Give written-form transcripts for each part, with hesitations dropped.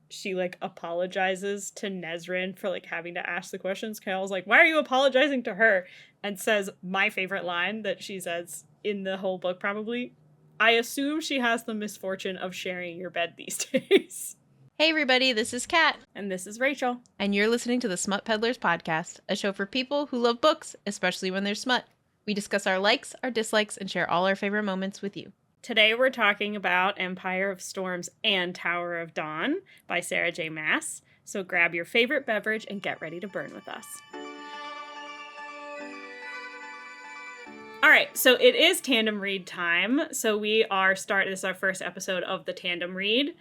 she like apologizes to Nesryn for like having to ask the questions. Chaol's like, why are you apologizing to her? And says my favorite line that she says in the whole book probably, I assume she has the misfortune of sharing your bed these days. Hey everybody, this is Kat. And this is Rachel. And you're listening to the Smut Peddlers podcast, a show for people who love books, especially when they're smut. We discuss our likes, our dislikes, and share all our favorite moments with you. Today we're talking about Empire of Storms and Tower of Dawn by Sarah J. Maas. So grab your favorite beverage and get ready to burn with us. All right, so it is tandem read time. So we are this is our first episode of the tandem read.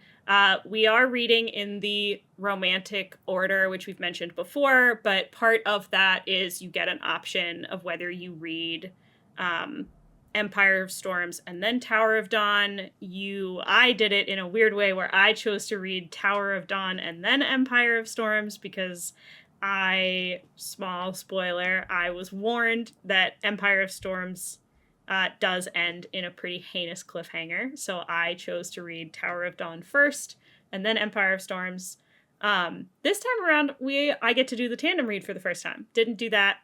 We are reading in the romantic order, which we've mentioned before, but part of that is you get an option of whether you read Empire of Storms and then Tower of Dawn. I did it in a weird way where I chose to read Tower of Dawn and then Empire of Storms because small spoiler, I was warned that Empire of Storms does end in a pretty heinous cliffhanger. So I chose to read Tower of Dawn first and then Empire of Storms. This time around, I get to do the tandem read for the first time. Didn't do that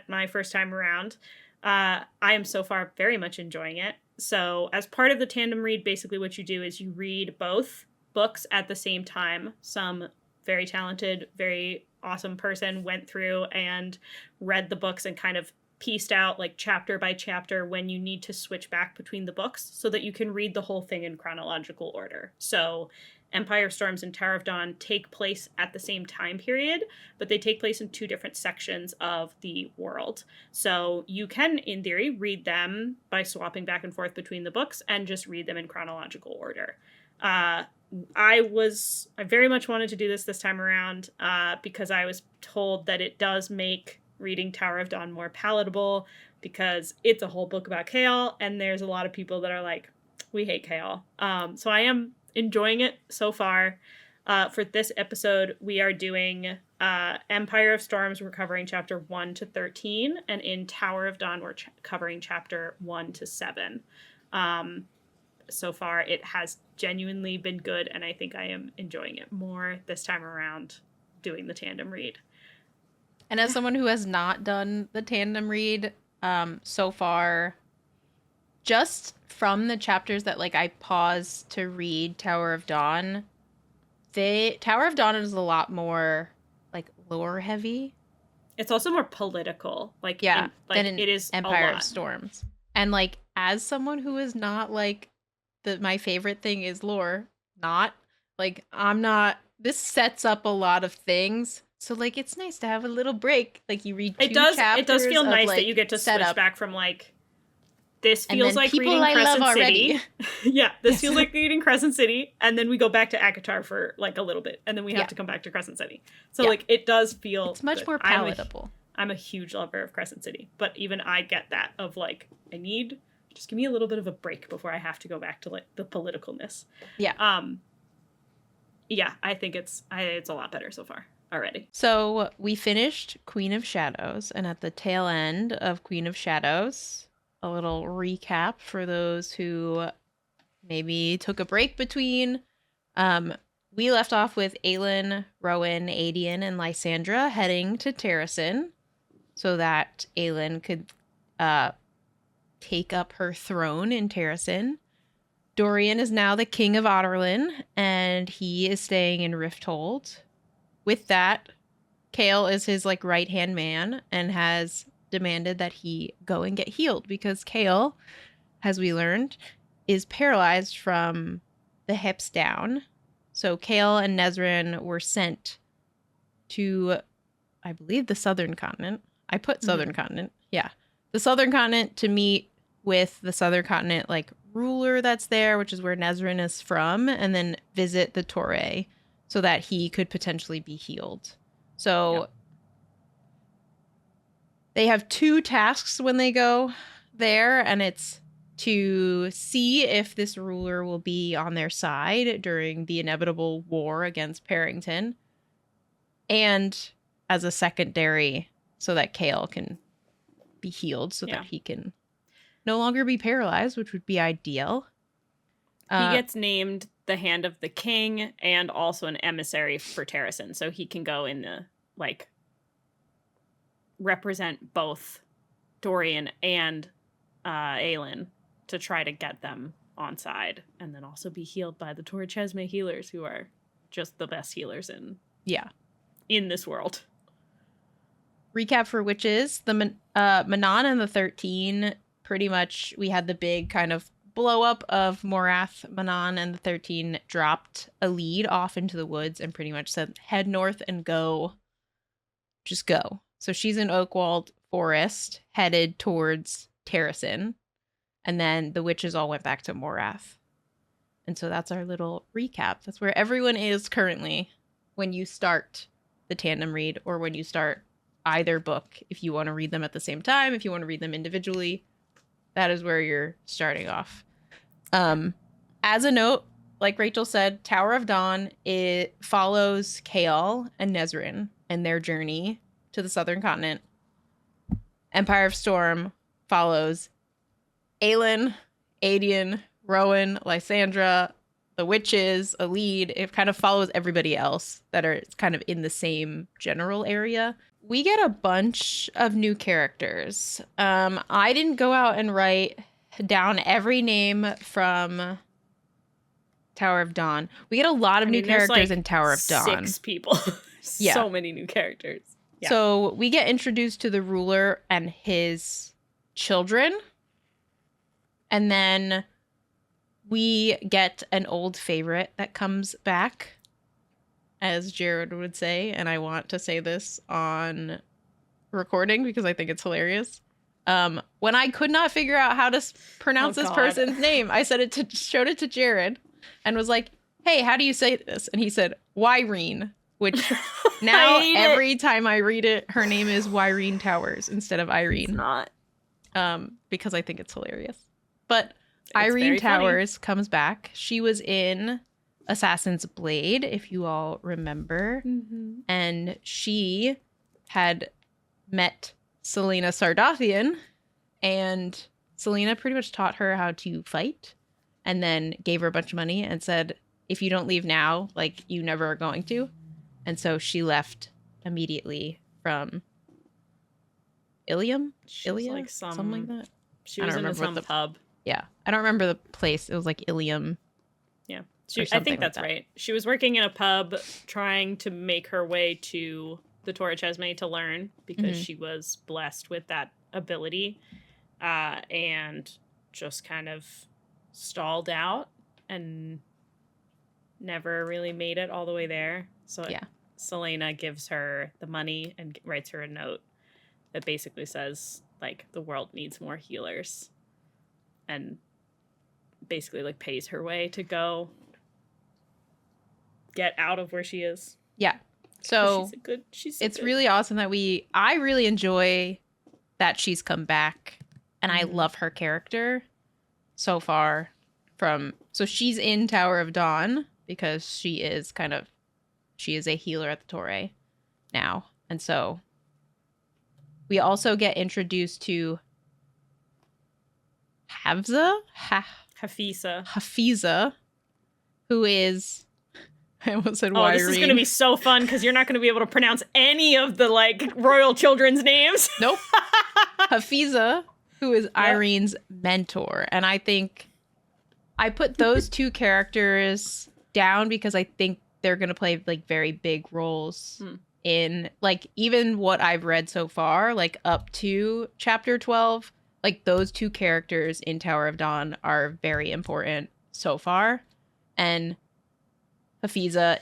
my first time around. I am so far very much enjoying it. So as part of the tandem read, basically what you do is you read both books at the same time. Some very talented, very awesome person went through and read the books and kind of pieced out like chapter by chapter when you need to switch back between the books so that you can read the whole thing in chronological order. So Empire of Storms and Tower of Dawn take place at the same time period, but they take place in two different sections of the world. So you can, in theory, read them by swapping back and forth between the books and just read them in chronological order. I very much wanted to do this time around because I was told that it does make reading Tower of Dawn more palatable because it's a whole book about Chaol, and there's a lot of people that are like, we hate Chaol. So I am enjoying it so far. For this episode, we are doing Empire of Storms. We're covering chapter 1 to 13, and in Tower of Dawn, we're covering chapter 1 to 7. So far, it has genuinely been good, and I think I am enjoying it more this time around doing the tandem read. And as someone who has not done the tandem read so far, just from the chapters that like I paused to read Tower of Dawn, Tower of Dawn is a lot more like lore heavy. It's also more political, than it is Empire of Storms. And like as someone who is not like my favorite thing is lore, this sets up a lot of things. So like it's nice to have a little break. Like you read two chapters. It does feel nice that you get to switch back from like this feels like reading Crescent City. Yeah, this feels like reading Crescent City, and then we go back to Akatar for like a little bit, and then we have to come back to Crescent City. So like it does feel it's much more palatable. I'm a huge lover of Crescent City, but even I get that of like just give me a little bit of a break before I have to go back to like the politicalness. Yeah. Yeah, I think it's a lot better so far already. So we finished Queen of Shadows, and at the tail end of Queen of Shadows, a little recap for those who maybe took a break between. We left off with Aelin, Rowan, Aedion, and Lysandra heading to Terrasen so that Aelin could take up her throne in Terrasen. Dorian is now the King of Adarlan, and he is staying in Rifthold. With that, Chaol is his like right-hand man and has demanded that he go and get healed because Chaol, as we learned, is paralyzed from the hips down. So Chaol and Nesryn were sent to, I believe, the southern continent. I put southern continent. Yeah. The southern continent to meet with the southern continent like ruler that's there, which is where Nesryn is from, and then visit the Torre so that he could potentially be healed. So they have two tasks when they go there, and it's to see if this ruler will be on their side during the inevitable war against Parrington, and as a secondary so that Chaol can be healed so that he can no longer be paralyzed, which would be ideal. He gets named the Hand of the King and also an emissary for Terrasen, so he can go in the, like, represent both Dorian and Aelin to try to get them on side, and then also be healed by the Torre healers, who are just the best healers in this world. Recap for witches: the Manon and the 13. Pretty much, we had the big kind of blow up of Morath. Manon and the 13 dropped Elide off into the woods and pretty much said, "Head north and go. Just go." So she's in Oakwald Forest, headed towards Terrasen, and then the witches all went back to Morath. And so that's our little recap. That's where everyone is currently when you start the tandem read, or when you start either book. If you want to read them at the same time, if you want to read them individually, that is where you're starting off. As a note, like Rachel said, Tower of Dawn, it follows Chaol and Nesryn and their journey to the southern continent. Empire of Storm follows Aelin, Aedion, Rowan, Lysandra, the witches, Elide. It kind of follows everybody else that are kind of in the same general area. We get a bunch of new characters. I didn't go out and write down every name from Tower of Dawn. We get a lot of new characters in Tower of Dawn. 6 people. So many new characters. Yeah. So we get introduced to the ruler and his children. And then we get an old favorite that comes back, as Jared would say, and I want to say this on recording because I think it's hilarious. When I could not figure out how to pronounce this person's name, I showed it to Jared and was like, "Hey, how do you say this?" And he said, Wyrene, which now every time I read it, her name is Wyrene Towers instead of Irene. It's not. Because I think it's hilarious. But Irene Towers comes back. She was in Assassin's Blade, if you all remember. Mm-hmm. And she had met Selena Sardathian, and Selena pretty much taught her how to fight and then gave her a bunch of money and said, "If you don't leave now, like, you never are going to." And so she left immediately from Ilium? Like something like that. She was in some pub. Yeah. I don't remember the place. It was like Ilium. Yeah. I think that's right. She was working in a pub trying to make her way to the Torre to learn, because she was blessed with that ability, and just kind of stalled out and never really made it all the way there. So Selena gives her the money and writes her a note that basically says, like, the world needs more healers, and basically, like, pays her way to go get out of where she is. Yeah. So it's really awesome that I really enjoy that she's come back, and I love her character so far. So she's in Tower of Dawn because she is a healer at the Torre now. And so we also get introduced to Hafiza, who is, I almost said Wyrene. This is going to be so fun because you're not going to be able to pronounce any of the, like, royal children's names. Nope. Hafiza, who is Irene's mentor. And I think I put those two characters down because I think they're going to play, like, very big roles in, like, even what I've read so far, like, up to chapter 12. Like, those two characters in Tower of Dawn are very important so far. And Hafiza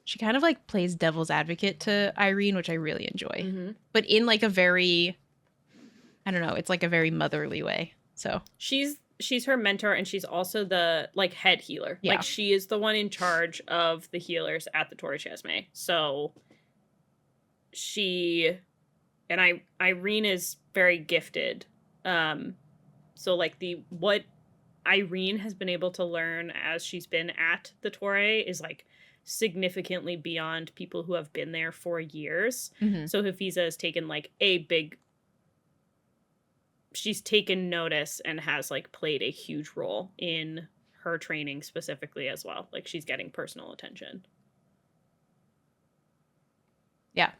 she kind of, like, plays devil's advocate to Irene, which I really enjoy. But in, like, a very, I don't know, it's like a very motherly way. So she's her mentor, and she's also the, like, head healer. Yeah. Like, she is the one in charge of the healers at the Torre. So Irene is very gifted. So, like, what Irene has been able to learn as she's been at the Torre is, like, significantly beyond people who have been there for years. So Hafiza has taken, like, a big she's taken notice and has like played a huge role in her training specifically as well. Like she's getting personal attention. Yeah.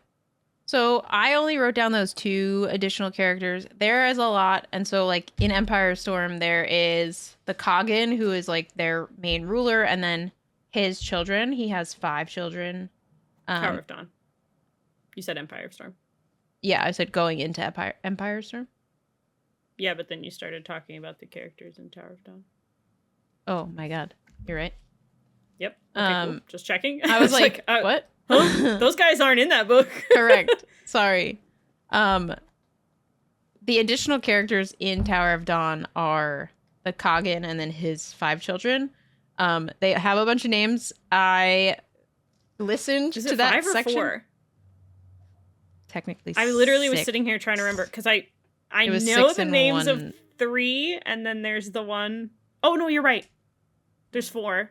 So I only wrote down those 2 additional characters. There is a lot. And so like in Empire Storm, there is the Coggin, who is like their main ruler, and then his children. He has 5 children. Tower of Dawn. You said Empire Storm. Yeah, I said going into Empire Storm. Yeah, but then you started talking about the characters in Tower of Dawn. Oh my god. You're right. Yep. Okay, cool. Just checking. I was like what? Huh? Those guys aren't in that book. Correct. Sorry. The additional characters in Tower of Dawn are the Coggin and then his 5 children. They have a bunch of names. I listened to that 5 or section. 4? Technically, I literally 6. was sitting here trying to remember because I was know 6 the and names 1. of 3, and then there's the one oh no, you're right. There's 4,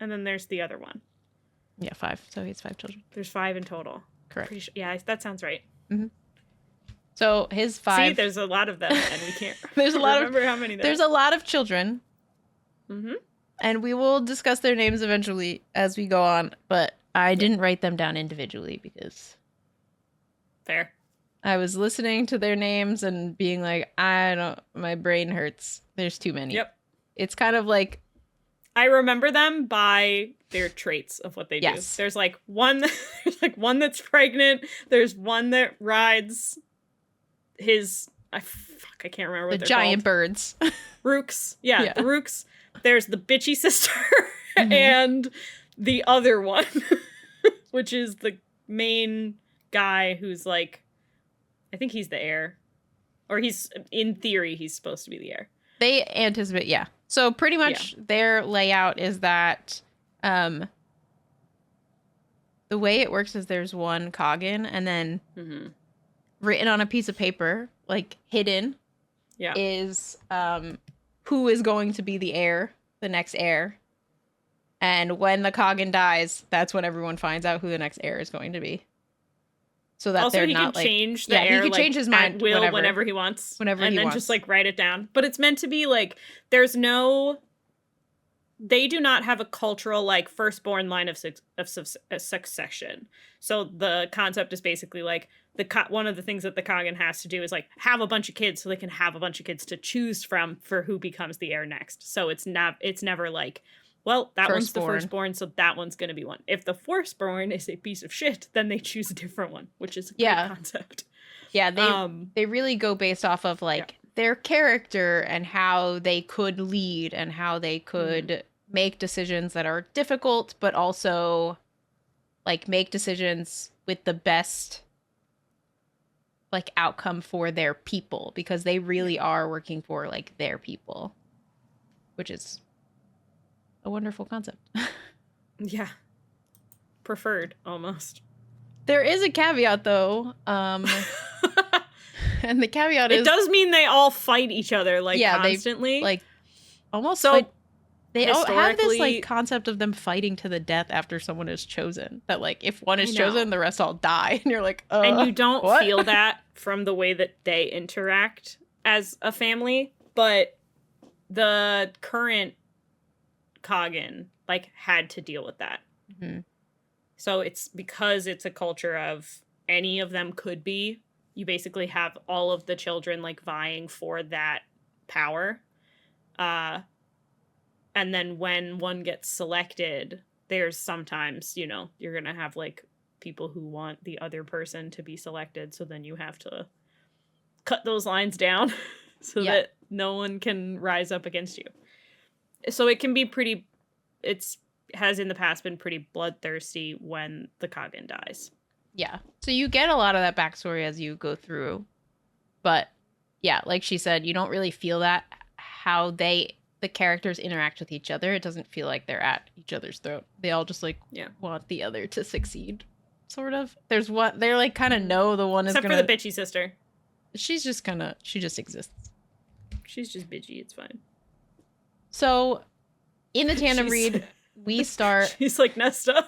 and then there's the other one. Yeah, 5. So he has 5 children. There's 5 in total. Correct. Pretty sure. Yeah, that sounds right. Mm-hmm. So his 5. See, there's a lot of them, and we can't. There's a lot remember how many. There's a lot of children. Mm-hmm. And we will discuss their names eventually as we go on. But I didn't write them down individually because fair. I was listening to their names and being like, my brain hurts. There's too many. Yep. It's kind of like, I remember them by their traits of what they do. There's like one that's pregnant. There's one that rides his I can't remember what the they're giant called. birds. Rooks. Yeah, the Rooks. There's the bitchy sister Mm-hmm. and the other one, which is the main guy who's like, I think he's the heir. Or in theory, he's supposed to be the heir. They anticipate, yeah. So pretty much their layout is that the way it works is there's one Coggin and then written on a piece of paper, like hidden, is who is going to be the heir, the next heir. And when the Coggin dies, that's when everyone finds out who the next heir is going to be. So that also, they're he not can like change the heir, he can change his mind at will whenever he wants, and then just like write it down. But it's meant to be like they do not have a cultural like firstborn line of succession. So the concept is basically like one of the things that the Coggin has to do is like have a bunch of kids so they can have a bunch of kids to choose from for who becomes the heir next. So it's never like, well, that one's the firstborn, so that one's going to be one. If the firstborn is a piece of shit, then they choose a different one, which is a great concept. Yeah, they really go based off of like their character and how they could lead and how they could make decisions that are difficult, but also like make decisions with the best like outcome for their people, because they really are working for like their people, which is a wonderful concept. Yeah. Preferred, almost. There is a caveat, though. And the caveat is... It does mean they all fight each other, like, constantly. They, like, almost so, fight... They all have this, like, concept of them fighting to the death after someone is chosen. That, like, if one is chosen, the rest all die. And you're like, and you don't feel that from the way that they interact as a family. But the current Coggin like had to deal with that. So it's because it's a culture of any of them could be, you basically have all of the children like vying for that power, and then when one gets selected, there's sometimes, you know, you're gonna have like people who want the other person to be selected, so then you have to cut those lines down so that no one can rise up against you. So it can be pretty, has in the past been pretty bloodthirsty when the Coggin dies. Yeah. So you get a lot of that backstory as you go through. But yeah, like she said, you don't really feel that how the characters interact with each other. It doesn't feel like they're at each other's throat. They all just like want the other to succeed. Sort of. They're like kind of know the one is Except for the bitchy sister. She just exists. She's just bitchy. It's fine. So, in the tandem read, we start... She's like Nesta.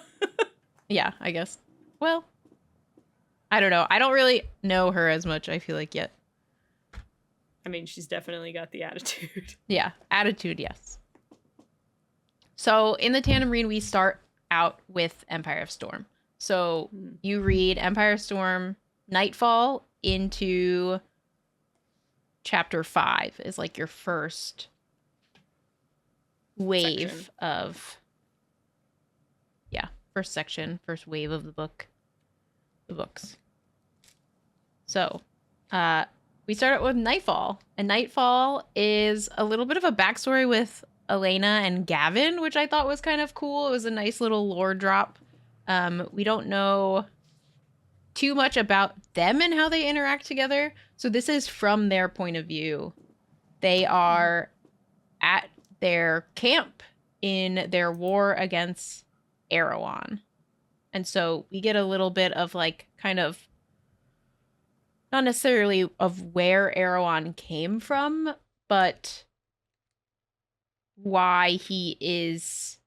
Yeah, I guess. Well, I don't know. I don't really know her as much, I feel like, yet. I mean, she's definitely got the attitude. Yeah, attitude, yes. So in the Tandem read, we start out with Empire of Storm. So you read Empire of Storm, Nightfall into chapter 5 is like your first wave section. of, first section, first wave of the books. So we start out with Nightfall, and Nightfall is a little bit of a backstory with Elena and Gavin, which I thought was kind of cool. It was a nice little lore drop. We don't know too much about them and how they interact together, so this is from their point of view. They are at their camp in their war against Erewhon. And so we get a little bit of like kind of not necessarily of where Erewhon came from, but why he is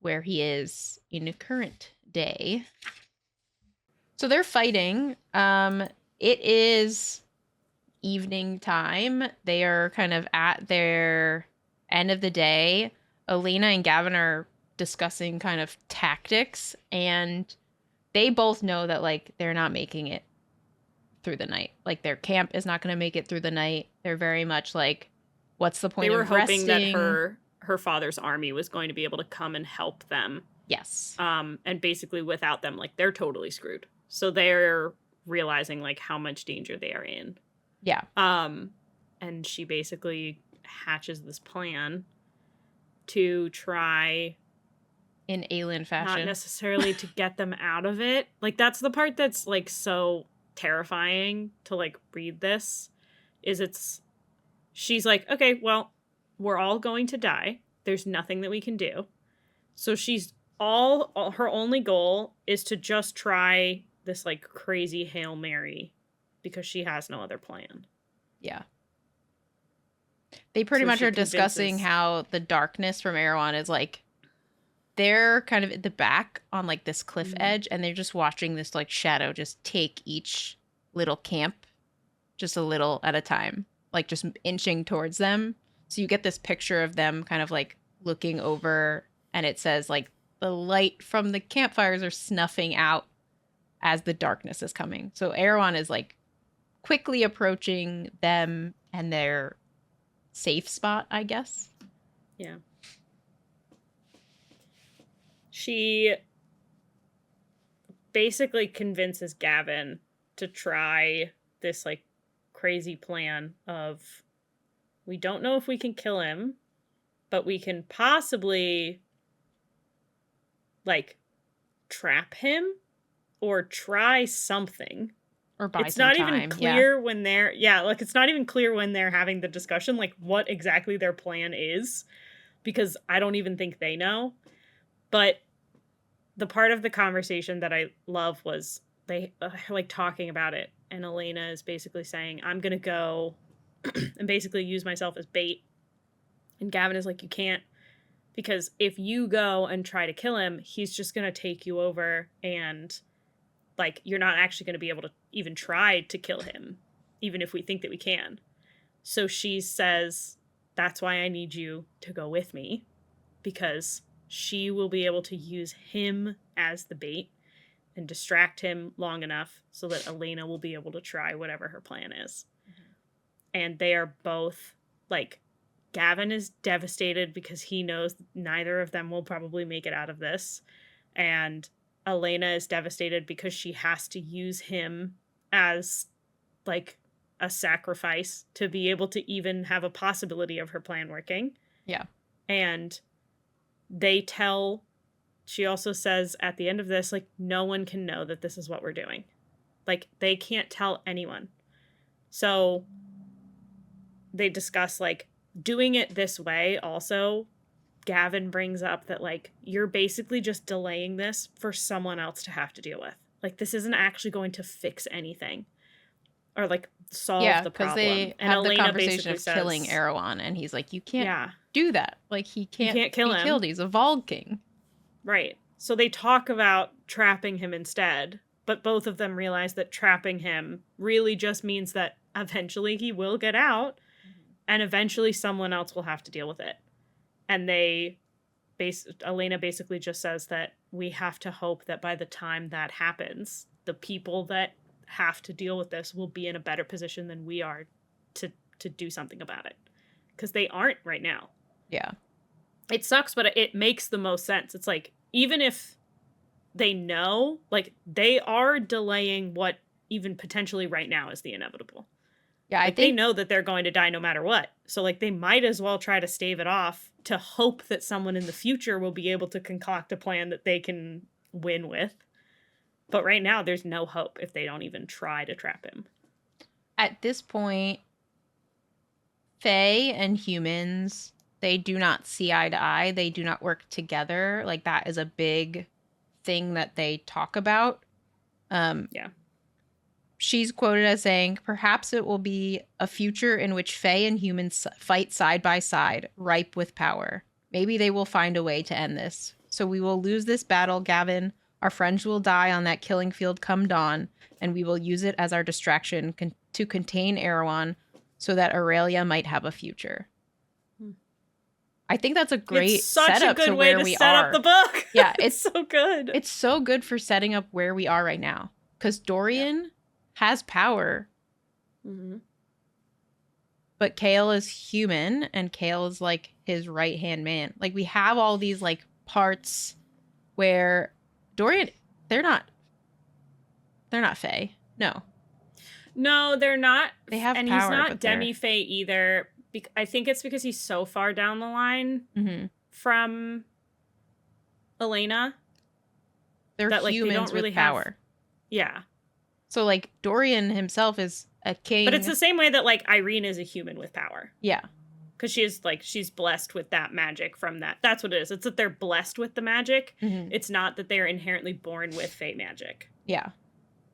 where he is in the current day. So they're fighting. It is evening time. They are kind of at their end of the day. Elena and Gavin are discussing kind of tactics, and they both know that like they're not making it through the night. Like their camp is not going to make it through the night. They're very much like, what's the point They were of hoping resting? that her father's army was going to be able to come and help them. Yes. And basically without them, like, they're totally screwed. So they're realizing like how much danger they are in. Yeah. And she basically hatches this plan to try, in Aelin fashion, not necessarily to get them out of it. Like, that's the part that's like so terrifying to like read this, is she's like, okay, well, we're all going to die. There's nothing that we can do. So she's all her only goal is to just try this like crazy Hail Mary because she has no other plan. Yeah. They pretty much are discussing how the darkness from Erewhon is like, they're kind of at the back on like this cliff edge, and they're just watching this like shadow just take each little camp just a little at a time, like just inching towards them. So you get this picture of them kind of like looking over, and it says like the light from the campfires are snuffing out as the darkness is coming. So Erewhon is like quickly approaching them and their safe spot, I guess. Yeah. She basically convinces Gavin to try this like crazy plan of, we don't know if we can kill him, but we can possibly like trap him or try something. Or buy it's some not time. even clear when they're it's not even clear when they're having the discussion like what exactly their plan is, because I don't even think they know. But the part of the conversation that I love was they like talking about it, and Elena is basically saying, I'm gonna go and basically use myself as bait, and Gavin is like, you can't, because if you go and try to kill him, he's just gonna take you over, and like you're not actually going to be able to even try to kill him, even if we think that we can. So she says, that's why I need you to go with me, because she will be able to use him as the bait and distract him long enough so that Elena will be able to try whatever her plan is. Mm-hmm. And they are both like, Gavin is devastated because he knows neither of them will probably make it out of this. And Elena is devastated because she has to use him as like a sacrifice to be able to even have a possibility of her plan working. Yeah. And she also says at the end of this, like, no one can know that this is what we're doing. Like, they can't tell anyone. So they discuss like doing it this way. Also, Gavin brings up that like, you're basically just delaying this for someone else to have to deal with. Like, this isn't actually going to fix anything or like solve the problem. They and have Elena the conversation of says, killing Erewhon, and he's like, you can't do that. Like, he can't kill him. Killed. He's a Vold King. Right. So they talk about trapping him instead, but both of them realize that trapping him really just means that eventually he will get out, and eventually someone else will have to deal with it. And Elena basically just says that we have to hope that by the time that happens, the people that have to deal with this will be in a better position than we are to do something about it. Because they aren't right now. Yeah. It sucks, but it makes the most sense. It's like, even if they know, like, they are delaying what even potentially right now is the inevitable. Yeah, like, they know that they're going to die no matter what. So, like, they might as well try to stave it off to hope that someone in the future will be able to concoct a plan that they can win with. But right now, there's no hope if they don't even try to trap him. At this point, Fae and humans, they do not see eye to eye. They do not work together. Like, that is a big thing that they talk about. Yeah. She's quoted as saying, "Perhaps it will be a future in which Fae and humans fight side by side, ripe with power. Maybe they will find a way to end this. So we will lose this battle, Gavin. Our friends will die on that killing field come dawn, and we will use it as our distraction to contain Erewhon so that Aurelia might have a future." I think that's a great setup to where we set are. up the book. Yeah, it's so good. It's so good for setting up where we are right now. Because Dorian has power. Mm-hmm. But Chaol is human, and Chaol is like his right-hand man. Like, we have all these like parts where Dorian, they're not Fae. No, they're not. They have and power, he's not but demi-Fae either. I think it's because he's so far down the line from Elena. They're that, like, humans they don't really with power. Yeah. So, like, Dorian himself is a king. But it's the same way that, like, Irene is a human with power. Yeah. Because she's blessed with that magic from that. That's what it is. It's that they're blessed with the magic. It's not that they're inherently born with Fae magic. Yeah.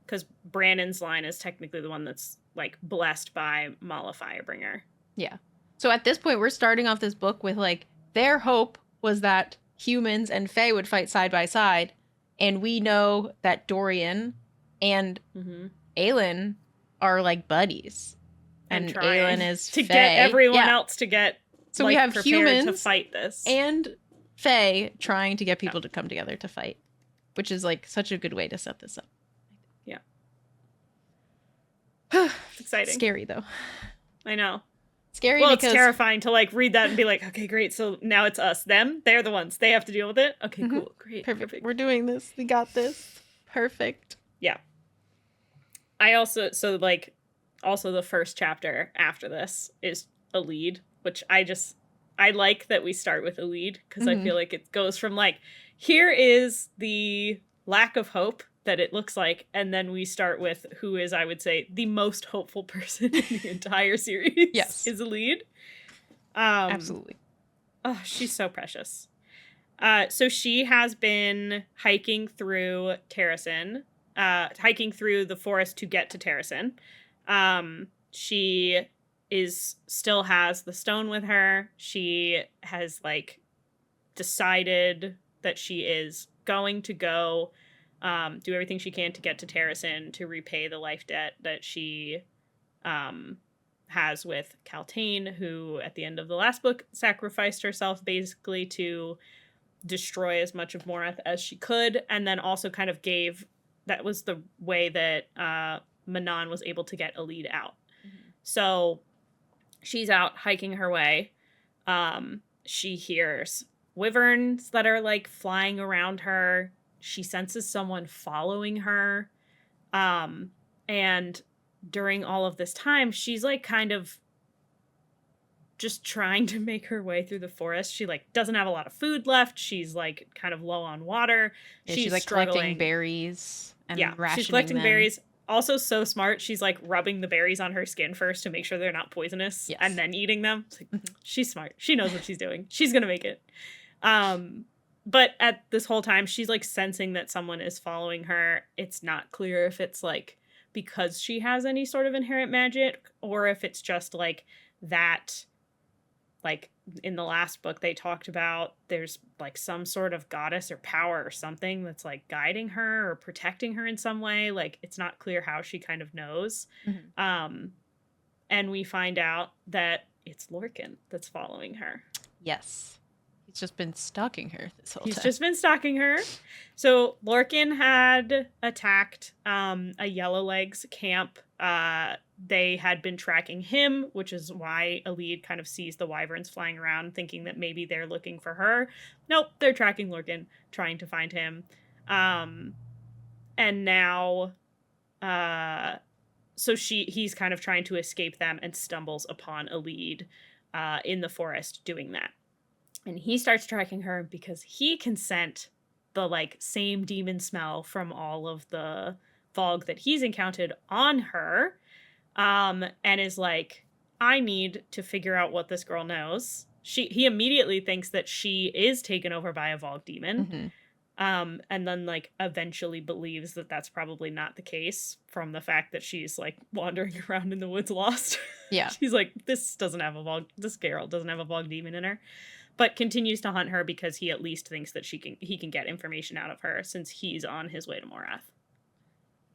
Because Brandon's line is technically the one that's, like, blessed by Mala Firebringer. Yeah. So at this point, we're starting off this book with, like, their hope was that humans and Fae would fight side by side. And we know that Dorian and Aelin are, like, buddies. And Aelin is to Fae. get everyone else to get, so like, we have prepared humans to fight this. And Fae trying to get people to come together to fight. Which is, like, such a good way to set this up. Yeah. It's exciting. Scary, though. I know. Scary well, because... it's terrifying to, like, read that and be like, okay, great, so now it's us. Them, they're the ones. They have to deal with it. Okay, cool, great. Perfect. We're doing this. We got this. Perfect. Yeah. I also, also the first chapter after this is Elide, which I like that we start with Elide, because I feel like it goes from, like, here is the lack of hope that it looks like, and then we start with who is, I would say, the most hopeful person in the entire series. Yes. Is Elide. Absolutely. Oh, she's so precious. So she has been hiking through Terrasen, hiking through the forest to get to Terrasen. She still has the stone with her. She has, like, decided that she is going to go do everything she can to get to Terrasen to repay the life debt that she has with Kaltain, who at the end of the last book sacrificed herself basically to destroy as much of Morath as she could, and then also kind of that was the way that Manon was able to get Elide out. So she's out hiking her way. She hears wyverns that are, like, flying around her. She senses someone following her. And during all of this time, she's, like, kind of just trying to make her way through the forest. She, like, doesn't have a lot of food left. She's, like, kind of low on water. Yeah, she's like, collecting berries and rationing she's collecting them. berries. Also so smart. She's, like, rubbing the berries on her skin first to make sure they're not poisonous, and then eating them. It's like, she's smart. She knows what she's doing. She's gonna make it. But at this whole time, she's, like, sensing that someone is following her. It's not clear if it's, like, because she has any sort of inherent magic, or if it's just, like, that, like, in the last book they talked about there's, like, some sort of goddess or power or something that's, like, guiding her or protecting her in some way. Like, it's not clear how she kind of knows. and we find out that it's Lorcan that's following her. Yes. He's just been stalking her this whole time. He's just been stalking her. So Lorcan had attacked a Yellowlegs camp. They had been tracking him, which is why Elide kind of sees the wyverns flying around, thinking that maybe they're looking for her. Nope, they're tracking Lorcan, trying to find him. And now, so he's kind of trying to escape them and stumbles upon Elide in the forest doing that. And he starts tracking her because he can scent the like same demon smell from all of the fog that he's encountered on her. And is like, I need to figure out what this girl knows. He immediately thinks that she is taken over by a Vogue demon. And then like eventually believes that that's probably not the case from the fact that she's like wandering around in the woods lost. Yeah. She's like, this girl doesn't have a Vogue demon in her. But continues to hunt her because he at least thinks that he can get information out of her since he's on his way to Morath.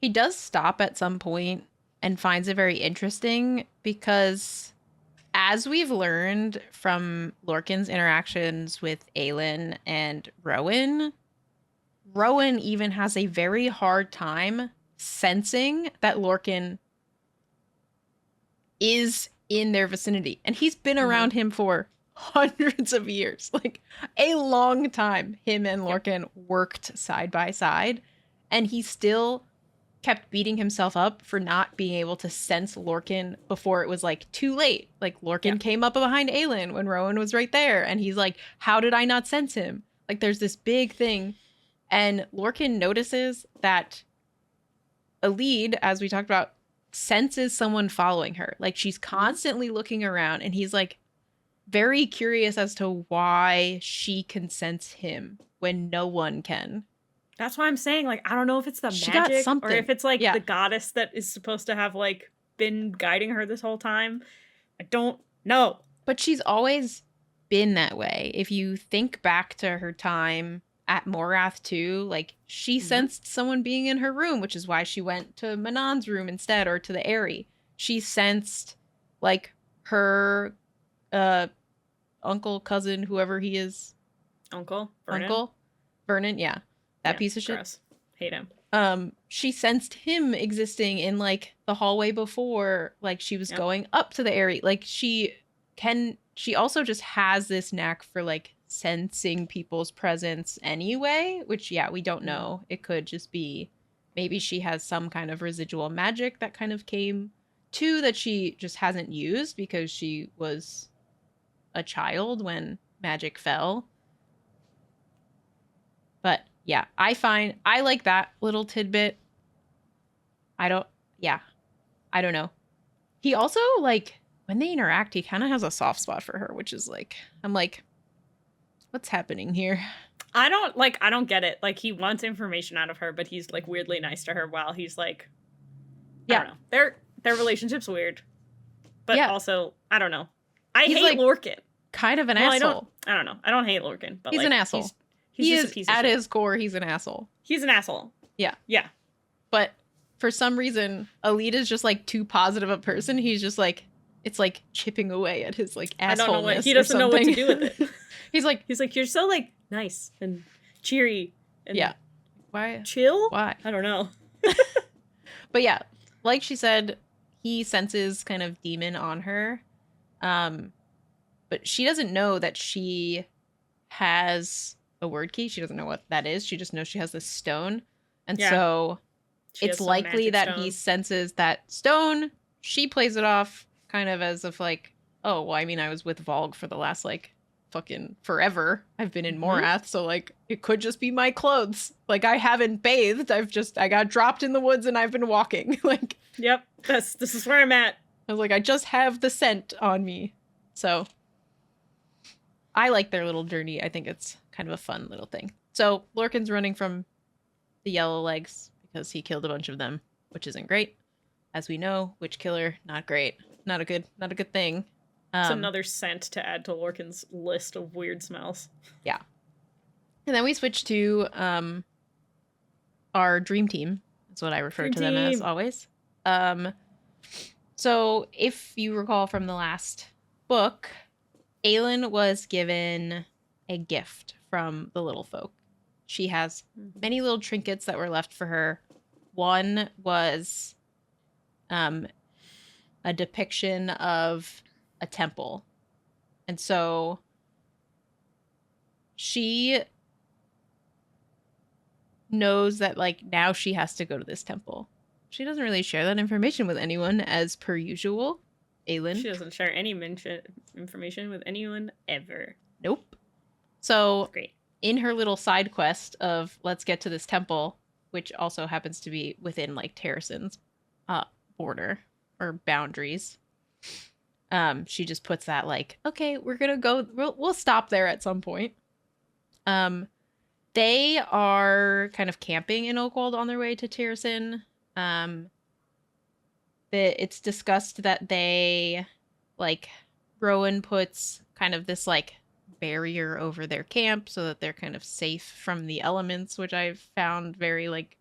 He does stop at some point and finds it very interesting because, as we've learned from Lorcan's interactions with Aelin and Rowan even has a very hard time sensing that Lorcan is in their vicinity. And he's been around him for hundreds of years, like a long time. Him and Lorcan worked side by side, and he still kept beating himself up for not being able to sense Lorcan before it was like too late. Like Lorcan came up behind Aelin when Rowan was right there, and he's like, how did I not sense him? Like there's this big thing, and Lorcan notices that Elide, as we talked about, senses someone following her. Like she's constantly looking around, and he's like very curious as to why she can sense him when no one can. That's why I'm saying, like, I don't know if it's the She magic got something. or if it's like the goddess that is supposed to have like been guiding her this whole time. I don't know. But she's always been that way. If you think back to her time at Morath too, like she sensed someone being in her room, which is why she went to Manon's room instead, or to the Aerie. She sensed like her uncle, cousin, whoever he is. Vernon, yeah. That piece of gross. Hate him. She sensed him existing in like the hallway before, like she was going up to the Aerie. Like she also just has this knack for like sensing people's presence anyway, which we don't know. It could just be maybe she has some kind of residual magic that kind of came to that she just hasn't used because she was a child when magic fell. But yeah, I like that little tidbit. I don't know. He also, like, when they interact, he kind of has a soft spot for her, which is like, I'm like, what's happening here? I don't get it. Like, he wants information out of her, but he's like weirdly nice to her while he's like, I don't know. Their relationship's weird. But also, I don't know. He's hate like, Lorcan. Kind of an asshole. I don't know. I don't hate Lorcan, but he's like, an asshole. He's he just is, a piece of at shit. his core, he's an asshole. He's an asshole. Yeah. Yeah. But for some reason, Elide is just like too positive a person. He's just like, it's like chipping away at his like asshole. I don't know what he doesn't know what to do with it. he's like, you're so like nice and cheery. And why? Chill? Why? I don't know. But yeah, like she said, he senses kind of demon on her. But she doesn't know that she has a word key. She doesn't know what that is. She just knows she has this stone. And so it's likely that he senses that stone. She plays it off kind of as if like, oh, well, I mean, I was with Vogue for the last like fucking forever. I've been in Morath, so like it could just be my clothes. Like I haven't bathed. I got dropped in the woods and I've been walking. Like, yep, this is where I'm at. I was like, I just have the scent on me. So I like their little journey. I think it's kind of a fun little thing. So Lorcan's running from the Yellowlegs because he killed a bunch of them, which isn't great. As we know, witch killer, not great. Not a good thing. It's another scent to add to Lorcan's list of weird smells. Yeah. And then we switch to our dream team. That's what I refer to them as always. So, if you recall from the last book, Aelin was given a gift from the little folk. She has many little trinkets that were left for her. One was a depiction of a temple. And so she knows that, like, now she has to go to this temple. She doesn't really share that information with anyone as per usual. Aelin. She doesn't share any information with anyone ever. Nope. So, great. In her little side quest of let's get to this temple, which also happens to be within, like, Terrasen's border or boundaries, she just puts that, like, okay, we're gonna go, we'll stop there at some point. They are kind of camping in Oakwald on their way to Terrasen. It's discussed that they, like, Rowan puts kind of this, like, barrier over their camp so that they're kind of safe from the elements, which I've found very, like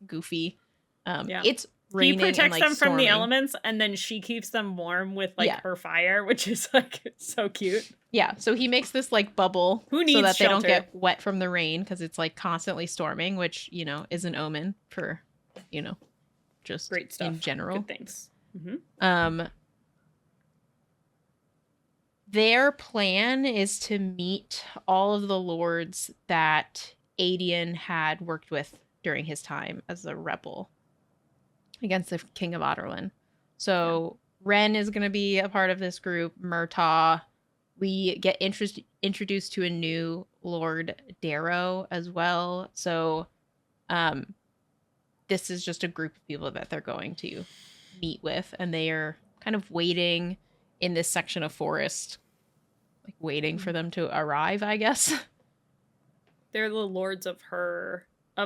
goofy. It's raining. He protects and, like, them from the storming. elements, and then she keeps them warm with, like, her fire, which is, like, so cute. Yeah, so he makes this, like, bubble so that shelter? They don't get wet from the rain, because it's, like, constantly storming, which, you know, is an omen for, you know, just great stuff in general. Good things. Mm-hmm. Their plan is to meet all of the lords that Aedion had worked with during his time as a rebel against the King of Adarlan. So Ren is going to be a part of this group. Murtaugh. We get introduced to a new Lord Darrow as well. So this is just a group of people that they're going to meet with, and they are kind of waiting in this section of forest, like, waiting for them to arrive, I guess. They're the lords of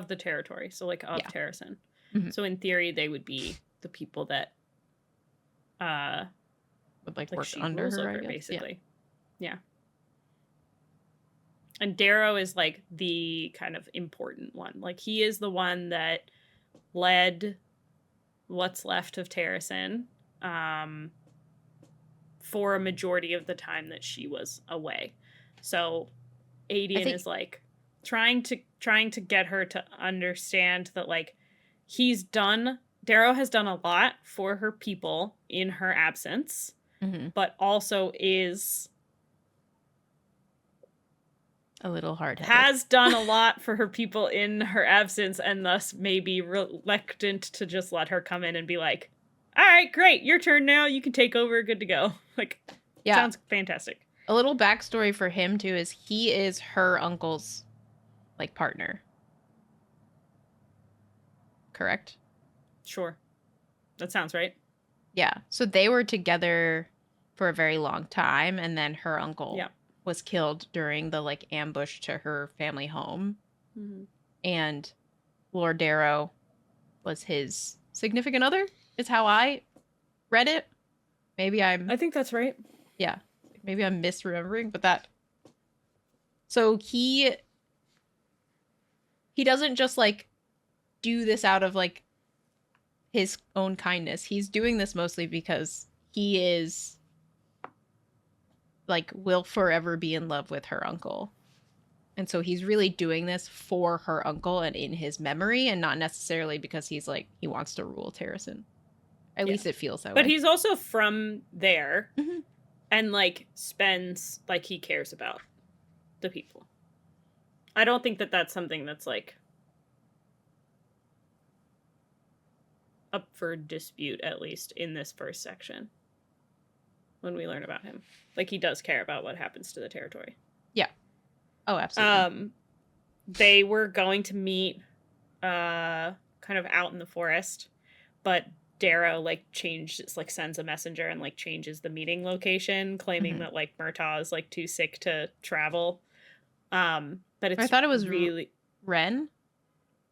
the territory, so, like, of Terrasen. Mm-hmm. So in theory, they would be the people that would, like work under her, I guess. Basically. Yeah. And Darrow is, like, the kind of important one. Like, he is the one that led what's left of Terrasen for a majority of the time that she was away. So Aedion is, like, trying to get her to understand that, like, Darrow has done a lot for her people in her absence, but also is a little hard-headed. Has done a lot for her people in her absence, and thus may be reluctant to just let her come in and be like, all right, great, your turn now, you can take over, good to go. Like, sounds fantastic. A little backstory for him, too, is he is her uncle's, like, partner. Correct? Sure. That sounds right. Yeah. So they were together for a very long time, and then her uncle was killed during the, like, ambush to her family home. Mm-hmm. And Lord Darrow was his significant other, is how I read it. I think that's right. Yeah. Maybe I'm misremembering, but that... So he doesn't just, like, do this out of, like, his own kindness. He's doing this mostly because he is, like, will forever be in love with her uncle. And so he's really doing this for her uncle and in his memory, and not necessarily because he's, like, he wants to rule Terrasen. At least it feels that way. But he's also from there, and, like, spends, like, he cares about the people. I don't think that that's something that's, like, up for dispute, at least in this first section, when we learn about him. Like, he does care about what happens to the territory. Yeah. Oh, absolutely. They were going to meet kind of out in the forest, but Darrow, like, sends a messenger and, like, changes the meeting location, claiming that, like, Murtaugh is, like, too sick to travel. But I thought it was really... Ren?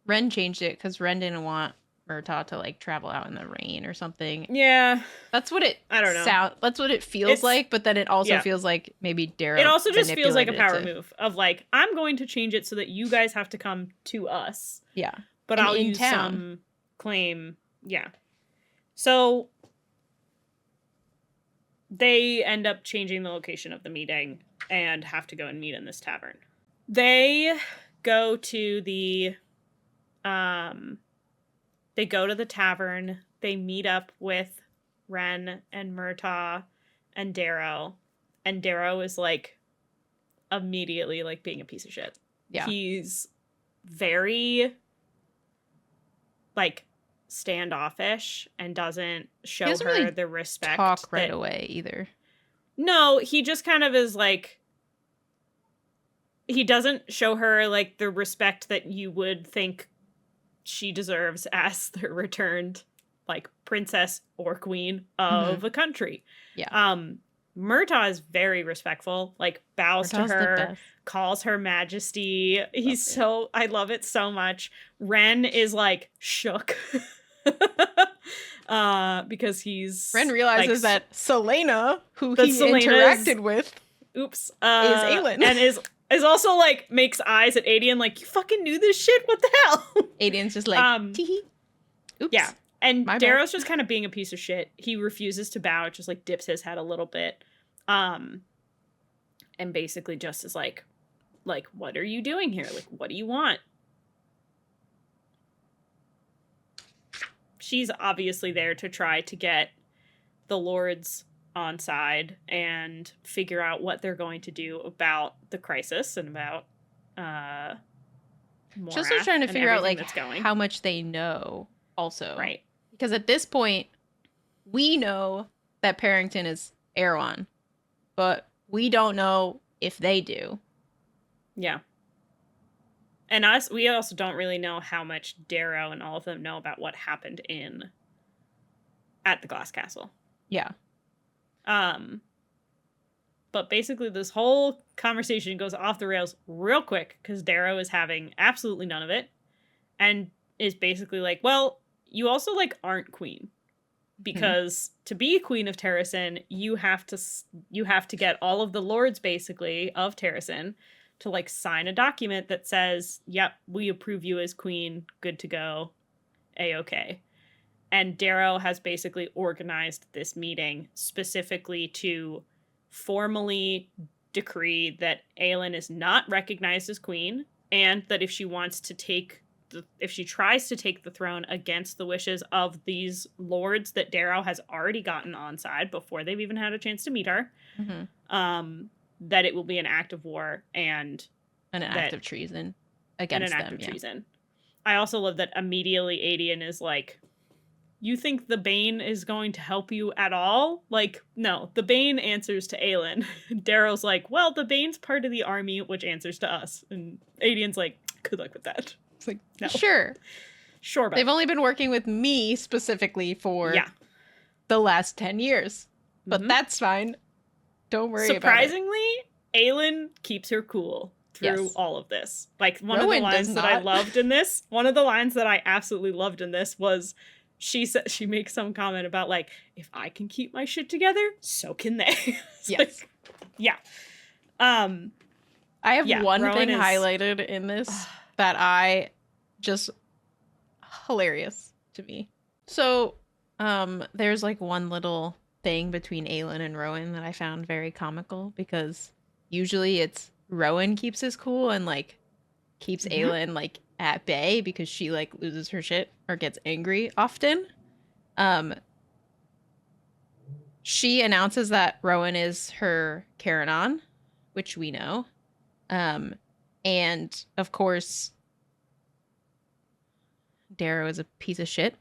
Ren changed it because Ren didn't want Murtaugh to, like, travel out in the rain or something. Yeah. That's what it I don't know. That's what it feels like, but then it also feels like maybe Darrow. It also just feels like a power move of, like, I'm going to change it so that you guys have to come to us. Yeah. But I'll use some claim. Yeah. So they end up changing the location of the meeting and have to go and meet in this tavern. They go to the tavern. They meet up with Ren and Murtaugh and Darrow. And Darrow is like immediately like being a piece of shit. Yeah. He's very like standoffish and doesn't show her really the respect. Talk right away either. No, he just kind of is like, he doesn't show her like the respect that you would think she deserves as the returned like princess or queen of a country. Yeah. Murtaugh is very respectful, like bows Murtaugh's to the her, best. calls her majesty. I love it so much. Ren is like shook. Because Ren realizes like, that Selena, who he interacted with, is Aelin. and is also like makes eyes at Aedion like, you fucking knew this shit? What the hell? Aedion's just like, tee-hee. Oops. Yeah. And My Darrow's just kind of being a piece of shit. He refuses to bow, just like dips his head a little bit. And basically just is like, what are you doing here? Like, what do you want? She's obviously there to try to get the lords on side and figure out what they're going to do about the crisis and about She's also trying to figure out like that's going. how much they know also. Right. Because at this point, we know that Parrington is Erewhon, but we don't know if they do. Yeah. And we also don't really know how much Darrow and all of them know about what happened at the Glass Castle. Yeah. But basically this whole conversation goes off the rails real quick because Darrow is having absolutely none of it and is basically like, well, you also like aren't queen because to be queen of Terrasen, you have to get all of the lords basically of Terrasen to like sign a document that says, yep, we approve you as queen, good to go, A-okay. And Darrow has basically organized this meeting specifically to formally decree that Aelin is not recognized as queen, and that if she tries to take the throne against the wishes of these lords that Darrow has already gotten on side before they've even had a chance to meet her, that it will be an act of war and an act of treason against them. Treason. I also love that immediately Aedion is like, you think the Bane is going to help you at all? Like, no, the Bane answers to Aelin. Darrow's like, well, the Bane's part of the army, which answers to us. And Aedion's like, good luck with that. It's like, no. Sure, but they've only been working with me specifically for the last 10 years. But that's fine. Don't worry about it. Surprisingly, Aelin keeps her cool through all of this. Like, one of the lines that I loved in this, one of the lines that I absolutely loved in this was, she makes some comment about like, if I can keep my shit together, so can they. Like, yeah. I have one Rowan thing highlighted in this that I just hilarious to me. So, there's like one little thing between Aelin and Rowan that I found very comical because usually it's Rowan keeps his cool and like keeps Aelin like at bay because she like loses her shit or gets angry often. She announces that Rowan is her Caranon, which we know. And of course, Darrow is a piece of shit.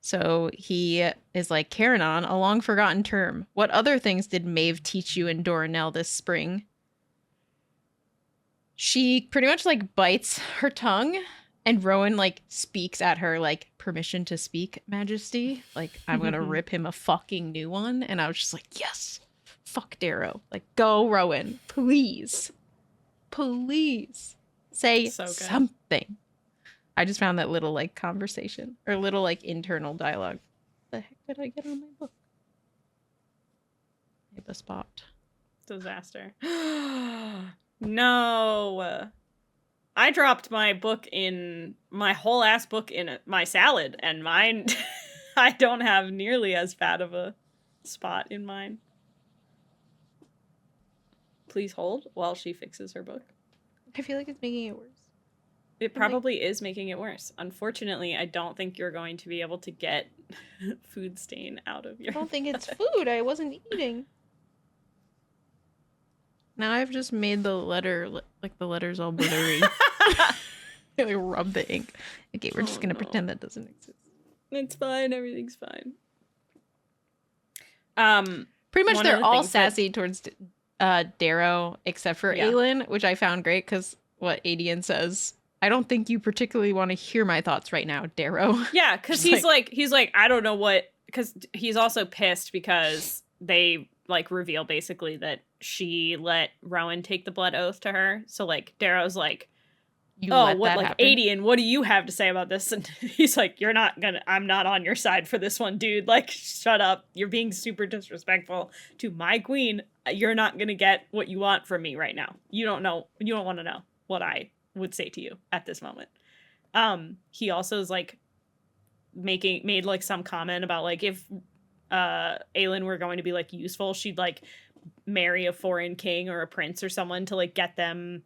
So he is like, Caranon, a long forgotten term. What other things did Maeve teach you in Dorinel this spring? She pretty much like bites her tongue, and Rowan like speaks at her like, permission to speak, Majesty. Like, I'm gonna rip him a fucking new one. And I was just like, yes, fuck Darrow. Like, go Rowan, please. Please say something. I just found that little like conversation or little like internal dialogue. What the heck did I get on my book? I have a spot. Disaster. No. I dropped my whole ass book in my salad, and mine, I don't have nearly as bad of a spot in mine. Please hold while she fixes her book. I feel like it's making it worse. It probably is making it worse. Unfortunately, I don't think you're going to be able to get food stain out of your... I don't think it's food. I wasn't eating. Now I've just made the letter, like the letters all blurry. I rub the ink. Okay, we're just going to pretend that doesn't exist. It's fine. Everything's fine. Pretty much they're all sassy towards Darrow, except for Aelin, which I found great because what Aedion says, I don't think you particularly want to hear my thoughts right now, Darrow. Yeah, because he's like, I don't know what, because he's also pissed because they like reveal basically that she let Rowan take the blood oath to her. So like Darrow's like, Aedion, what do you have to say about this? And he's like, I'm not on your side for this one, dude. Like, shut up. You're being super disrespectful to my queen. You're not gonna get what you want from me right now. You don't want to know what I would say to you at this moment. He also is like made like some comment about like if Aelin were going to be like useful, she'd like marry a foreign king or a prince or someone to like get them.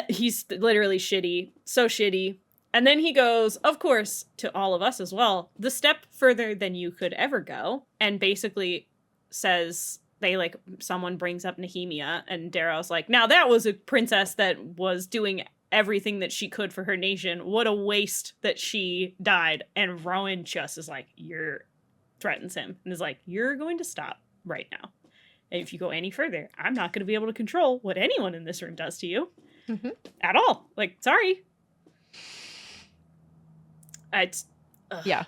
He's literally shitty, so shitty. And then he goes, of course, to all of us as well, the step further than you could ever go, and basically says someone brings up Nehemia, and Darrow's like, now that was a princess that was doing everything that she could for her nation. What a waste that she died. And Rowan just is like, threatens him and is like, you're going to stop right now. And if you go any further, I'm not going to be able to control what anyone in this room does to you. Mm-hmm. At all. Like, sorry. Yeah.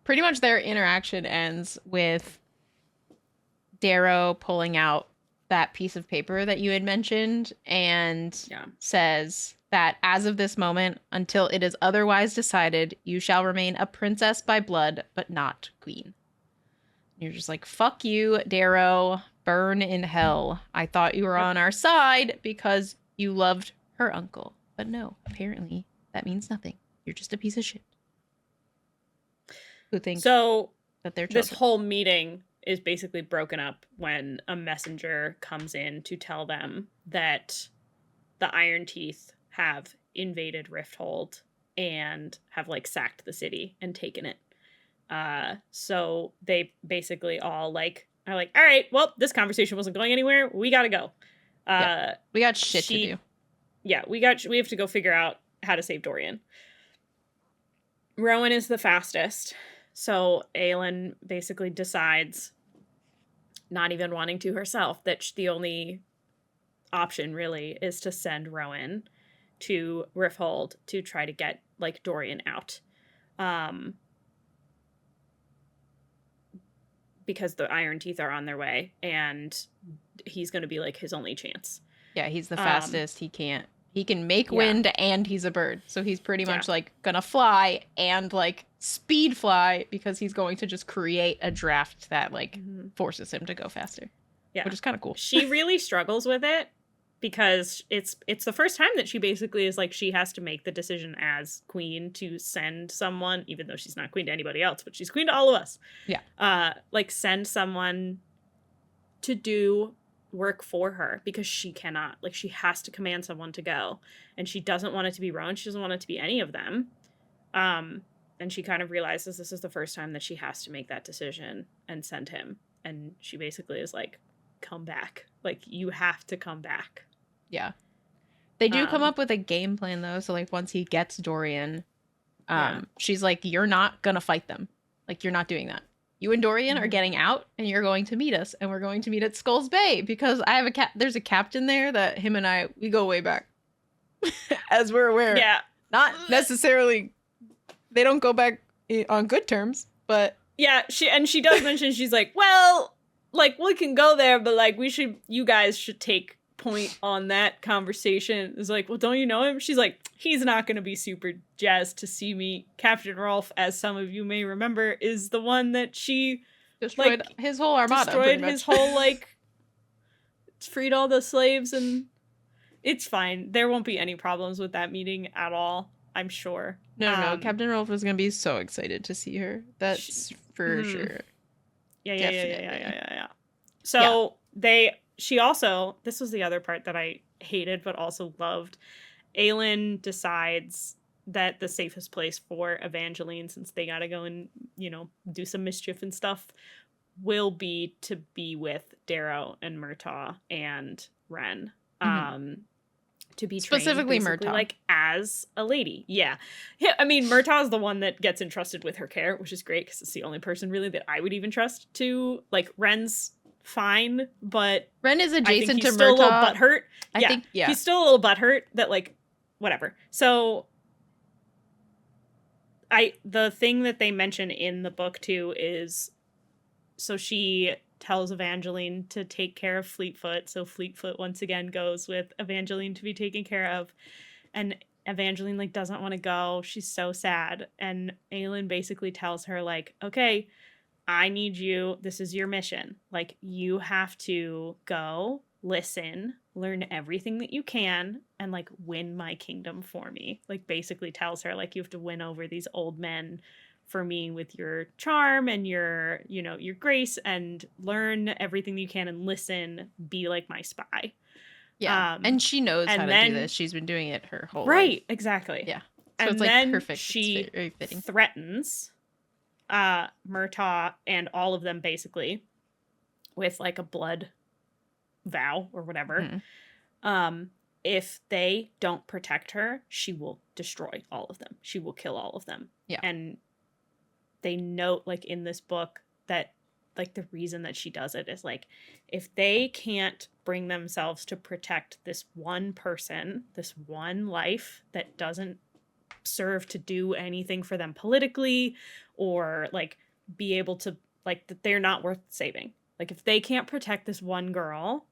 Pretty much their interaction ends with Darrow pulling out that piece of paper that you had mentioned and says that as of this moment, until it is otherwise decided, you shall remain a princess by blood, but not queen. And you're just like, fuck you, Darrow. Burn in hell. I thought you were on our side because you loved her uncle. But no, apparently that means nothing. You're just a piece of shit. Who thinks that they're children. This whole meeting is basically broken up when a messenger comes in to tell them that the Iron Teeth have invaded Rifthold and have like sacked the city and taken it. So they basically all like are like, all right, well, this conversation wasn't going anywhere. We gotta go. We got shit to do. Yeah, we have to go figure out how to save Dorian. Rowan is the fastest. So Aelin basically decides, not even wanting to herself, that the only option really is to send Rowan to Rifthold to try to get like Dorian out. Because the Iron Teeth are on their way, and he's going to be like his only chance. Yeah, he's the fastest. He can make wind, and he's a bird. So he's pretty much like gonna fly and like speed fly because he's going to just create a draft that like forces him to go faster. Yeah, which is kind of cool. She really struggles with it because it's the first time that she basically is like, she has to make the decision as queen to send someone, even though she's not queen to anybody else, but she's queen to all of us. Yeah. Like send someone to do work for her because she cannot, like she has to command someone to go, and she doesn't want it to be Rowan. She doesn't want it to be any of them. And she kind of realizes this is the first time that she has to make that decision and send him. And she basically is like, come back. Like, you have to come back. Yeah. They do come up with a game plan, though. So, like, once he gets Dorian, she's like, you're not going to fight them. Like, you're not doing that. You and Dorian are getting out, and you're going to meet us. And we're going to meet at Skull's Bay. Because I have there's a captain there that him and I, we go way back. As we're aware. Yeah. Not necessarily, they don't go back on good terms, but... Yeah, she does mention, she's like, well... Like, we can go there, but, like, you guys should take point on that conversation. It's like, well, don't you know him? She's like, he's not going to be super jazzed to see me. Captain Rolfe, as some of you may remember, is the one that she... Destroyed his whole armada. Destroyed his whole, like... freed all the slaves, and... It's fine. There won't be any problems with that meeting at all, I'm sure. No. Captain Rolfe was going to be so excited to see her. That's for sure. Yeah. So they she also, this was the other part that I hated but also loved. Aelin decides that the safest place for Evangeline, since they gotta go and, do some mischief and stuff, will be to be with Darrow and Murtaugh and Ren. To be Specifically trained basically Murtaugh. like as a lady. Yeah. I mean, Murtaugh is the one that gets entrusted with her care, which is great because it's the only person really that I would even trust to, like, Ren's fine, but Ren is I think adjacent he's to still a little Murtaugh. butthurt. I think, yeah. He's still a little butthurt that, like, whatever. So the thing that they mention in the book too is, so she tells Evangeline to take care of Fleetfoot. So Fleetfoot once again goes with Evangeline to be taken care of. And Evangeline, like, doesn't want to go. She's so sad. And Aelin basically tells her, like, okay, I need you. This is your mission. Like, you have to go, listen, learn everything that you can, and, like, win my kingdom for me. Like, basically tells her, like, you have to win over these old men for me with your charm and your grace, and learn everything that you can and listen, be like my spy. Yeah. And she knows how to do this. She's been doing it her whole life. Right, exactly. Yeah. So and it's like then perfect. She it's very fitting. threatens Murtaugh and all of them basically with, like, a blood vow or whatever. If they don't protect her, she will destroy all of them. She will kill all of them. Yeah. And they note, like, in this book that, like, the reason that she does it is, like, if they can't bring themselves to protect this one person, this one life that doesn't serve to do anything for them politically, or, like, be able to, like, that they're not worth saving. Like, if they can't protect this one girl,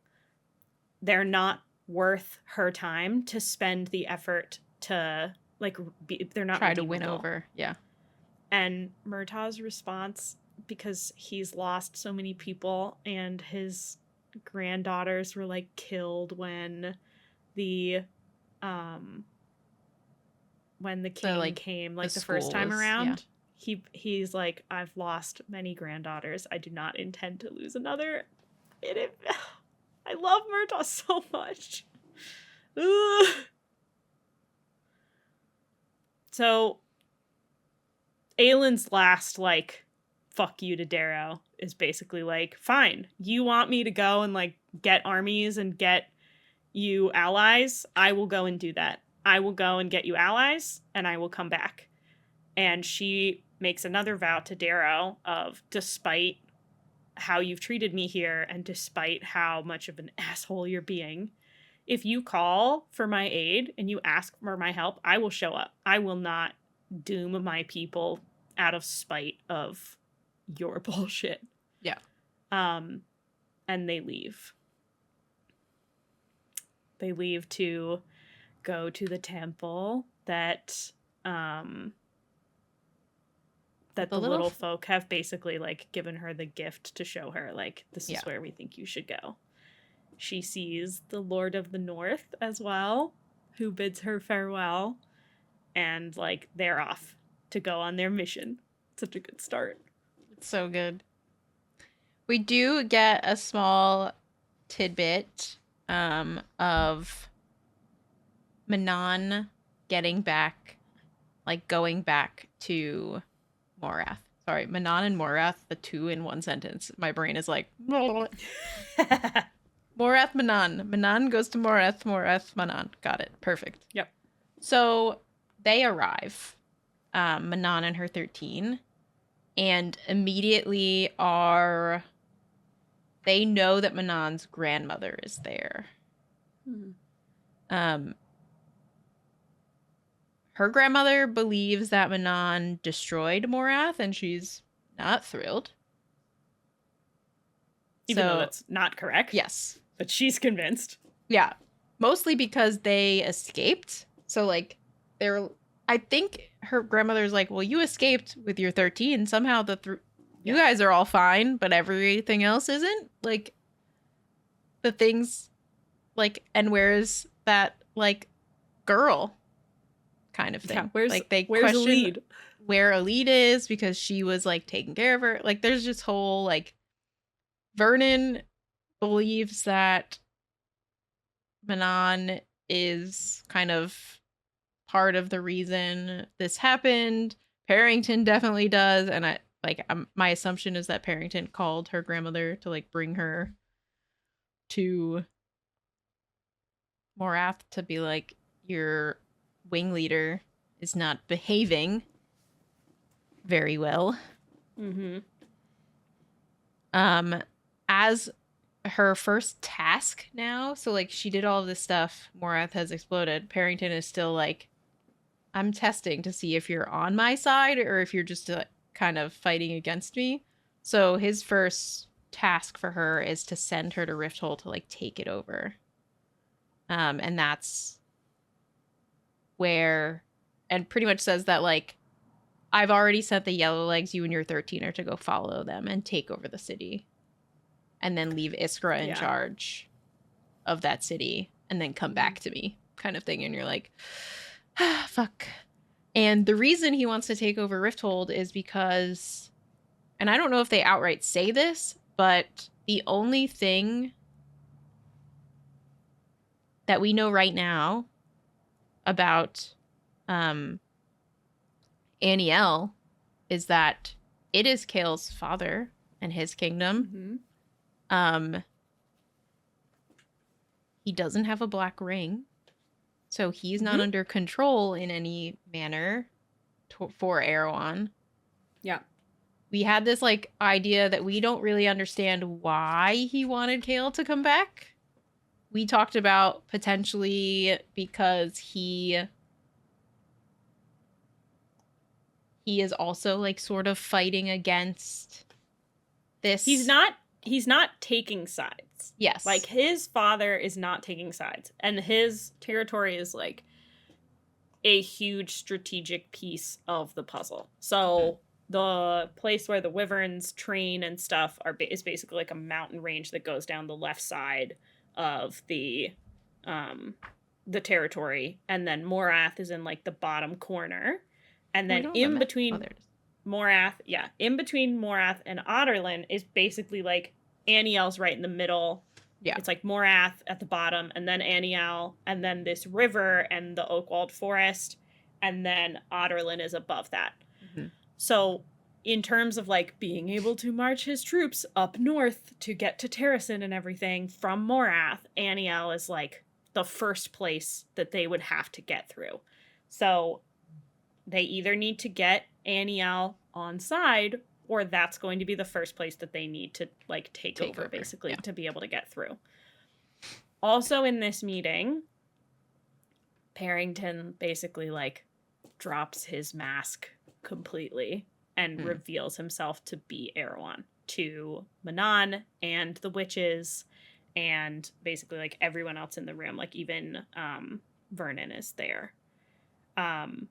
they're not worth her time to spend the effort to, like, they're not try to win over. Yeah. And Murtaugh's response, because he's lost so many people and his granddaughters were, like, killed when the king came, like, the first time around. He's like, I've lost many granddaughters. I do not intend to lose another. I love Murtaugh so much. Ugh. So Aelin's last, like, fuck you to Darrow is basically like, fine, you want me to go and, like, get armies and get you allies? I will go and do that. I will go and get you allies, and I will come back. And she makes another vow to Darrow of, despite how you've treated me here and despite how much of an asshole you're being, if you call for my aid and you ask for my help, I will show up. I will not doom my people out of spite of your bullshit. Yeah. And they leave. They leave to go to the temple that the little folk have basically, like, given her the gift to show her, like, this is where we think you should go. She sees the Lord of the North as well, who bids her farewell, and, like, they're off to go on their mission. Such a good start. It's so good. We do get a small tidbit of Manon getting back, like, going back to Morath. Sorry, Manon and Morath, the two in one sentence. My brain is like, Morath, Manon. Manon goes to Morath, Morath, Manon. Got it. Perfect. Yep. So they arrive, Manon and her 13, and immediately they know that Manon's grandmother is there. Her grandmother believes that Manon destroyed Morath, and she's not thrilled. Even though that's not correct. Yes. But she's convinced. Yeah. Mostly because they escaped. So, like, I think her grandmother's like, well, you escaped with your 13. Somehow you guys are all fine, but everything else isn't. Like, the things, like, and where's that, like, girl kind of thing. Yeah, like, they where's question Elide? Where Elide is, because she was, like, taking care of her. Like, there's this whole, like, Vernon believes that Manon is kind of part of the reason this happened. Parrington definitely does, and my assumption is that Parrington called her grandmother to like bring her to Morath to be like, your wing leader is not behaving very well. Mm-hmm. As her first task now, so like she did all of this stuff, Morath has exploded. Parrington is still like, I'm testing to see if you're on my side or if you're just kind of fighting against me. So his first task for her is to send her to Rifthold to like take it over. And that's where, and pretty much says that like, I've already sent the Yellowlegs, you and your 13er, to go follow them and take over the city. And then leave Iskra in charge of that city and then come back to me, kind of thing. And you're like, ah, fuck. And the reason he wants to take over Rifthold is because, and I don't know if they outright say this, but the only thing that we know right now about Aniel is that it is Chaol's father and his kingdom. Mm-hmm. He doesn't have a black ring, so he's not under control in any manner for Erewhon. Yeah. We had this like idea that we don't really understand why he wanted Chaol to come back. We talked about potentially because he is also like sort of fighting against this. He's not taking sides. Yes. Like his father is not taking sides, and his territory is like a huge strategic piece of the puzzle. So the place where the wyverns train and stuff is basically like a mountain range that goes down the left side of the territory, and then Morath is in like the bottom corner, and then in between Morath and Adarlan is basically like Aniel's right in the middle. Yeah, it's like Morath at the bottom, and then Aniel, and then this river and the Oakwald Forest, and then Adarlan is above that. Mm-hmm. So in terms of like being able to march his troops up north to get to Terrasen and everything from Morath, Aniel is like the first place that they would have to get through. So they either need to get Aniel on side, or that's going to be the first place that they need to like take over basically, to be able to get through. Also in this meeting, Parrington basically like drops his mask completely and reveals himself to be Erewhon to Manon and the witches and basically like everyone else in the room, like even Vernon is there. And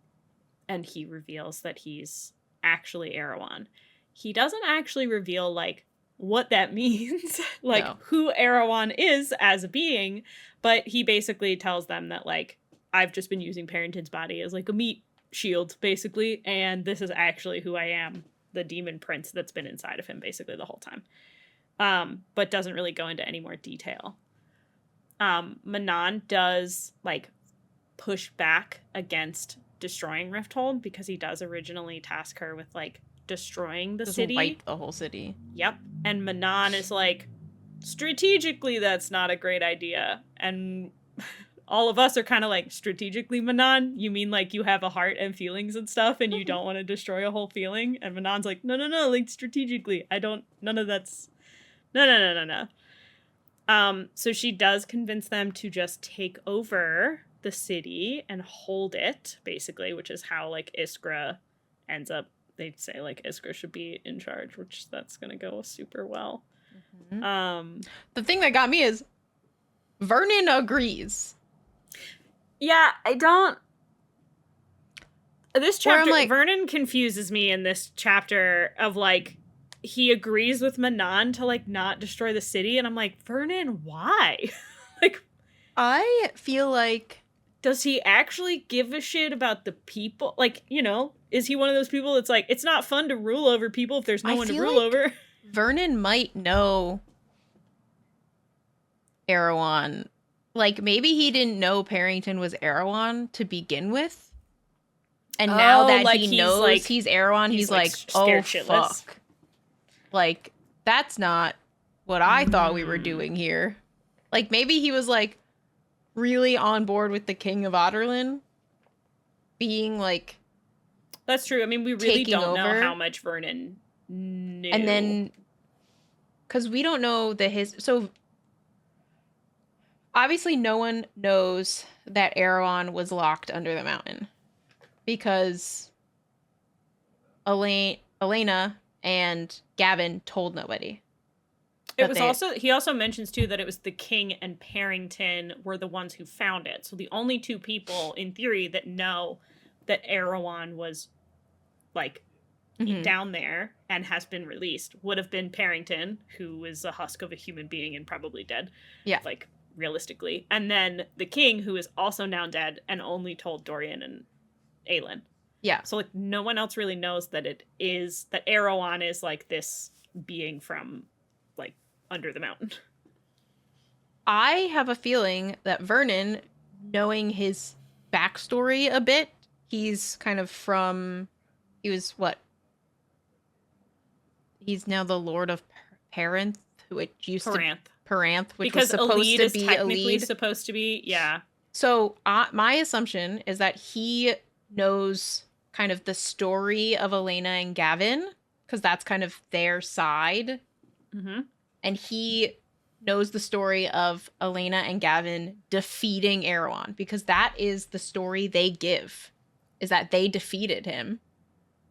he reveals that he's actually Erewhon. He doesn't actually reveal like what that means, like who Erewhon is as a being, but he basically tells them that like, I've just been using Parrington's body as like a meat shield basically, and this is actually who I am, the demon prince that's been inside of him basically the whole time. But doesn't really go into any more detail. Manon does like push back against destroying Rifthold because he does originally task her with like destroying the city. Wipe the whole city. Yep. And Manon is like, strategically that's not a great idea. And all of us are kind of like, strategically, Manon? You mean like you have a heart and feelings and stuff and you don't want to destroy a whole feeling? And Manon's like, no, like strategically. None of that's, no. So she does convince them to just take over the city and hold it, basically, which is how like Iskra ends up, they'd say like Iskra should be in charge, which that's gonna go super well. Mm-hmm. The thing that got me is Vernon agrees. Yeah, this chapter, like, Vernon confuses me in this chapter of like, he agrees with Manon to like not destroy the city, and I'm like, Vernon, why? Like, I feel like, does he actually give a shit about the people? Like, you know, is he one of those people that's like, it's not fun to rule over people if there's no one to rule over? Vernon might know Erewhon. Like, maybe he didn't know Parrington was Erewhon to begin with. And now Oh, that like he knows he's Erewhon, he's like, oh, scared shitless. fuck. Like, that's not what I thought we were doing here. Like, maybe he was, like, really on board with the King of Adarlan being, like... That's true. I mean, we really don't know over. how much Vernon knew. And then... Because we don't know so... Obviously, no one knows that Erewhon was locked under the mountain. Because Elena and Gavin told nobody. It was he also mentions too that it was the king and Parrington were the ones who found it. So the only two people in theory that know that Erewhon was like down there and has been released would have been Parrington, who is a husk of a human being and probably dead. Yeah. Like realistically. And then the king, who is also now dead and only told Dorian and Aelin. Yeah. So like no one else really knows that Erewhon is like this being from like under the mountain. I have a feeling that Vernon, knowing his backstory a bit, he's kind of he was what? He's now the Lord of Paranth, which used to Paranth, which because was supposed Elide to is be technically Elide. supposed to be, yeah. So my assumption is that he knows kind of the story of Elena and Gavin, because that's kind of their side. Mm-hmm. And he knows the story of Elena and Gavin defeating Erewhon, because that is the story they give, is that they defeated him.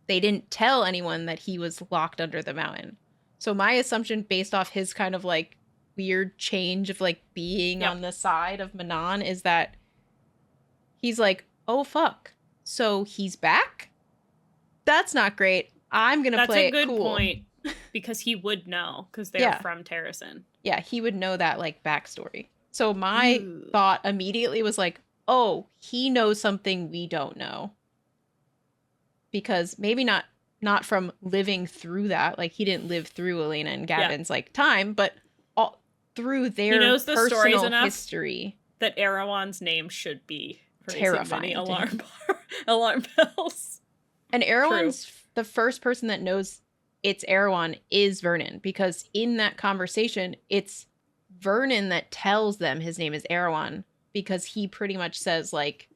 They didn't tell anyone that he was locked under the mountain. So my assumption, based off his kind of like weird change of like being on the side of Manon, is that he's like, oh fuck, so he's back? That's not great. I'm gonna play it cool. That's a good point, because he would know, because they're from Terrasen. Yeah, he would know that like backstory. So my thought immediately was like, oh, he knows something we don't know. Because maybe not from living through that, like he didn't live through Elena and Gavin's like time, but all through their personal history. That Erewhon's name should be terrifying. Alarm bells. And Erewhon's the first person that knows it's Erewhon is Vernon, because in that conversation, it's Vernon that tells them his name is Erewhon, because he pretty much says like,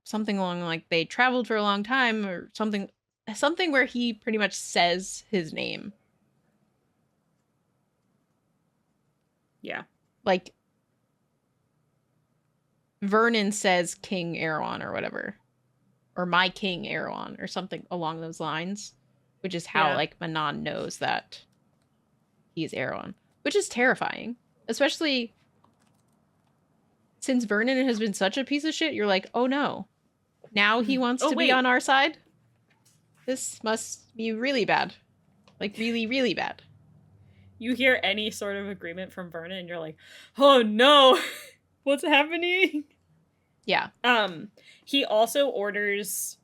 something along like they traveled for a long time or something where he pretty much says his name. Yeah. Like Vernon says King Erewhon or whatever. Or my King Erewhon or something along those lines. Which is how like Manon knows that he's Erewhon. Which is terrifying. Especially since Vernon has been such a piece of shit, you're like, oh no. Now he wants to be on our side? This must be really bad. Like, really, really bad. You hear any sort of agreement from Vernon, and you're like, oh no! What's happening? Yeah. He also orders...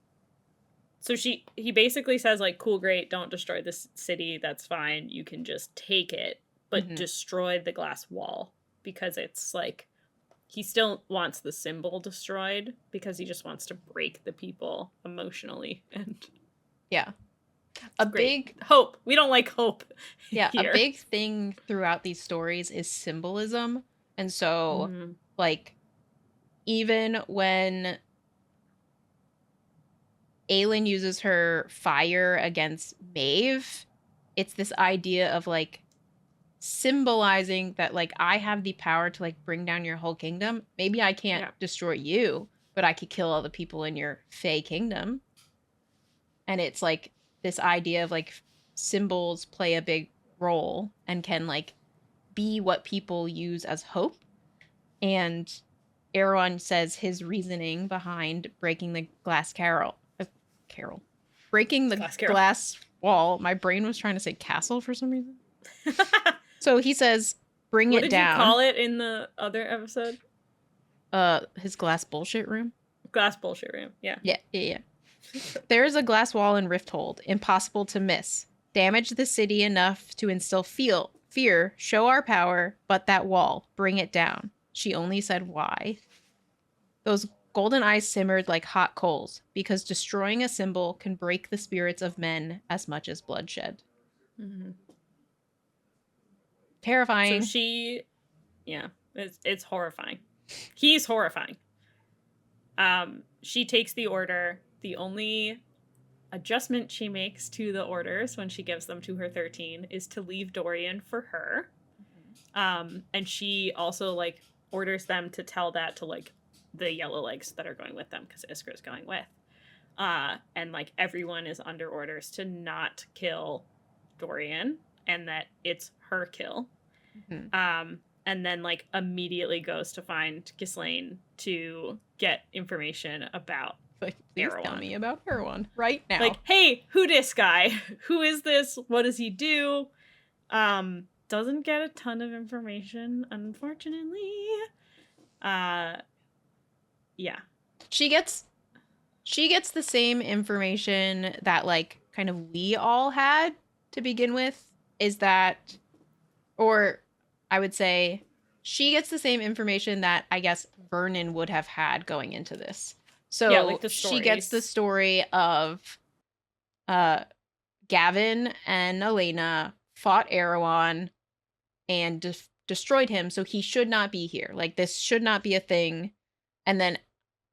So he basically says, like, cool, great, don't destroy this city, that's fine, you can just take it, but destroy the glass wall. Because it's, like... He still wants the symbol destroyed because he just wants to break the people emotionally. And yeah, a big hope. We don't like hope. Yeah, here. A big thing throughout these stories is symbolism. And so, like, even when Aelin uses her fire against Maeve, it's this idea of, like, symbolizing that, like, I have the power to, like, bring down your whole kingdom. Maybe I can't destroy you, but I could kill all the people in your Fae kingdom. And it's, like, this idea of, like, symbols play a big role and can, like, be what people use as hope. And Erewhon says his reasoning behind breaking the breaking the glass wall. My brain was trying to say castle for some reason. So he says, bring it down. What did you call it in the other episode? His glass bullshit room. Glass bullshit room, yeah. Yeah. There is a glass wall in Rifthold, impossible to miss. Damage the city enough to instill fear, show our power, but that wall, bring it down. She only said why. Those golden eyes simmered like hot coals, because destroying a symbol can break the spirits of men as much as bloodshed. Mm-hmm. Terrifying. So it's horrifying. He's horrifying. She takes the order. The only adjustment she makes to the orders when she gives them to her 13 is to leave Dorian for her. And she also like orders them to tell that to like the yellow legs that are going with them, because Iskra's going with. And like everyone is under orders to not kill Dorian, and that it's her kill. Mm-hmm. And then like immediately goes to find Ghislaine to get information about like, please Erewhon. Tell me about Erewhon right now. Like, hey, who this guy? Who is this? What does he do? Doesn't get a ton of information, unfortunately. Yeah. She gets the same information that like kind of we all had to begin with, is that, or I would say she gets the same information that I guess Vernon would have had going into this. So yeah, like she gets the story of Gavin and Elena fought Erewhon and destroyed him, so he should not be here. Like, this should not be a thing. And then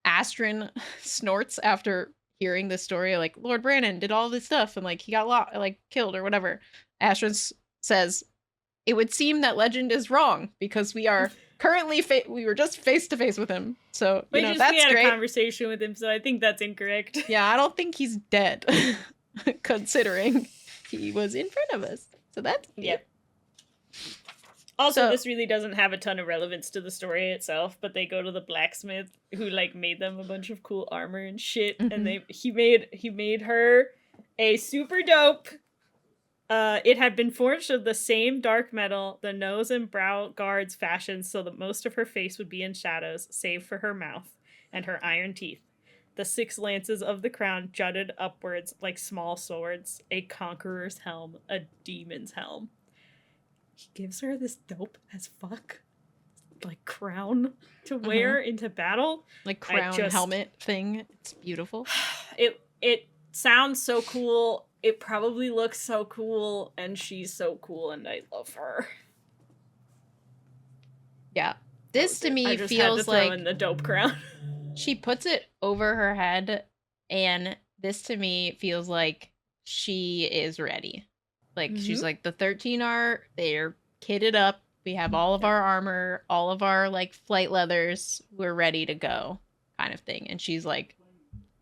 Astrid snorts after hearing the story, like, Lord Brandon did all this stuff and like he got killed or whatever. Astrid says, it would seem that legend is wrong because we are currently we were just face to face with him. So you know, that's we had great. A conversation with him, so I think that's incorrect. Yeah, I don't think he's dead, considering he was in front of us. So that's good. Yeah. Also, this really doesn't have a ton of relevance to the story itself, but they go to the blacksmith who like made them a bunch of cool armor and shit, mm-hmm. and he made her a super dope. It had been forged of the same dark metal the nose and brow guards fashioned, so that most of her face would be in shadows, save for her mouth and her iron teeth. The 6 lances of the crown jutted upwards like small swords, a conqueror's helm, a demon's helm. He gives her this dope as fuck like crown to wear into battle, like crown helmet thing. It's beautiful. It sounds so cool. It probably looks so cool, and she's so cool, and I love her. Yeah, this to me feels had to throw like in the dope crown. She puts it over her head, and this to me feels like she is ready. Like, mm-hmm. She's like, the 13 they're kitted up. We have all of our armor, all of our like flight leathers. We're ready to go, kind of thing. And she's like,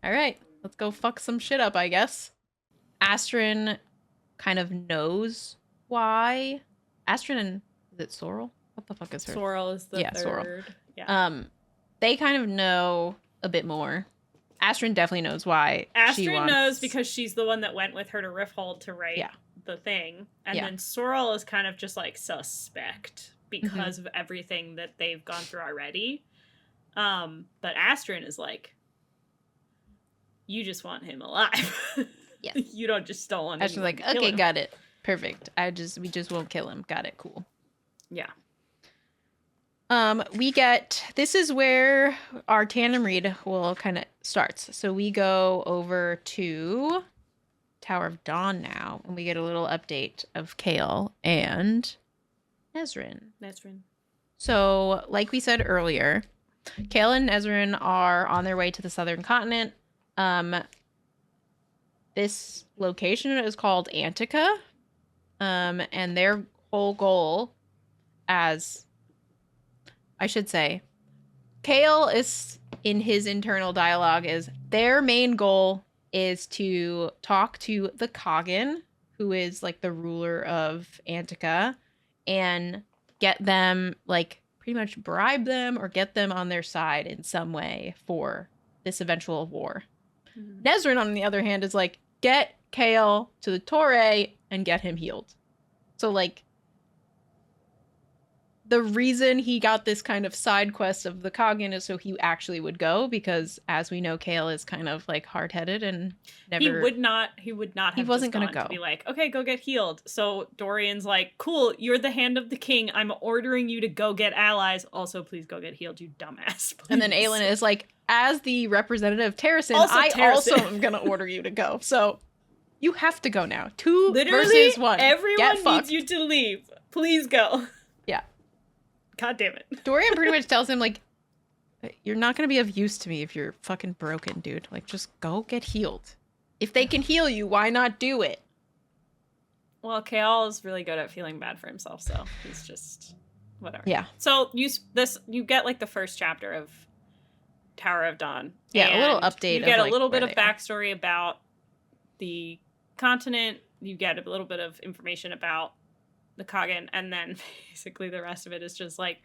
all right, let's go fuck some shit up, I guess. Astrid kind of knows why. Astrid and, is it Sorrel? What the fuck is her? Sorrel is the third. Sorrel. Yeah. They kind of know a bit more. Astrid definitely knows why. Astrid knows because she's the one that went with her to Rifthold to write the thing. And then Sorrel is kind of just like suspect because of everything that they've gone through already. But Astrid is like, you just want him alive. Yeah. You don't want him. Astrid's like, okay, got it. Perfect. We just won't kill him. Got it. Cool. Yeah. This is where our tandem read will kind of starts. So we go over to Tower of Dawn now, and we get a little update of Chaol and Nesryn. So, like we said earlier, Chaol and Nesryn are on their way to the southern continent. This location is called Antica, and their whole goal, as I should say, Chaol is, in his internal dialogue, is their main goal is to talk to the Coggin, who is like the ruler of Antica, and get them, like, pretty much bribe them or get them on their side in some way for this eventual war. Mm-hmm. Nesryn, on the other hand, is like, get Chaol to the Torre and get him healed. So, like, the reason he got this kind of side quest of the Coggin is so he actually would go, because as we know, Chaol is kind of like hard-headed and never. He would not have wasn't just gonna gone go. to be like, okay, go get healed. So Dorian's like, cool, you're the hand of the king. I'm ordering you to go get allies. Also, please go get healed, you dumbass. Please. And then Aelin is like, as the representative of Terrasen, Also I Terrasen. also am gonna order you to go. So you have to go now. 2 Literally, versus 1. Everyone needs you to leave. Please go. Yeah. God damn it. Dorian pretty much tells him, like, you're not going to be of use to me if you're fucking broken, dude. Like, just go get healed. If they can heal you, why not do it? Well, Chaol is really good at feeling bad for himself, so he's just whatever. Yeah. So you get like the first chapter of Tower of Dawn. Yeah, a little update. You get of, a little bit of where they are. backstory about the continent. You get a little bit of information about the Coggin, and then basically the rest of it is just like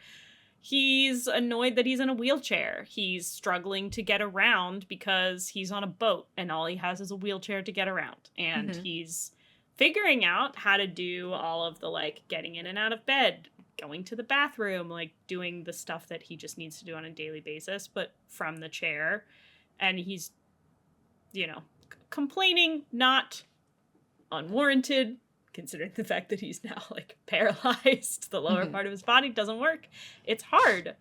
he's annoyed that he's in a wheelchair. He's struggling to get around because he's on a boat and all he has is a wheelchair to get around. And he's figuring out how to do all of the like getting in and out of bed, going to the bathroom, like doing the stuff that he just needs to do on a daily basis, but from the chair. And he's, complaining, not unwarranted, considering the fact that he's now like paralyzed. The lower part of his body doesn't work. It's hard.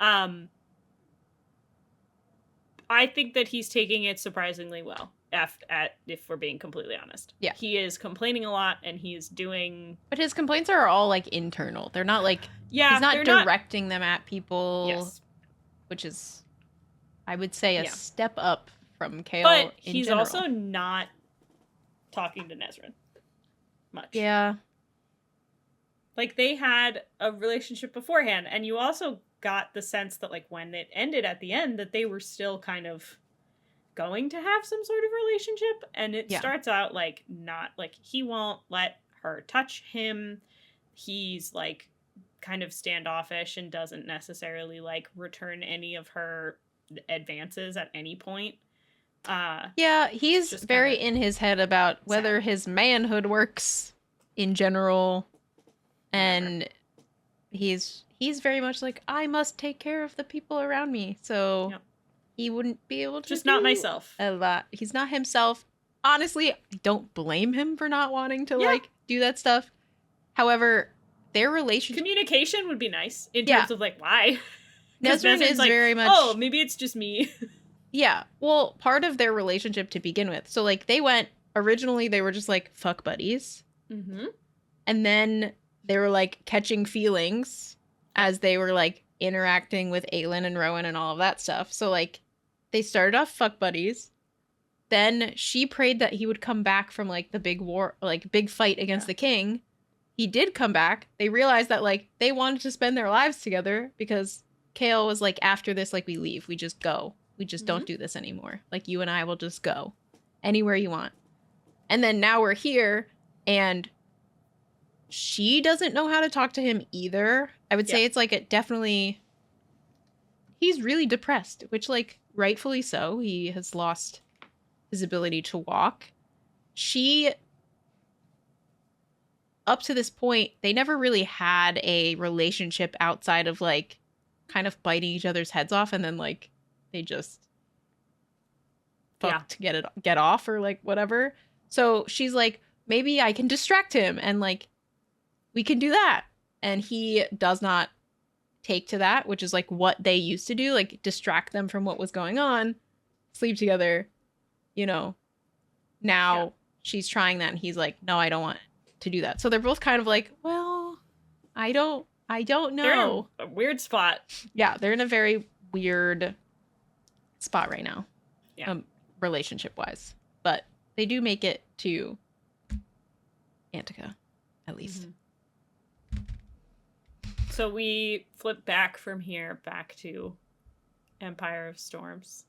I think that he's taking it surprisingly well. If we're being completely honest. Yeah. He is complaining a lot and he is doing... But his complaints are all like internal. They're not like... Yeah, he's not directing them at people. Yes. Which is, I would say, a step up from Chaol. But in he's general. also not talking to Nesryn much. Yeah. Like, they had a relationship beforehand, and you also got the sense that, like, when it ended at the end, that they were still kind of going to have some sort of relationship, and it starts out, like, not, like, he won't let her touch him. He's, like, kind of standoffish and doesn't necessarily, like, return any of her advances at any point. Yeah, he's very in his head about whether his manhood works in general, and he's very much like, I must take care of the people around me, so he wouldn't be able to just not myself a lot. He's not himself. Honestly, I don't blame him for not wanting to like do that stuff. However, their relationship, communication would be nice in terms of like why. Nesryn is like, very much, oh, maybe it's just me. Yeah, well, part of their relationship to begin with. So, like, originally they were just, like, fuck buddies. Mm-hmm. And then they were, like, catching feelings as they were, like, interacting with Aelin and Rowan and all of that stuff. So, like, they started off fuck buddies. Then she prayed that he would come back from, like, the big war, like, big fight against the king. He did come back. They realized that, like, they wanted to spend their lives together because Chaol was like, after this, like, we leave. We just go. We just don't do this anymore. Like, you and I will just go anywhere you want. And then now we're here, and she doesn't know how to talk to him either. I would say it's like definitely... He's really depressed, which, like, rightfully so. He has lost his ability to walk. She... Up to this point, they never really had a relationship outside of, like, kind of biting each other's heads off, and then, like, they just fucked to get off or like whatever. So she's like, maybe I can distract him and like we can do that. And he does not take to that, which is like what they used to do, like distract them from what was going on, sleep together, Now she's trying that and he's like, no, I don't want to do that. So they're both kind of like, well, I don't know. They're in a weird spot. Yeah, they're in a very weird spot right now, relationship wise, but they do make it to Antica, at least. So we flip back from here back to Empire of Storms,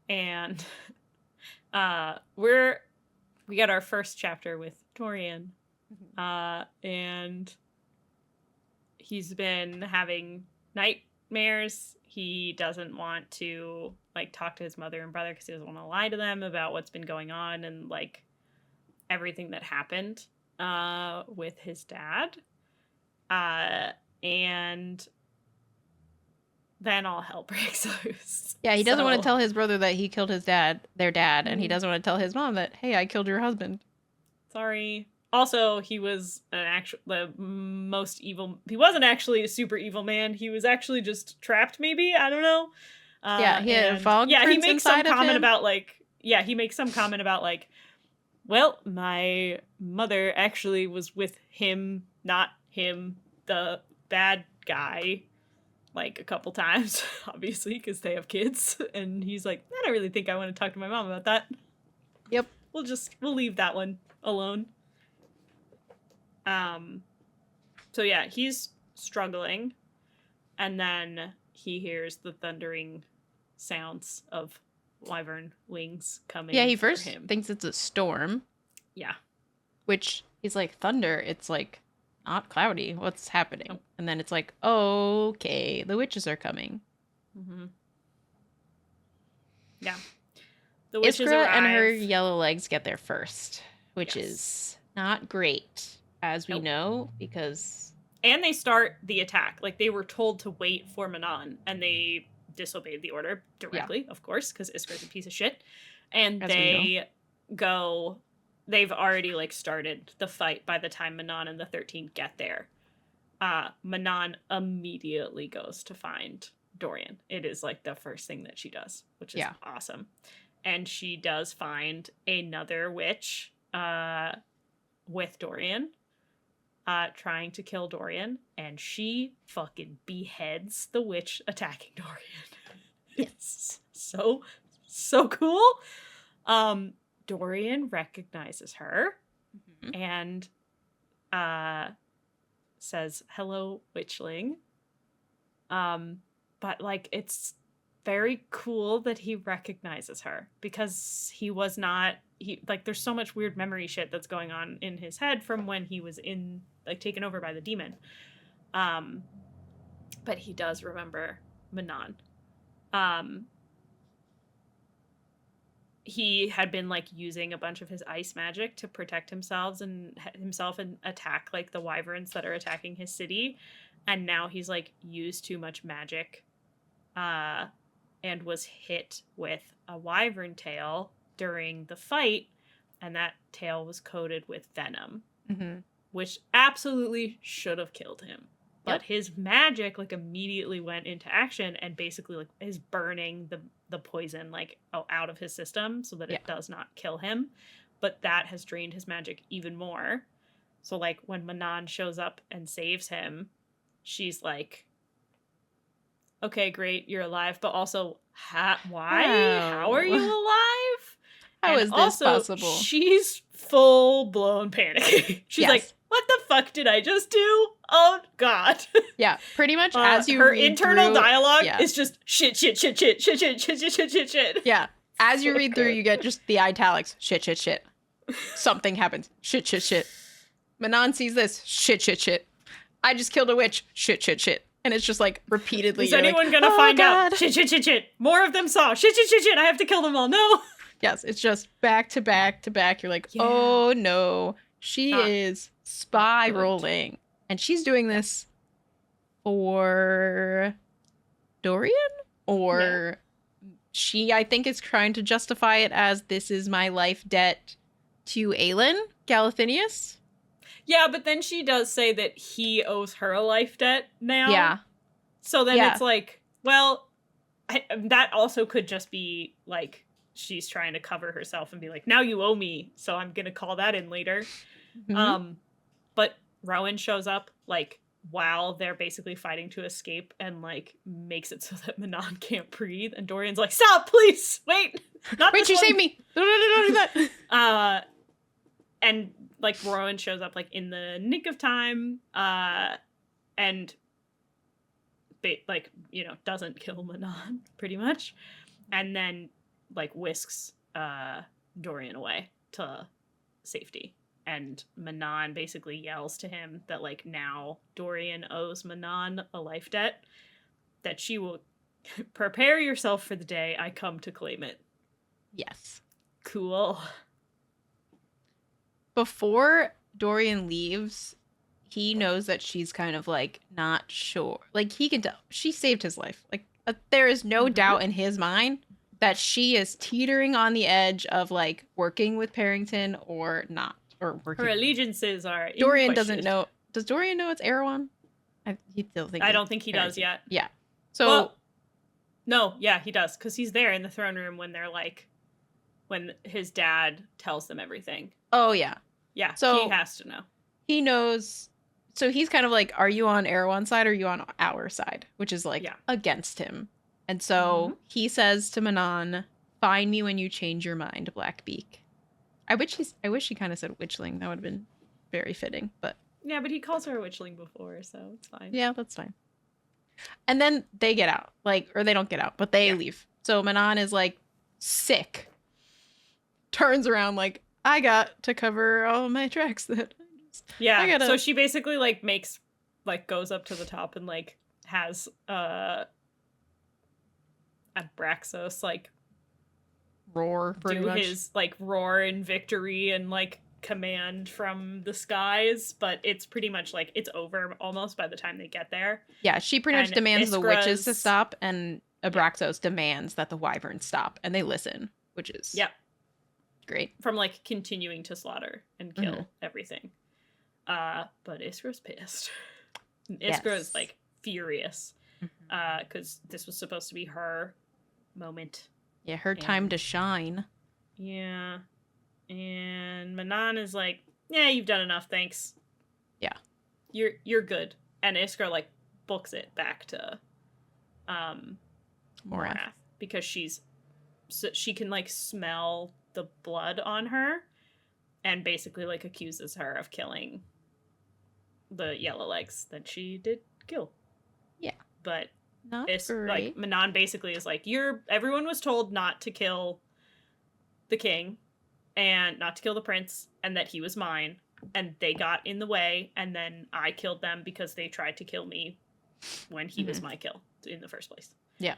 and we got our first chapter with Dorian, and he's been having nightmares. He doesn't want to like talk to his mother and brother because he doesn't want to lie to them about what's been going on and like everything that happened with his dad. and then all hell breaks loose. Yeah, he doesn't want to tell his brother that he killed their dad, and he doesn't want to tell his mom that, hey, I killed your husband. Sorry. Also, he was the most evil. He wasn't actually a super evil man. He was actually just trapped, maybe. I don't know. He had a fog prince he makes some inside of comment him. about he makes some comment about well, my mother actually was with him, not him, the bad guy, a couple times, obviously, because they have kids. And he's like, I don't really think I want to talk to my mom about that. Yep. We'll leave that one alone. So yeah, he's struggling, and then he hears the thundering sounds of wyvern wings coming. Yeah, he first him. thinks it's a storm. Yeah. Which he's like, thunder, it's not cloudy. What's happening? Nope. And then it's like, okay, the witches are coming. Mm-hmm. Yeah. The witches Iskra arrive. and her yellow legs get there first, which is not great, as we know, because... And they start the attack. They were told to wait for Manon, and they disobeyed the order directly, of course, because Iskra's a piece of shit. And they've already, started the fight by the time Manon and the 13 get there. Manon immediately goes to find Dorian. It is, the first thing that she does, which is awesome. And she does find another witch with Dorian, trying to kill Dorian, and she fucking beheads the witch attacking Dorian. It's so cool. Dorian recognizes her and says, "Hello, witchling." But it's very cool that he recognizes her, because there's so much weird memory shit that's going on in his head from when he was taken over by the demon. But he does remember Manon. He had been using a bunch of his ice magic to protect himself and attack the wyverns that are attacking his city, and now he's used too much magic and was hit with a wyvern tail during the fight, and that tail was coated with venom, which absolutely should have killed him. But his magic immediately went into action and basically is burning the poison out of his system so that it does not kill him. But that has drained his magic even more. So when Manon shows up and saves him, she's like, okay, great, you're alive, but also why? How are you alive? How is this possible? She's full blown panicky. She's like, what the fuck did I just do? Oh god. Yeah, pretty much as you her read internal through, dialogue is just shit. Yeah. As you read through, you get just the italics. Shit. Something happens. Shit. Manon sees this. Shit. I just killed a witch. Shit. And it's just repeatedly. Is anyone gonna find out? Shit. More of them saw. Shit. I have to kill them all. No. Yes, it's just back to back. You're oh no. She is spiraling. And she's doing this for Dorian? Or she, I think, is trying to justify it as this is my life debt to Aelin, Galathinius. Yeah, but then she does say that he owes her a life debt now. Yeah. So then it's that also could just be she's trying to cover herself and be now you owe me, so I'm gonna call that in later. But Rowan shows up while they're basically fighting to escape and makes it so that Manon can't breathe, and Dorian's like, stop, please, wait, wait, you saved me, don't do that. And Rowan shows up in the nick of time, and doesn't kill Manon pretty much, and then whisks Dorian away to safety. And Manon basically yells to him that now Dorian owes Manon a life debt, that she will prepare yourself for the day I come to claim it. Yes. Cool. Before Dorian leaves, he knows that she's kind of like not sure. Like he can tell she saved his life. Like there is no doubt in his mind that she is teetering on the edge of like working with Parrington or not, or working. Her allegiances are in Dorian question. doesn't know. Does Dorian know it's Erewhon? I don't think he does yet. Yeah. So well, no, yeah, he does, because he's there in the throne room when they're like, when his dad tells them everything. Oh yeah. Yeah. So he has to know. He knows. So he's kind of like, are you on Erewhon's side or are you on our side? Which is like against him. And so he says to Manon, "Find me when you change your mind, Blackbeak." I wish he kind of said witchling. That would have been very fitting. But yeah, but he calls her a witchling before, so it's fine. Yeah, that's fine. And then they get out, like, or they don't get out, but they leave. So Manon is like sick. Turns around like, I got to cover all my tracks that. Yeah. So she basically like makes, like, goes up to the top and like has Abraxos like roar pretty much. His like roar in victory and like command from the skies, but it's pretty much like it's over almost by the time they get there. Yeah, she pretty much demands the witches to stop, and Abraxos demands that the wyverns stop, and they listen, which is great. From like continuing to slaughter and kill everything. But Iskra's pissed. Iskra's like furious. Because this was supposed to be her moment. Yeah, her time to shine. Yeah. And Manon is like, yeah, you've done enough, thanks. Yeah. You're good. And Iskra like books it back to Morath, because she can like smell the blood on her and basically like accuses her of killing the Yellowlegs that she did kill. Yeah. But not it's great. like Manon basically is like, everyone was told not to kill the king and not to kill the prince, and that he was mine, and they got in the way, and then I killed them because they tried to kill me when he was my kill in the first place. Yeah.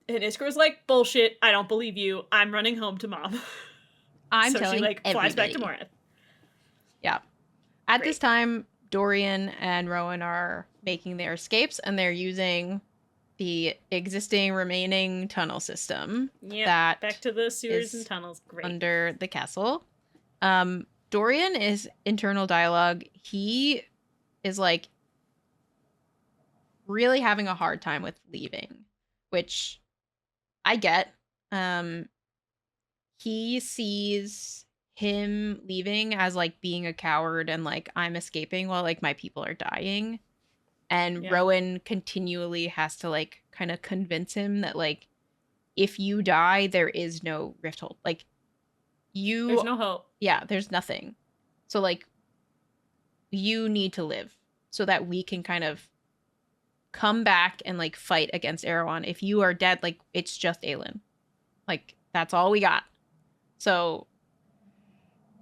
And Iskra's like, bullshit, I don't believe you, I'm running home to mom. I'm so telling she like everybody. flies back to Morath. Yeah. At this time, Dorian and Rowan are making their escapes, and they're using the existing remaining tunnel system. Yeah, back to the sewers and tunnels. Great. Under the castle. Dorian is internal dialogue. He is like really having a hard time with leaving, which I get. He sees him leaving as like being a coward and like I'm escaping while like my people are dying. And Rowan continually has to like kind of convince him that like if you die, there is no Rifthold. Like there's no hope. Yeah, there's nothing. So like you need to live so that we can kind of come back and like fight against Erewhon. If you are dead, like it's just Aelin. Like that's all we got. So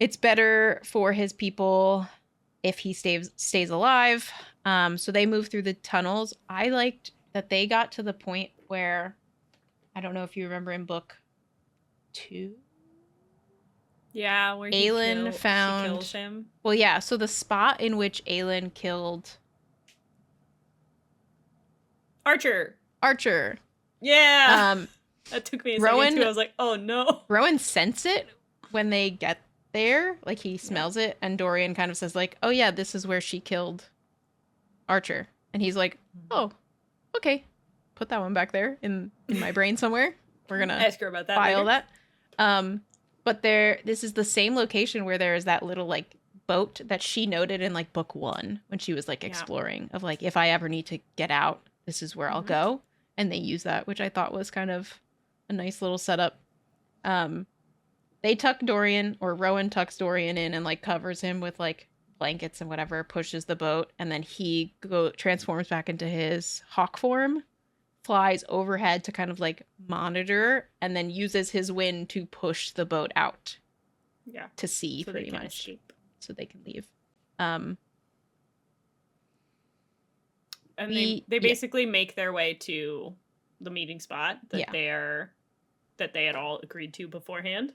it's better for his people if he stays alive. So they move through the tunnels. I liked that they got to the point where, I don't know if you remember in book 2. Yeah, where Aelin she kills him. Well, yeah. So the spot in which Aelin killed Archer. Yeah. That took me a second too. I was like, oh no. Rowan sense it when they get there. Like he smells it, and Dorian kind of says like, oh yeah, this is where she killed Archer. And he's like, oh, okay. Put that one back there in my brain somewhere. We're gonna ask her about that file later. that. But this is the same location where there is that little like boat that she noted in like book 1 when she was like exploring of like, if I ever need to get out, this is where I'll go. And they use that, which I thought was kind of a nice little setup. They tuck Dorian, or Rowan tucks Dorian in and like covers him with like blankets and whatever, pushes the boat, and then he transforms back into his hawk form, flies overhead to kind of like monitor, and then uses his wind to push the boat out. Yeah. To sea, so pretty much. Escape. So they can leave. And they basically make their way to the meeting spot that they had all agreed to beforehand.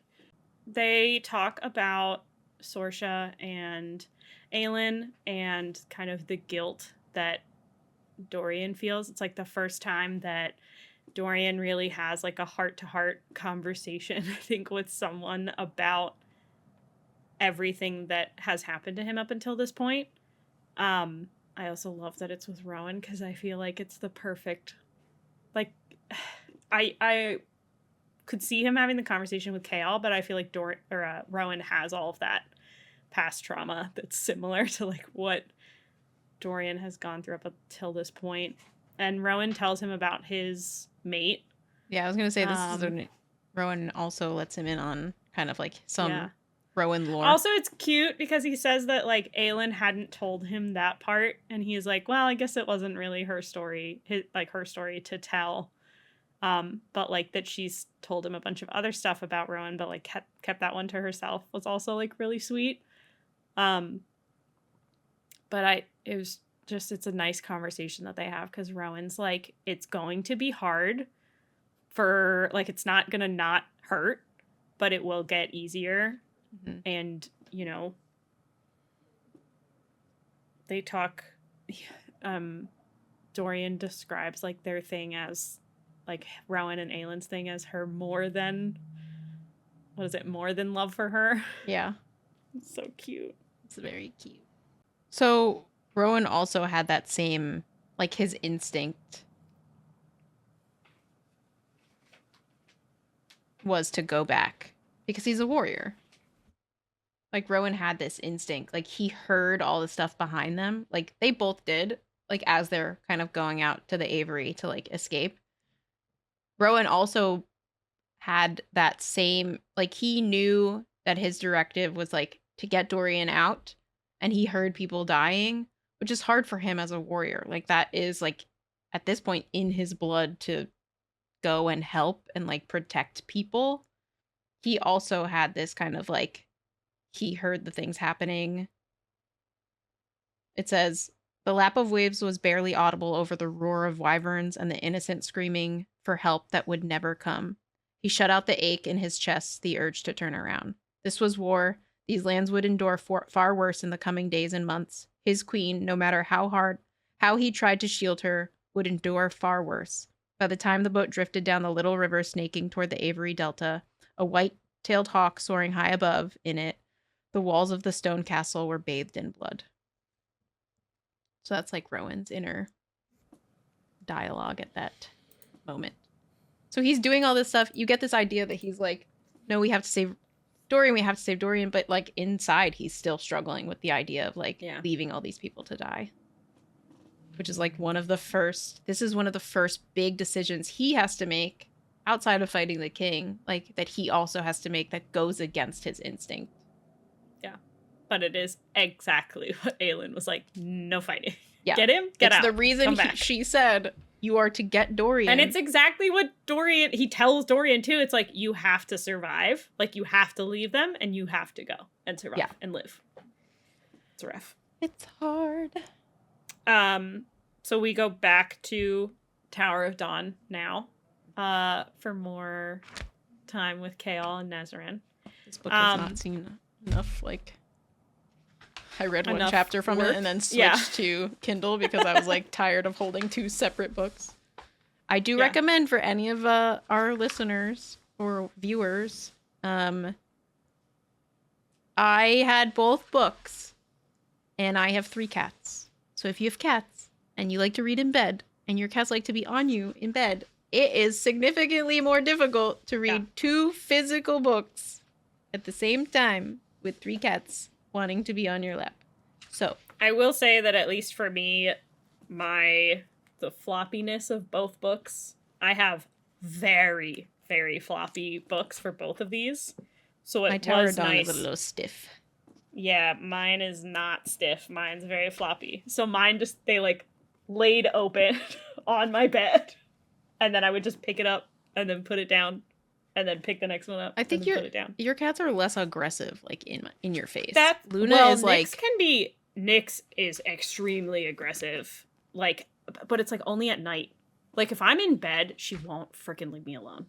They talk about Sorsha and Aelin and kind of the guilt that Dorian feels. It's like the first time that Dorian really has like a heart-to-heart conversation, I think, with someone about everything that has happened to him up until this point. I also love that it's with Rowan because I feel like it's the perfect, like, I could see him having the conversation with Chaol, but I feel like Rowan has all of that past trauma that's similar to like what Dorian has gone through up until this point. And Rowan tells him about his mate. Yeah, I was gonna say this is when Rowan also lets him in on kind of like some Rowan lore. Also, it's cute because he says that like Aelin hadn't told him that part, and he's like, "Well, I guess it wasn't really her story, her story to tell." But like that she's told him a bunch of other stuff about Rowan, but like kept that one to herself was also like really sweet. But it's a nice conversation that they have because Rowan's like, it's going to be hard for like, it's not gonna not hurt, but it will get easier. Mm-hmm. And they talk, Dorian describes like their thing as like Rowan and Aelin's thing as her more than love for her. Yeah. It's so cute. It's very cute. So Rowan also had that same, like his instinct was to go back because he's a warrior. Like Rowan had this instinct, like he heard all the stuff behind them. Like they both did, like as they're kind of going out to the Aviary to like escape. Rowan also had that same, like he knew that his directive was like to get Dorian out, and he heard people dying, which is hard for him as a warrior. Like that is like at this point in his blood to go and help and like protect people. He also had this kind of like, he heard the things happening. It says, the lap of waves was barely audible over the roar of wyverns and the innocent screaming for help that would never come. He shut out the ache in his chest, the urge to turn around. This was war. These lands would endure far worse in the coming days and months. His queen, no matter how he tried to shield her, would endure far worse. By the time the boat drifted down the little river snaking toward the Aviary Delta, a white-tailed hawk soaring high above in it, the walls of the stone castle were bathed in blood. So that's like Rowan's inner dialogue at that moment. So he's doing all this stuff. You get this idea that he's like, no, we have to save Dorian, but like inside he's still struggling with the idea of like leaving all these people to die. Which is like one of the first big decisions he has to make outside of fighting the king, like that he also has to make that goes against his instinct. Yeah. But it is exactly what Aelin was like, no fighting. Yeah. Get him, get out. It's the reason she said, you are to get Dorian. And it's exactly what he tells Dorian too. It's like, you have to survive. Like, you have to leave them and you have to go and survive and live. It's rough. It's hard. So we go back to Tower of Dawn now, for more time with Chaol and Nesryn. This book has not seen enough, like, I read one chapter from it and then switched to Kindle because I was like tired of holding two separate books. I do recommend for any of our listeners or viewers, I had both books and I have 3 cats. So if you have cats and you like to read in bed and your cats like to be on you in bed, it is significantly more difficult to read 2 physical books at the same time with 3 cats wanting to be on your lap. So I will say that at least for me, the floppiness of both books, I have very, very floppy books for both of these. So my Tower of Dawn is a little stiff. Yeah, mine is not stiff. Mine's very floppy. So mine they like laid open on my bed, and then I would just pick it up and then put it down, and then pick the next one up. I think put it down. Your cats are less aggressive, like in your face. Nyx is extremely aggressive, like, but it's like only at night. Like if I'm in bed, she won't freaking leave me alone.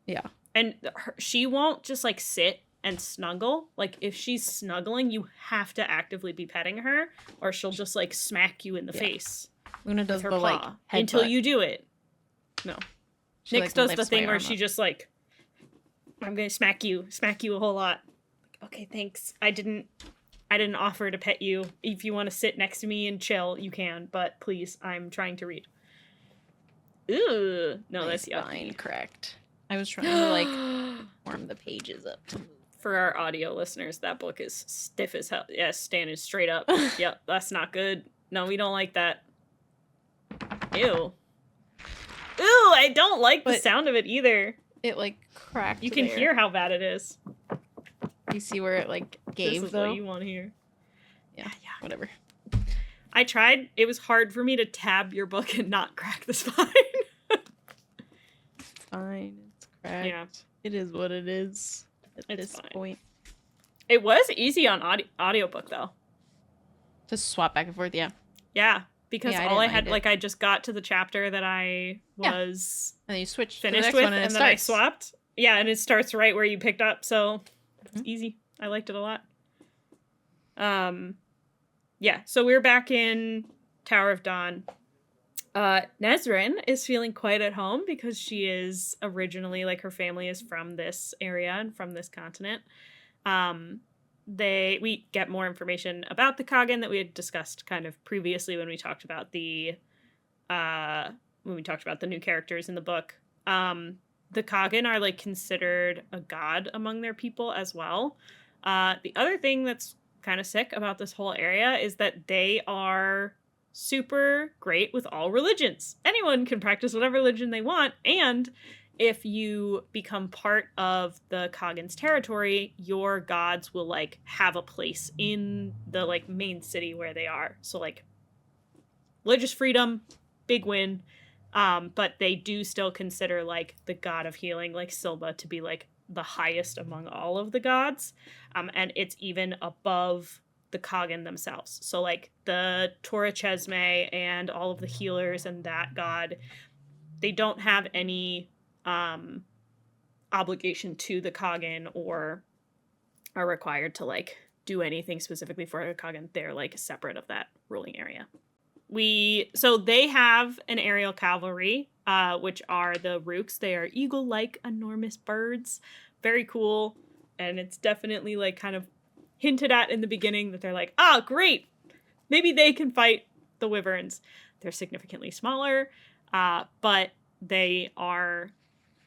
Yeah, and she won't just like sit and snuggle. Like, if she's snuggling, you have to actively be petting her, or she'll just, like, smack you in the face Luna does with her the, like, paw headbutt. until you do it. No. She, Nyx like, does the lifts thing my where arm she up. just, like, I'm gonna smack you a whole lot. Okay, thanks. I didn't offer to pet you. If you want to sit next to me and chill, you can, but please, I'm trying to read. Ooh, no, Nice that's yucky. spine cracked. I was trying to, like, warm the pages up. For our audio listeners, that book is stiff as hell. Yeah, standing straight up. Yep, that's not good. No, we don't like that. Ew. Ooh, I don't like the sound of it either. It, like, cracked. You can hear how bad it is. You see where it, like, gave, this is though? what you want to hear. Yeah, whatever. I tried. It was hard for me to tab your book and not crack the spine. It's fine. It's cracked. Yeah. It is what it is at It's this fine. point. It was easy on audiobook, though. Just swap back and forth, yeah. Yeah, because all I had, mind it. like, I just got to the chapter that I was And then you switch finished to the next with, one and and it then I starts. swapped. Yeah, and it starts right where you picked up, so it's Mhm. easy. I liked it a lot. Yeah, so we're back in Tower of Dawn. Nesryn is feeling quite at home because she is originally, like, her family is from this area and from this continent. We get more information about the Kagan that we had discussed kind of previously when we talked about the new characters in the book. The Kagan are, like, considered a god among their people as well. The other thing that's kind of sick about this whole area is that they are super great with all religions. Anyone can practice whatever religion they want, and if you become part of the Kagan's territory, your gods will, like, have a place in the, like, main city where they are. So, like, religious freedom, big win. But they do still consider, like, the god of healing, like Silva, to be, like, the highest among all of the gods. And it's even above the Kagan themselves. So, like, the Torre and all of the healers and that god, they don't have any obligation to the Kagan or are required to, like, do anything specifically for the Kagan. They're, like, separate of that ruling area. So they have an aerial cavalry, which are the Rooks. They are eagle-like enormous birds. Very cool. And it's definitely, like, kind of hinted at in the beginning that they're like, great! Maybe they can fight the Wyverns. They're significantly smaller, but they are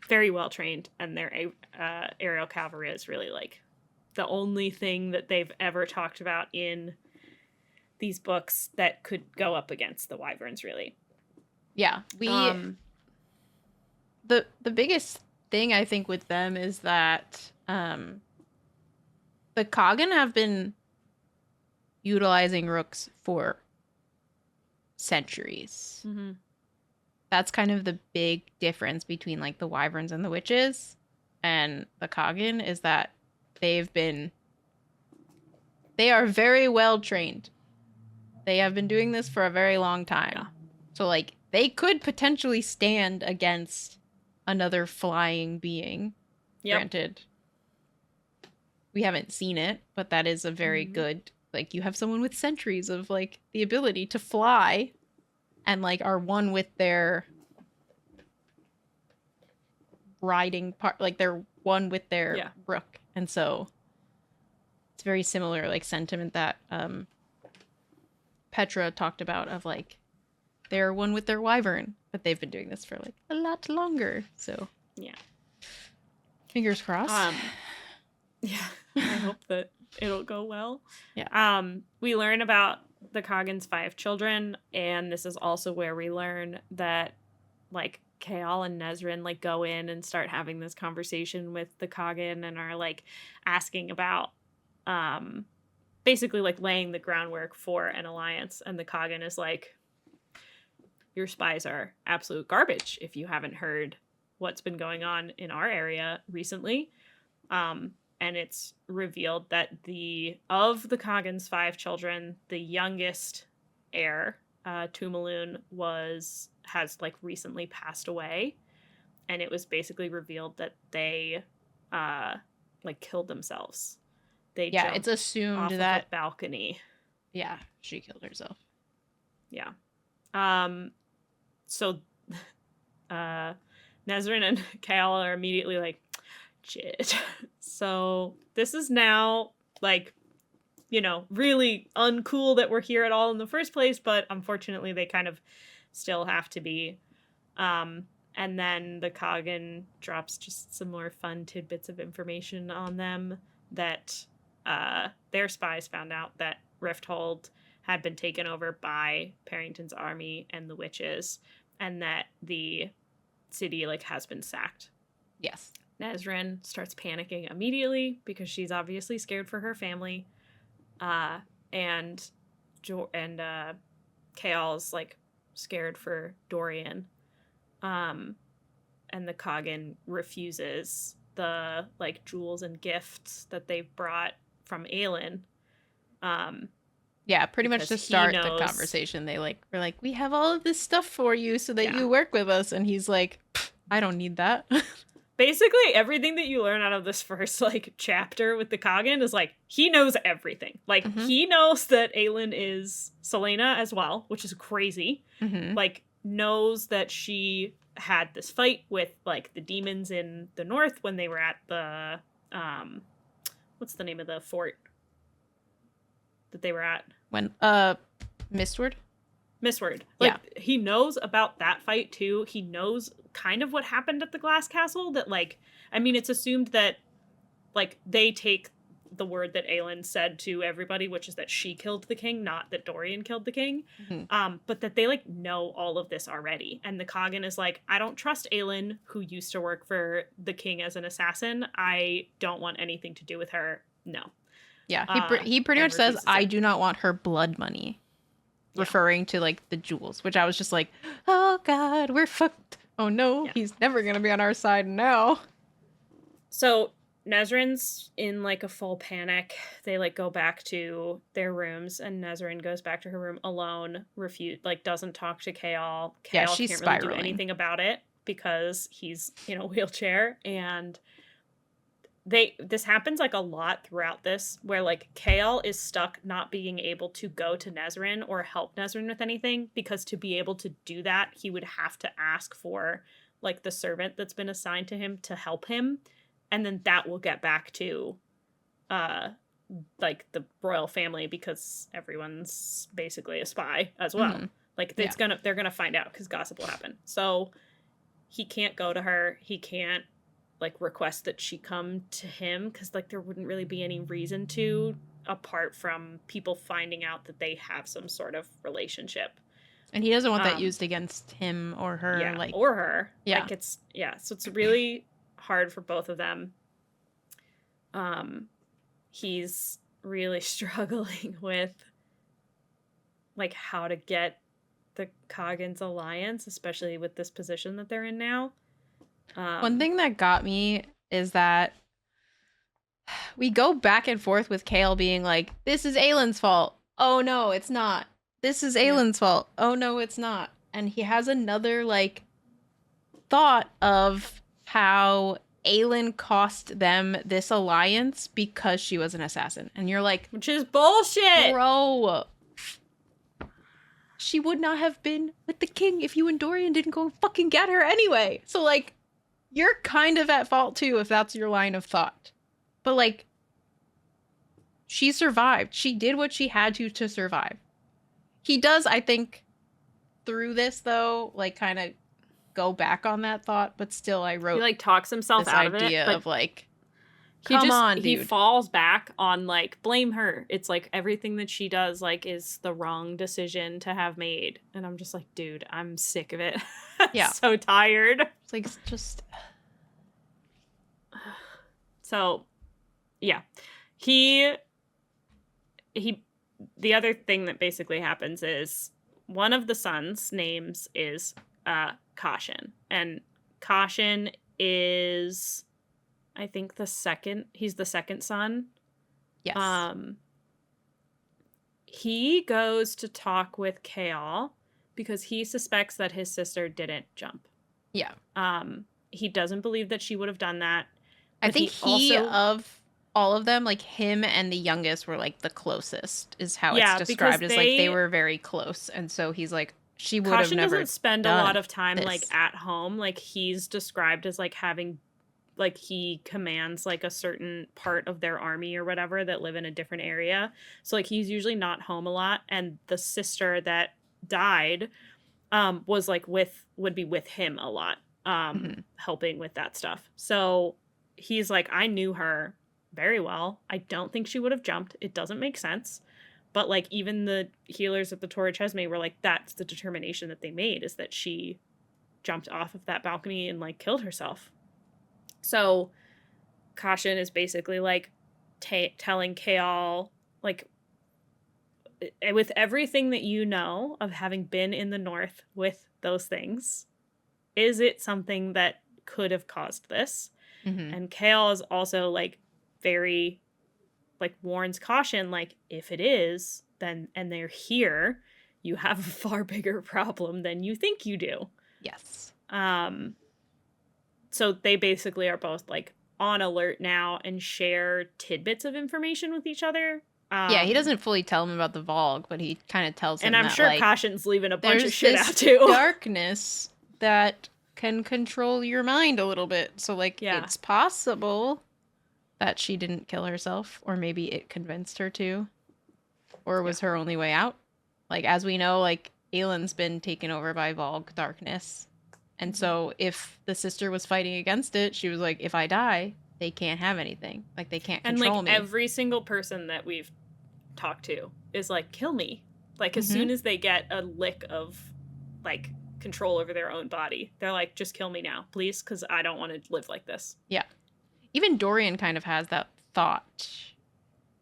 very well trained, and their aerial cavalry is really, like, the only thing that they've ever talked about in these books that could go up against the Wyverns, really. Yeah, the biggest thing I think with them is that the Kagan have been utilizing Rooks for centuries. Mm-hmm. That's kind of the big difference between, like, the Wyverns and the Witches and the Kagan, is that they are very well trained. They have been doing this for a very long time. Yeah. So, like, they could potentially stand against another flying being. Yep. Granted, we haven't seen it, but that is a very good, like, you have someone with centuries of, like, the ability to fly and, like, are one with their riding part, like, they're one with their rook. And so it's very similar, like, sentiment that Petra talked about, of, like, they're one with their wyvern, but they've been doing this for, like, a lot longer. So yeah, fingers crossed. Yeah, I hope that it'll go well. Yeah. We learn about the Kagan's 5 children, and this is also where we learn that, like, Chaol and Nesryn, like, go in and start having this conversation with the Kagan and are, like, asking about basically, like, laying the groundwork for an alliance. And the Kagan is like, your spies are absolute garbage if you haven't heard what's been going on in our area recently. And it's revealed that of the Kagan's 5 children, the youngest heir, Tumaloon, has like recently passed away. And it was basically revealed that they like killed themselves. They Yeah, jumped it's assumed off of that a balcony. yeah, she killed herself. Yeah. So Nesryn and Chaol are immediately like, shit. So this is now like, you know, really uncool that we're here at all in the first place, but unfortunately they kind of still have to be. And then the Coggin drops just some more fun tidbits of information on them that their spies found out that Rifthold had been taken over by Parrington's army and the witches, and that the city like has been sacked. Yes. Nesryn starts panicking immediately because she's obviously scared for her family. And Chaol's like scared for Dorian. And the Coggin refuses the like jewels and gifts that they've brought from Aelin. Yeah, pretty much to start the knows... conversation, they like were like, "We have all of this stuff for you so that Yeah. you work with us," and he's like, "I don't need that." Basically, everything that you learn out of this first like chapter with the Coggin is like he knows everything. Like he knows that Aelin is Selena as well, which is crazy. Like knows that she had this fight with like the demons in the north when they were at the what's the name of the fort that they were at? When Mistward? Mistward. Like he knows about that fight too. He knows kind of what happened at the Glass Castle, that like I mean it's assumed that like they take the word that Aelin said to everybody, which is that she killed the king, not that Dorian killed the king. But that they like know all of this already. And the Coggin is like, I don't trust Aelin, who used to work for the king as an assassin. I don't want anything to do with her. No. Yeah, he pretty much says, I do not want her blood money. Yeah. Referring to like the jewels, which I was just like, oh god, we're fucked. Oh no, he's never gonna be on our side now. So Nesryn's in like a full panic. They like go back to their rooms, and Nesryn goes back to her room alone. Doesn't talk to Chaol. Chaol she's can't spiraling. really do anything about it because he's in a wheelchair. And this happens like a lot throughout this, where like Chaol is stuck not being able to go to Nesryn or help Nesryn with anything, because to be able to do that, he would have to ask for like the servant that's been assigned to him to help him. And then that will get back to, like the royal family, because everyone's basically a spy as well. Like they're gonna find out because gossip will happen. So he can't go to her. He can't like request that she come to him because like there wouldn't really be any reason to, apart from people finding out that they have some sort of relationship. And he doesn't want that used against him or her. Yeah, or her. Yeah. Like so it's really hard for both of them. He's really struggling with like how to get the Coggin's alliance, especially with this position that they're in now. One thing that got me is that we go back and forth with Chaol being like, this is Aelin's fault. Oh no, it's not. This is Aelin's fault. Oh no, it's not. And he has another like thought of how Aelin cost them this alliance because she was an assassin. And you're like, which is bullshit. Bro, she would not have been with the king if you and Dorian didn't go and fucking get her anyway. So like, you're kind of at fault too if that's your line of thought. But like, she survived. She did what she had to survive. He does, I think, through this though, like kind of go back on that thought, but still I wrote, he like talks himself out of it, idea but of like, he falls back on like, blame her. It's like everything that she does like is the wrong decision to have made. And I'm just like, dude, I'm sick of it. Yeah. So tired. It's like, just. So, yeah. The other thing that basically happens is one of the sons' names is Caution. And Caution is, I think, he's the second son. Yes. He goes to talk with Chaol because he suspects that his sister didn't jump. Yeah. He doesn't believe that she would have done that. I But think he also, of all of them, like him and the youngest were like the closest, is how it's yeah, because described, as like they were very close. And so he's like, she would have Caution never doesn't spend a lot done of time like this. at home. Like he's described as like having like he commands like a certain part of their army or whatever that live in a different area. So like he's usually not home a lot, and the sister that died was like would be with him a lot, Hmm. helping with that stuff. So he's like, I knew her very well. I don't think she would have jumped. It doesn't make sense. But like even the healers at the Torre were like, that's the determination that they made, is that she jumped off of that balcony and like killed herself. So Caution is basically like telling Chaol, like, with everything that you know of having been in the north with those things, is it something that could have caused this? Hmm. And Chaol is also like very like warns Caution, like, if it is, then and they're here, you have a far bigger problem than you think you do. Yes. Um so they basically are both like on alert now and share tidbits of information with each other. Yeah, he doesn't fully tell him about the Vogue, but he kind of tells And him I'm that, sure like, Caution's leaving a bunch of there's shit this out too. darkness that can control your mind a little bit. So, like, Yeah. it's possible that she didn't kill herself, or maybe it convinced her to, or was her only way out. Like, as we know, like, Aelin's been taken over by Vogue darkness. And so if the sister was fighting against it, she was like, if I die, they can't have anything. Like, they can't And like control me. every single person that we've talked to is like, kill me. Like as Mm-hmm. soon as they get a lick of like control over their own body, they're like, just kill me now, please, because I don't want to live like this. Yeah. Even Dorian kind of has that thought.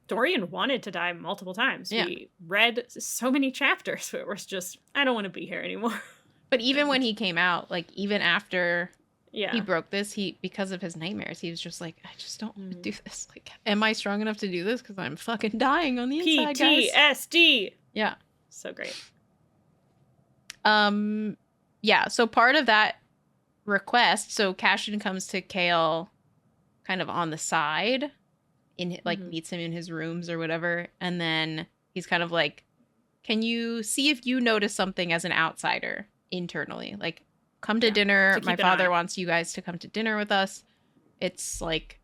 Dorian wanted to die multiple times. Yeah. We read so many chapters where it was just, I don't want to be here anymore. But even when he came out, like, even after Yeah. he broke this, because of his nightmares, he was just like, I just don't want to do this. Like, am I strong enough to do this? Because I'm fucking dying on the inside, guys. PTSD. Yeah. So great. Yeah, so part of that request, so Cassian comes to Chaol kind of on the side, in like meets him in his rooms or whatever, and then he's kind of like, can you see if you notice something as an outsider internally? Like, come to dinner. My father wants you guys to come to dinner with us. It's like,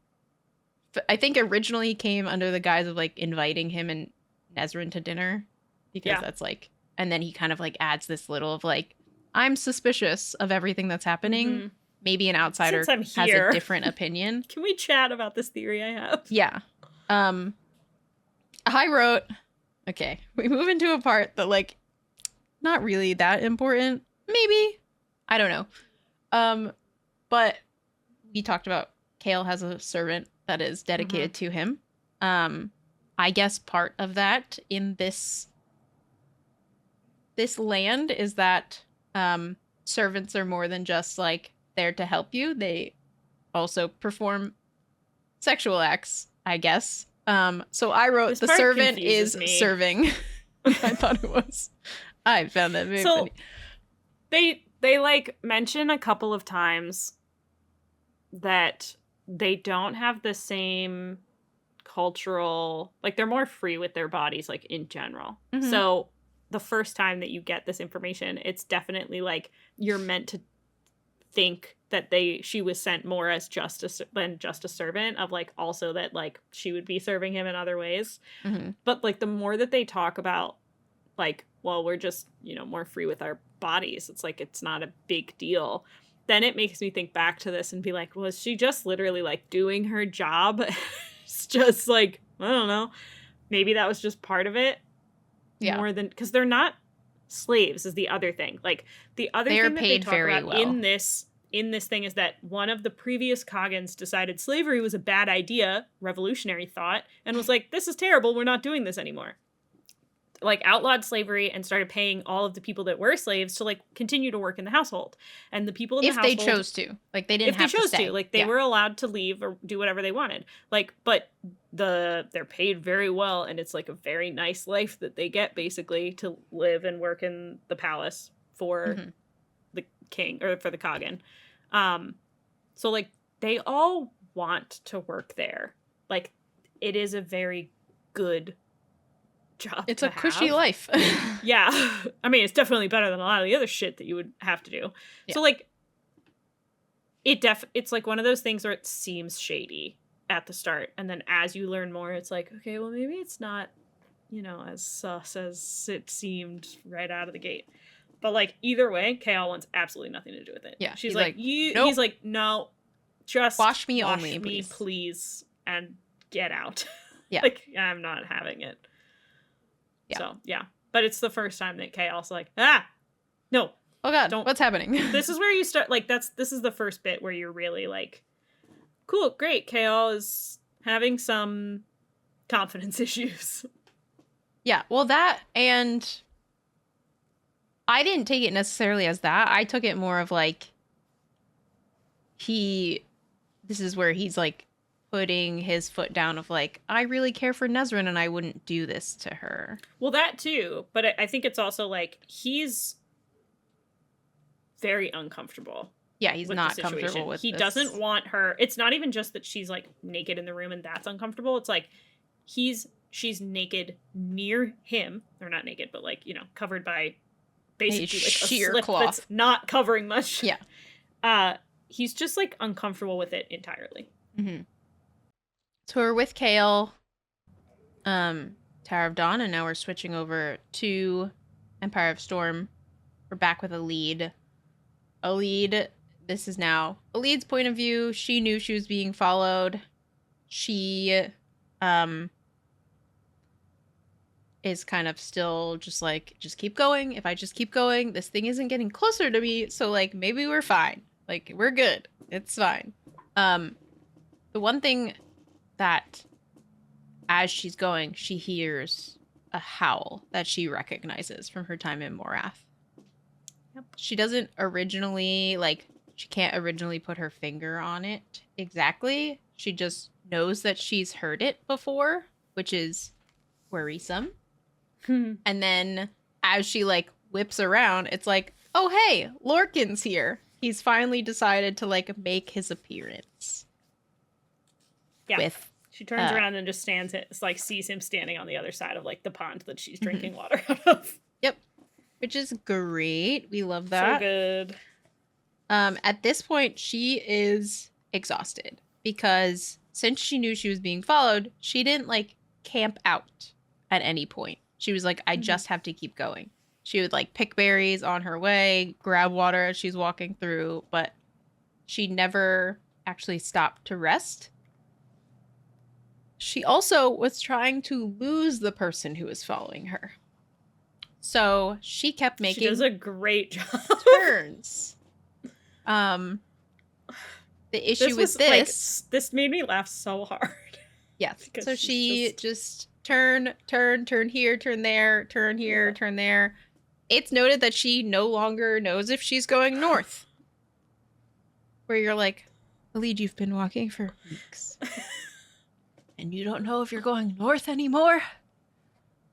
I think originally he came under the guise of like inviting him and Nesryn to dinner, because that's like, and then he kind of like adds this little of like, I'm suspicious of everything that's happening. Maybe an outsider has a different opinion. Can we chat about this theory I have? Yeah. I wrote, okay, we move into a part that like, not really that important. Maybe. I don't know. But we talked about Chaol has a servant that is dedicated to him. I guess part of that in this land is that servants are more than just like there to help you. They also perform sexual acts, I guess. So I wrote, the servant is serving. I thought it was. I found that very funny. They like mention a couple of times that they don't have the same cultural, like they're more free with their bodies, like in general. So the first time that you get this information, it's definitely like you're meant to think that she was sent more as than just a servant, of like also that like she would be serving him in other ways. But like the more that they talk about like, well, we're just, you know, more free with our bodies, it's like it's not a big deal, then it makes me think back to this and be like, was she just literally like doing her job? It's just like, I don't know, maybe that was just part of it. More than, because they're not slaves is the other thing. Like the other thing that they talk about in this thing is that one of the previous Coggins decided slavery was a bad idea, revolutionary thought, and was like, this is terrible, we're not doing this anymore. Like outlawed slavery and started paying all of the people that were slaves to like continue to work in the household. And the people in the household, if they chose to, like they didn't have to stay. Like they were allowed to leave or do whatever they wanted. Like, but they're paid very well, and it's like a very nice life that they get basically to live and work in the palace for the king or for the Coggin. So like they all want to work there. Like, it is a very good job. It's to a cushy have. life. Yeah. I mean, it's definitely better than a lot of the other shit that you would have to do. Yeah. So, like, it's like one of those things where it seems shady at the start, and then as you learn more, it's like, okay, well, maybe it's not, you know, as sus as it seemed right out of the gate. But, like, either way, Chaol wants absolutely nothing to do with it. Yeah, She's he's like, nope. He's like, no, just wash me only, please, and get out. Yeah. Like, I'm not having it. Yeah. So, yeah. But it's the first time that Chaol's like, no. Oh god, don't. What's happening? This is where you start, like, this is the first bit where you're really like, cool, great, Chaol is having some confidence issues. Yeah, well, that, and I didn't take it necessarily as that. I took it more of like, this is where he's like putting his foot down of like, I really care for Nesryn and I wouldn't do this to her. Well, that too, but I think it's also like, he's very uncomfortable. Yeah, he's not comfortable with He this. doesn't want her. It's not even just that she's like naked in the room and that's uncomfortable. It's like she's naked near him. Or not naked, but like, you know, covered by basically like sheer a slip cloth. that's not covering much. Yeah. He's just like uncomfortable with it entirely. Mm-hmm. So we're with Chaol, Tower of Dawn, and now we're switching over to Empire of Storm. We're back with Elide. This is now Elide's point of view. She knew she was being followed. She is kind of still just like, just keep going. If I just keep going, this thing isn't getting closer to me. So like, maybe we're fine. Like, we're good. It's fine. The one thing that as she's going, she hears a howl that she recognizes from her time in Morath. Yep. She doesn't originally, like, she can't originally put her finger on it exactly. She just knows that she's heard it before, which is worrisome. And then as she, like, whips around, it's like, oh, hey, Lorcan's here. He's finally decided to, like, make his appearance. Yeah. She turns around and just sees him standing on the other side of, like, the pond that she's drinking water out of. Yep. Which is great. We love that. So good. At this point, she is exhausted because since she knew she was being followed, she didn't, like, camp out at any point. She was like, I just have to keep going. She would, like, pick berries on her way, grab water as she's walking through, but she never actually stopped to rest. She also was trying to lose the person who was following her. So she kept making... She does a great job. turns. The issue with this... Like, this made me laugh so hard. Yes. So she just turn here, turn there, turn here, turn there. It's noted that she no longer knows if she's going north. Where you're like, Elide, you've been walking for weeks. And you don't know if you're going north anymore?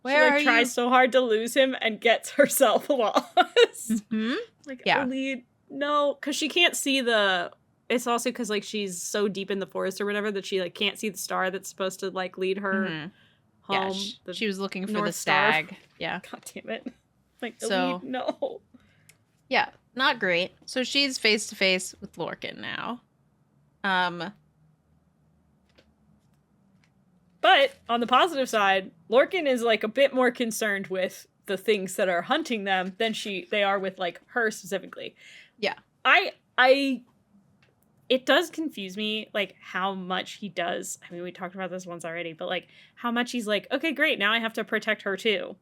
Where are you? She tries so hard to lose him and gets herself lost. Mm-hmm. Like, yeah. Elide, no. Because she can't see the... It's also because, like, she's so deep in the forest or whatever that she, like, can't see the star that's supposed to, like, lead her home. Yeah, she was looking for the North stag. Star. Yeah. God damn it. Like, So- Elide, no. Yeah, not great. So she's face to face with Lorcan now. But on the positive side, Lorcan is like a bit more concerned with the things that are hunting them than they are with like her specifically. Yeah. It does confuse me, like, how much he does. I mean, we talked about this once already, but like how much he's like, okay, great, now I have to protect her too.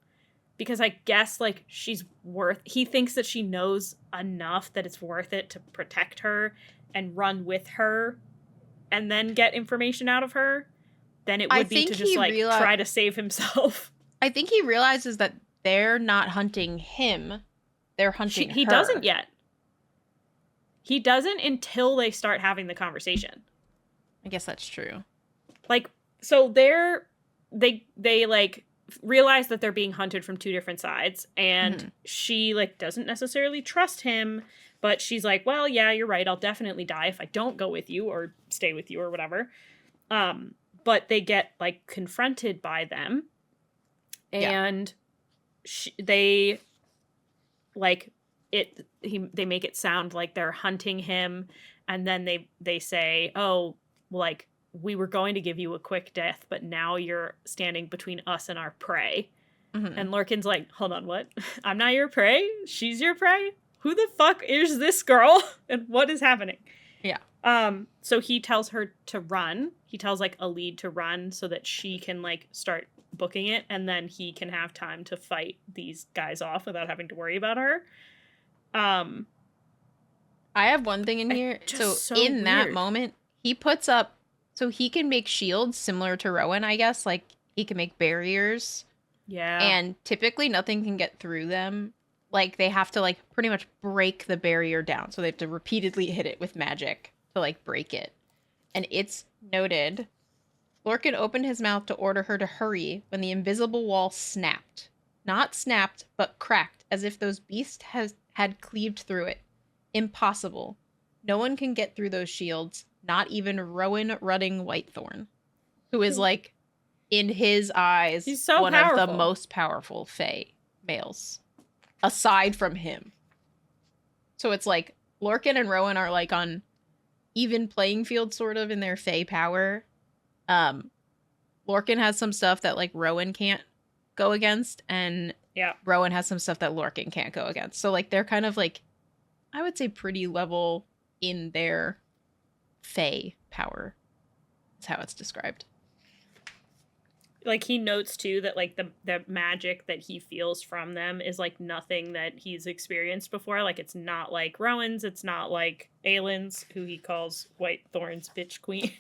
Because I guess like he thinks that she knows enough that it's worth it to protect her and run with her and then get information out of her. Then it would be to just like try to save himself. I think he realizes that they're not hunting him. They're hunting her. He doesn't yet. He doesn't until they start having the conversation. I guess that's true. Like, so they like realize that they're being hunted from two different sides, and she like doesn't necessarily trust him, But she's like, well, yeah, you're right. I'll definitely die if I don't go with you or stay with you or whatever. But they get, like, confronted by them. And they, like, they make it sound like they're hunting him. And then they say, oh, like, we were going to give you a quick death, but now you're standing between us and our prey. Mm-hmm. And Lorcan's like, hold on, what? I'm not your prey? She's your prey? Who the fuck is this girl? And what is happening? Yeah. So he tells her to run. He tells, like, Elide to run so that she can, like, start booking it, and then he can have time to fight these guys off without having to worry about her. I have one thing in here. So in weird. That moment, he puts up, so he can make shields similar to Rowan, I guess. Like, he can make barriers. Yeah. And typically nothing can get through them. Like, they have to, like, pretty much break the barrier down. So they have to repeatedly hit it with magic to, like, break it. And it's noted, Lorcan opened his mouth to order her to hurry when the invisible wall snapped. Not snapped, but cracked, as if those beasts had cleaved through it. Impossible. No one can get through those shields, not even Rowan Rudding Whitethorn, who is, like, in his eyes, he's so one powerful. Of the most powerful Fae males, aside from him. So it's like, Lorcan and Rowan are, like, on even playing field, sort of, in their Fae power. Lorcan has some stuff that, like, Rowan can't go against, and Rowan has some stuff that Lorcan can't go against. So, like, they're kind of, like, I would say pretty level in their Fae power. That's how it's described. Like, he notes, too, that, like, the magic that he feels from them is, like, nothing that he's experienced before. Like, it's not like Rowan's. It's not like Aelin's, who he calls Whitethorn's bitch queen.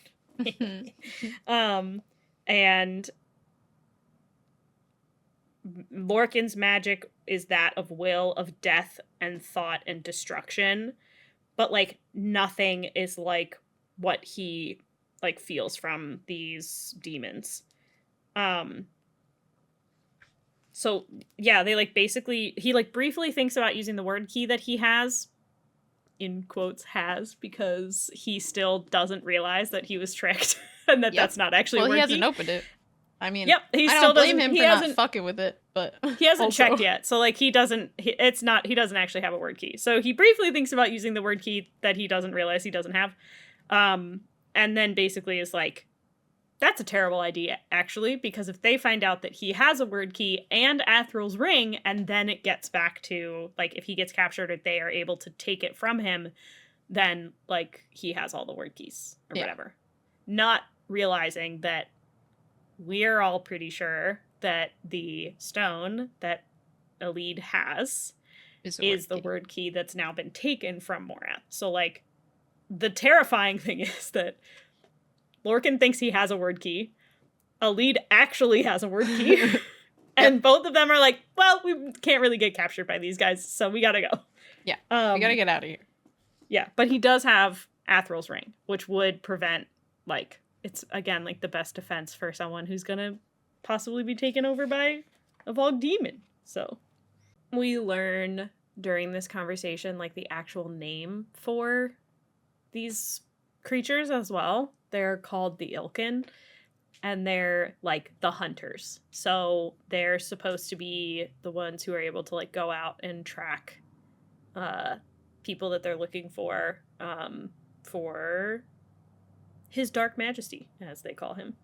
And Lorcan's magic is that of will, of death and thought and destruction. But, like, nothing is like what he, like, feels from these demons. So yeah, they, like, basically, he, like, briefly thinks about using the word key that he has, in quotes has, because he still doesn't realize that he was tricked and that that's not actually a word key. Well, he hasn't opened it. I mean, he I still don't blame him he for hasn't, not fucking with it, but he hasn't checked yet. So, like, he doesn't actually have a word key. So he briefly thinks about using the word key that he doesn't realize he doesn't have. And then basically is like, that's a terrible idea, actually, because if they find out that he has a word key and Athryl's ring, and then it gets back to, like, if he gets captured or they are able to take it from him, then, like, he has all the word keys or whatever. Not realizing that we're all pretty sure that the stone that Elide has is the word key that's now been taken from Morath. So, like, the terrifying thing is that Lorcan thinks he has a word key. Elide actually has a word key. And both of them are like, well, we can't really get captured by these guys, so we gotta go. Yeah, we gotta get out of here. Yeah, but he does have Athryl's ring, which would prevent, like, it's, again, like, the best defense for someone who's gonna possibly be taken over by a Vogue demon. So we learn during this conversation, like, the actual name for these creatures as well. They're called the Ilkin, and they're, like, the hunters. So they're supposed to be the ones who are able to, like, go out and track people that they're looking for his dark majesty, as they call him.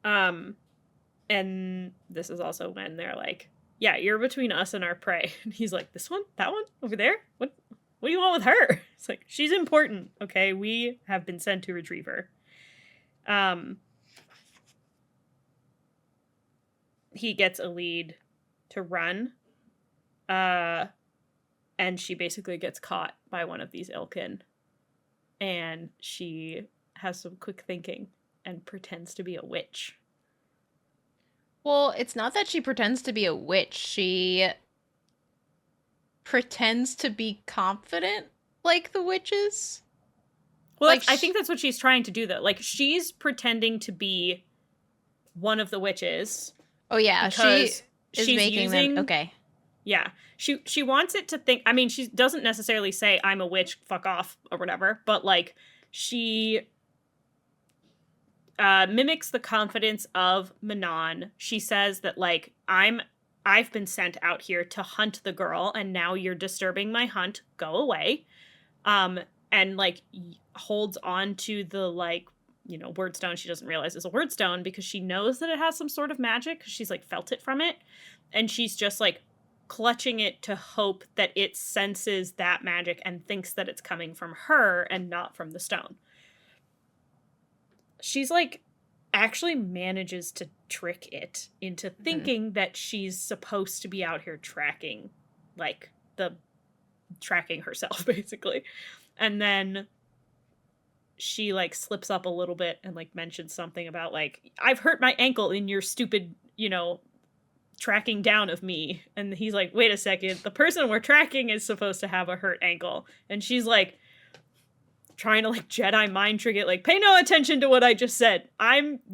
And this is also when they're like, yeah, you're between us and our prey. And he's like, this one? That one? Over there? What do you want with her? It's like, she's important, okay? We have been sent to retrieve her. He gets Elide to run. And she basically gets caught by one of these Ilkin. And she has some quick thinking and pretends to be a witch. Well, it's not that she pretends to be a witch. She pretends to be confident, like the witches. Well, like, I think that's what she's trying to do, though. Like, she's pretending to be one of the witches. Oh, yeah. She is making them... Okay. Yeah. She wants it to think, I mean, she doesn't necessarily say I'm a witch, fuck off or whatever, but like she mimics the confidence of Manon. She says that like I've been sent out here to hunt the girl and now you're disturbing my hunt. Go away. And like holds on to the like, you know, word stone she doesn't realize is a word stone because she knows that it has some sort of magic because she's like felt it from it. And she's just like clutching it to hope that it senses that magic and thinks that it's coming from her and not from the stone. She's like actually manages to trick it into thinking that she's supposed to be out here tracking herself basically. And then she like slips up a little bit and like mentions something about like I've hurt my ankle in your stupid, you know, tracking down of me. And he's like, wait a second, the person we're tracking is supposed to have a hurt ankle. And she's like trying to like Jedi mind trick it, like pay no attention to what I just said.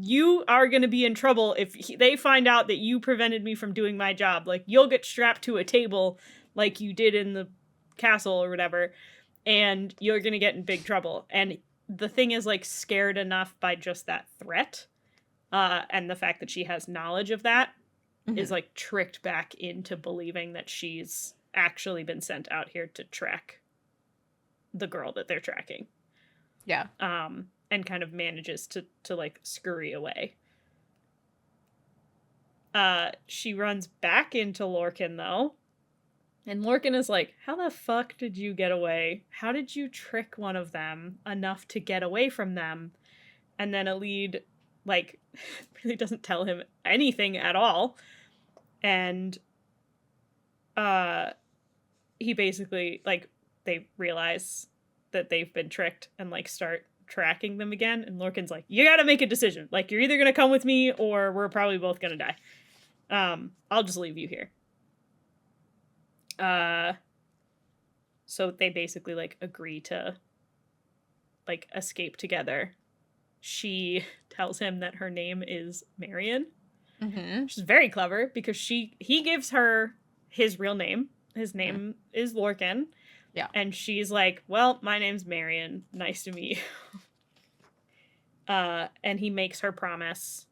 You are gonna be in trouble if they find out that you prevented me from doing my job. Like you'll get strapped to a table like you did in the castle or whatever, and you're gonna get in big trouble. And the thing is like scared enough by just that threat, and the fact that she has knowledge of that is like tricked back into believing that she's actually been sent out here to track the girl that they're tracking. Yeah. And kind of manages to like scurry away. She runs back into Lorcan though. And Lorcan is like, how the fuck did you get away? How did you trick one of them enough to get away from them? And then Elide like really doesn't tell him anything at all. And he basically like they realize that they've been tricked and like start tracking them again. And Lorcan's like, you gotta make a decision. Like you're either gonna come with me or we're probably both gonna die. I'll just leave you here. So they basically like agree to like escape together. She tells him that her name is Marion, which is very clever because he gives her his real name. His name is Lorcan. Yeah. And she's like, well, my name's Marion. Nice to meet you. And he makes her promise,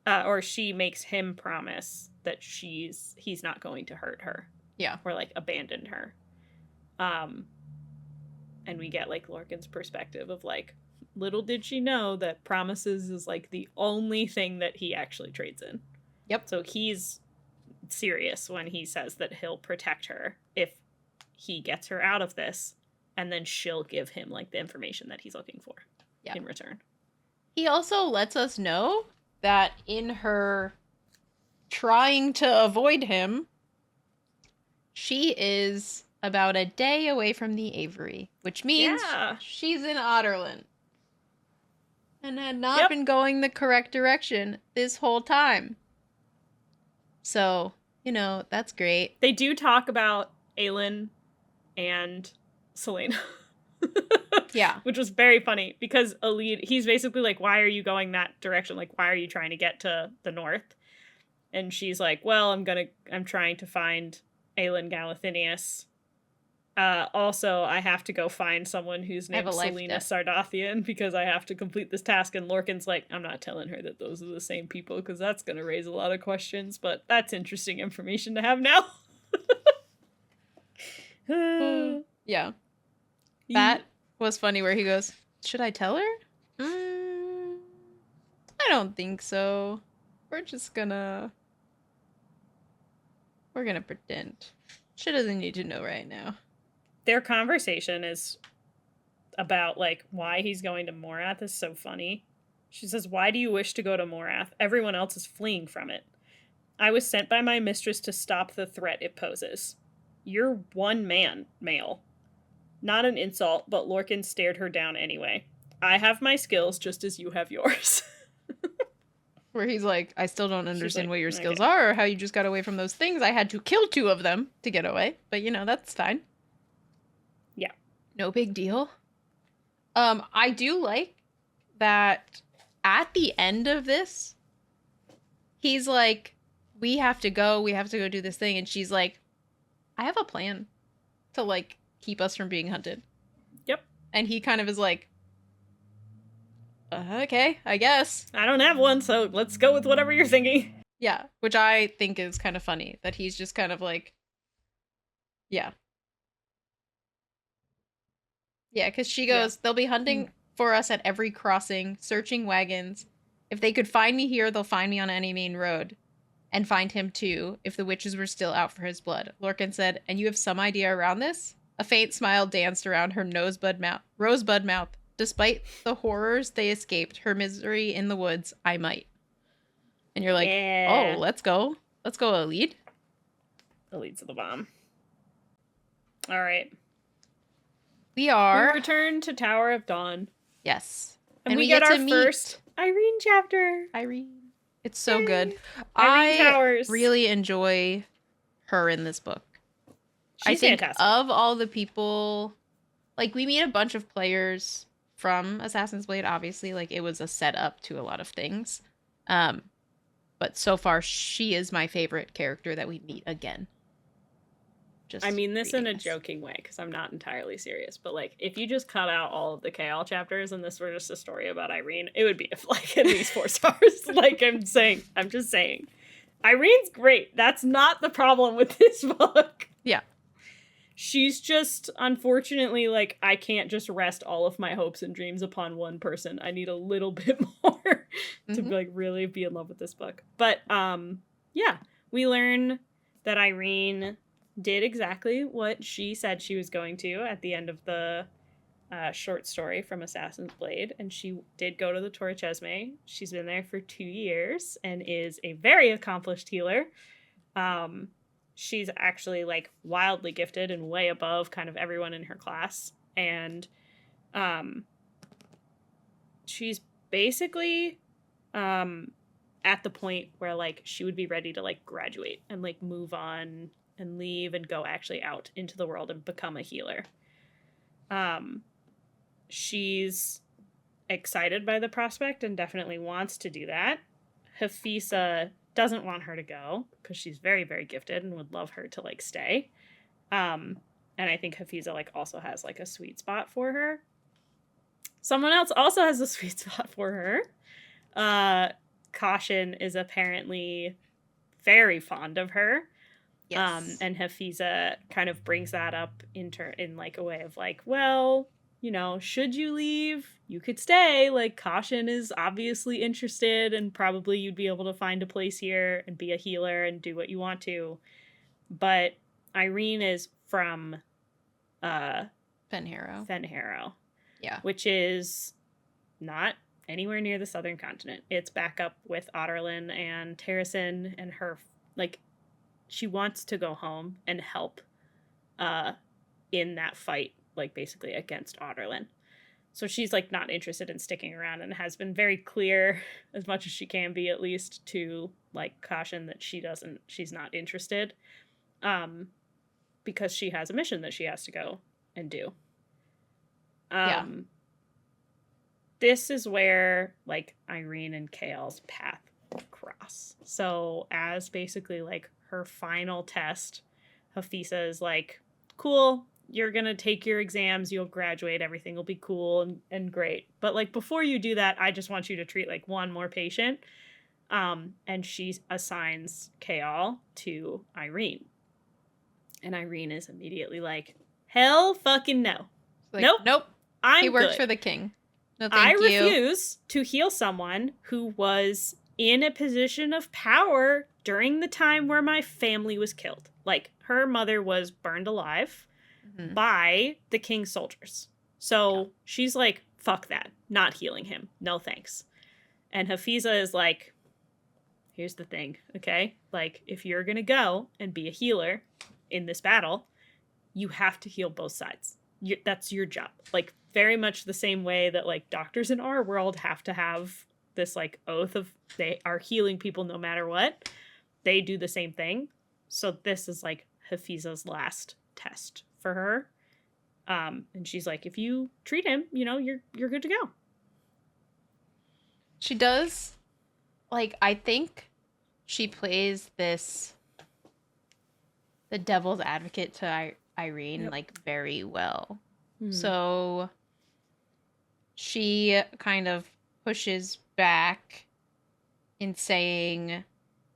or she makes him promise that he's not going to hurt her. Yeah. Or like abandon her. And we get like Lorcan's perspective of like, little did she know that promises is like the only thing that he actually trades in. Yep. So he's serious when he says that he'll protect her if he gets her out of this, and then she'll give him like the information that he's looking for in return. He also lets us know that in her trying to avoid him, she is about a day away from the Aviary, which means she's in Adarlan. And had not been going the correct direction this whole time. So, you know, that's great. They do talk about Aelin and Selena. Yeah. Which was very funny because Elide, he's basically like, why are you going that direction? Like, why are you trying to get to the north? And she's like, well, I'm trying to find Aelin Galathinius. Also, I have to go find someone whose name is Selena Sardathian because I have to complete this task. And Lorcan's like, I'm not telling her that those are the same people because that's going to raise a lot of questions, but that's interesting information to have now. Yeah. That was funny where he goes, should I tell her? I don't think so. We're gonna pretend. She doesn't need to know right now. Their conversation is about, like, why he's going to Morath is so funny. She says, why do you wish to go to Morath? Everyone else is fleeing from it. I was sent by my mistress to stop the threat it poses. You're one man, male. Not an insult, but Lorcan stared her down anyway. I have my skills just as you have yours. Where he's like, I still don't understand what your skills are or how you just got away from those things. I had to kill 2 of them to get away. But, you know, that's fine. Yeah. No big deal. I do like that at the end of this, he's like, we have to go. We have to go do this thing. And she's like, I have a plan to, like, keep us from being hunted. Yep. And he kind of is like, okay, I guess. I don't have one, so let's go with whatever you're thinking. Yeah, which I think is kind of funny, that he's just kind of like, yeah. Yeah, because she goes, they'll be hunting for us at every crossing, searching wagons. If they could find me here, they'll find me on any main road. And find him too, if the witches were still out for his blood. Lorcan said, and you have some idea around this? A faint smile danced around her rosebud mouth. Despite the horrors they escaped, her misery in the woods, I might. And you're like, yeah. Oh, let's go. Let's go, Elide. Elide's the bomb. All right. We return to Tower of Dawn. Yes. And we get our first Irene chapter. Irene. It's so good. Irene Towers. Really enjoy her in this book. She's fantastic. Of all the people, like, we meet a bunch of players from Assassin's Blade, obviously. Like, it was a setup to a lot of things. But so far, she is my favorite character that we meet again. I mean this in a joking way, because I'm not entirely serious, but, like, if you just cut out all of the Chaol chapters and this were just a story about Irene, it would be, like, at least 4 stars. Like, I'm just saying. Irene's great. That's not the problem with this book. Yeah. She's just, unfortunately, like, I can't just rest all of my hopes and dreams upon one person. I need a little bit more to, like, really be in love with this book. But, yeah, we learn that Irene did exactly what she said she was going to at the end of the short story from Assassin's Blade, and she did go to the Torre. She's been there for 2 years and is a very accomplished healer. She's actually, like, wildly gifted and way above kind of everyone in her class, and she's basically at the point where, like, she would be ready to, like, graduate and, like, move on and leave and go actually out into the world and become a healer. She's excited by the prospect and definitely wants to do that. Hafisa doesn't want her to go because she's very, very gifted and would love her to, like, stay. And I think Hafisa, like, also has, like, a sweet spot for her. Someone else also has a sweet spot for her. Caution is apparently very fond of her. Yes. And Hafisa kind of brings that up in like a way of, like, well, you know, should you leave, you could stay. Like, Caution is obviously interested, and probably you'd be able to find a place here and be a healer and do what you want to. But Irene is from Fenharrow. Yeah. Which is not anywhere near the southern continent. It's back up with Adarlan and Terrasen, and her, like, she wants to go home and help in that fight, like, basically against Adarlan. So she's, like, not interested in sticking around, and has been very clear, as much as she can be at least, to, like, Caution that she's not interested, because she has a mission that she has to go and do. This is where, like, Irene and Chaol's path cross. So as basically, like, her final test, Hafisa is like, cool, you're gonna take your exams, you'll graduate, everything will be cool and great. But, like, before you do that, I just want you to treat, like, one more patient. And she assigns Chaol to Irene. And Irene is immediately like, hell fucking no. Like, nope. He works for the king. No, thank you. I refuse to heal someone who was in a position of power during the time where my family was killed. Like, her mother was burned alive by the king's soldiers. So she's like, fuck that. Not healing him. No thanks. And Hafisa is like, here's the thing, okay? Like, if you're gonna go and be a healer in this battle, you have to heal both sides. That's your job. Like, very much the same way that, like, doctors in our world have to have this, like, oath of they are healing people no matter what. They do the same thing. So this is, like, Hafiza's last test for her. And she's like, if you treat him, you know, you're good to go. She does, like, I think she plays the devil's advocate to Irene Yep. like very well. Mhm. So she kind of pushes back in saying,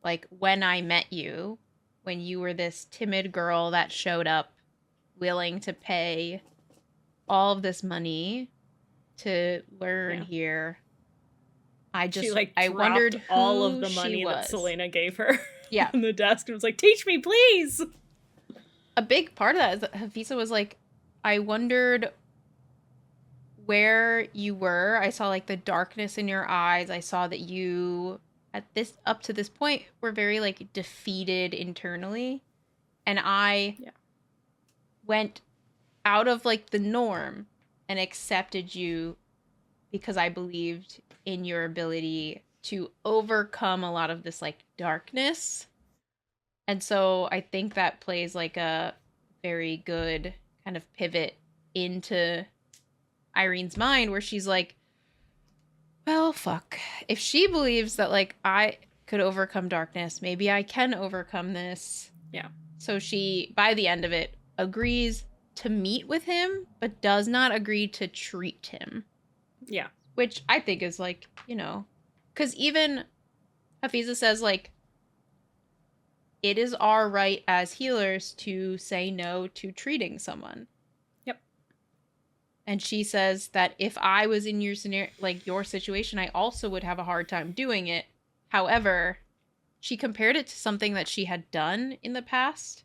like, when I met you, when you were this timid girl that showed up willing to pay all of this money to learn Yeah. here, She like I dropped wondered all of who the she money that was. Selena gave her Yeah. on the desk and was like, "Teach me, please." A big part of that is that Hafisa was like, I wondered where you were. I saw like the darkness in your eyes. I saw that you up to this point were very like defeated internally. And I went out of like the norm and accepted you because I believed in your ability to overcome a lot of this like darkness. And so I think that plays like a very good kind of pivot into Irene's mind where she's like, well, fuck. If she believes that like I could overcome darkness, maybe I can overcome this. Yeah. So she, by the end of it, agrees to meet with him, but does not agree to treat him. Yeah. Which I think is like, you know, because even Hafiza says like, it is our right as healers to say no to treating someone. Yep. And she says that if I was in your scenario, like your situation, I also would have a hard time doing it. However, she compared it to something that she had done in the past.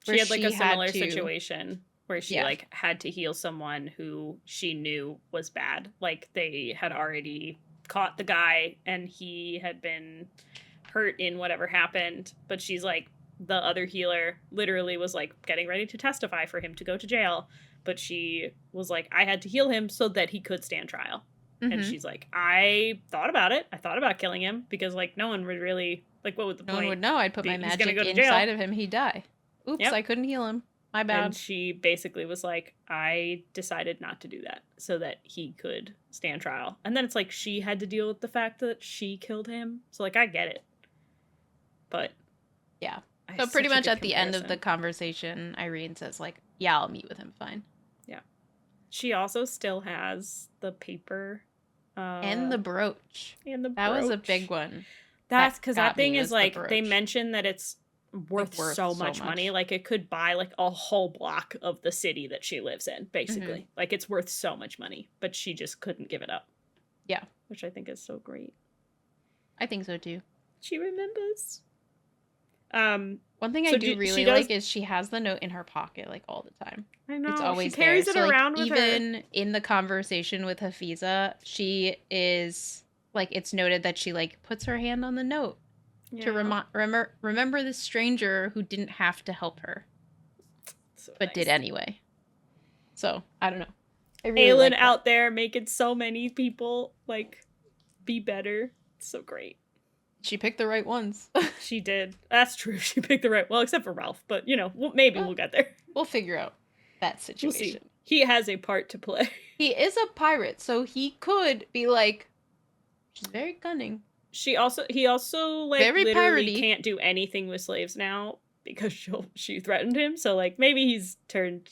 She had like a similar situation where she like had to heal someone who she knew was bad. Like they had already caught the guy and he had been hurt in whatever happened, but she's like, the other healer literally was like getting ready to testify for him to go to jail, but she was like, I had to heal him so that he could stand trial. Mm-hmm. And she's like, I thought about it. I thought about killing him because like no one would really like, what would the point? No one would know. I'd put my magic go inside of him. He'd die. Oops, yep. I couldn't heal him. My bad. And she basically was like, I decided not to do that so that he could stand trial. And then it's like she had to deal with the fact that she killed him. So like I get it. But yeah. So pretty much at the end of the conversation, Irene says like, yeah, I'll meet with him, fine. Yeah. She also still has the paper and the brooch. That was a big one. That's because that thing is like, they mentioned that it's worth so much money. Like it could buy like a whole block of the city that she lives in, basically. Mm-hmm. Like it's worth so much money, but she just couldn't give it up. Yeah. Which I think is so great. I think so too. She remembers. One thing I do really like is she has the note in her pocket like all the time. I know. It's always she carries there. it around with her. Even in the conversation with Hafiza, she is like, it's noted that she like puts her hand on the note to remember this stranger who didn't have to help her, but did anyway. So I don't know. Aelin out there making so many people like be better. It's so great. She picked the right ones. She did. That's true. She picked the right. Well, except for Ralph, but you know, maybe we'll get there. We'll figure out that situation. We'll see. He has a part to play. He is a pirate, so he could be like, she's very cunning. He also like very literally piratey. Can't do anything with slaves now because she threatened him. So like maybe he's turned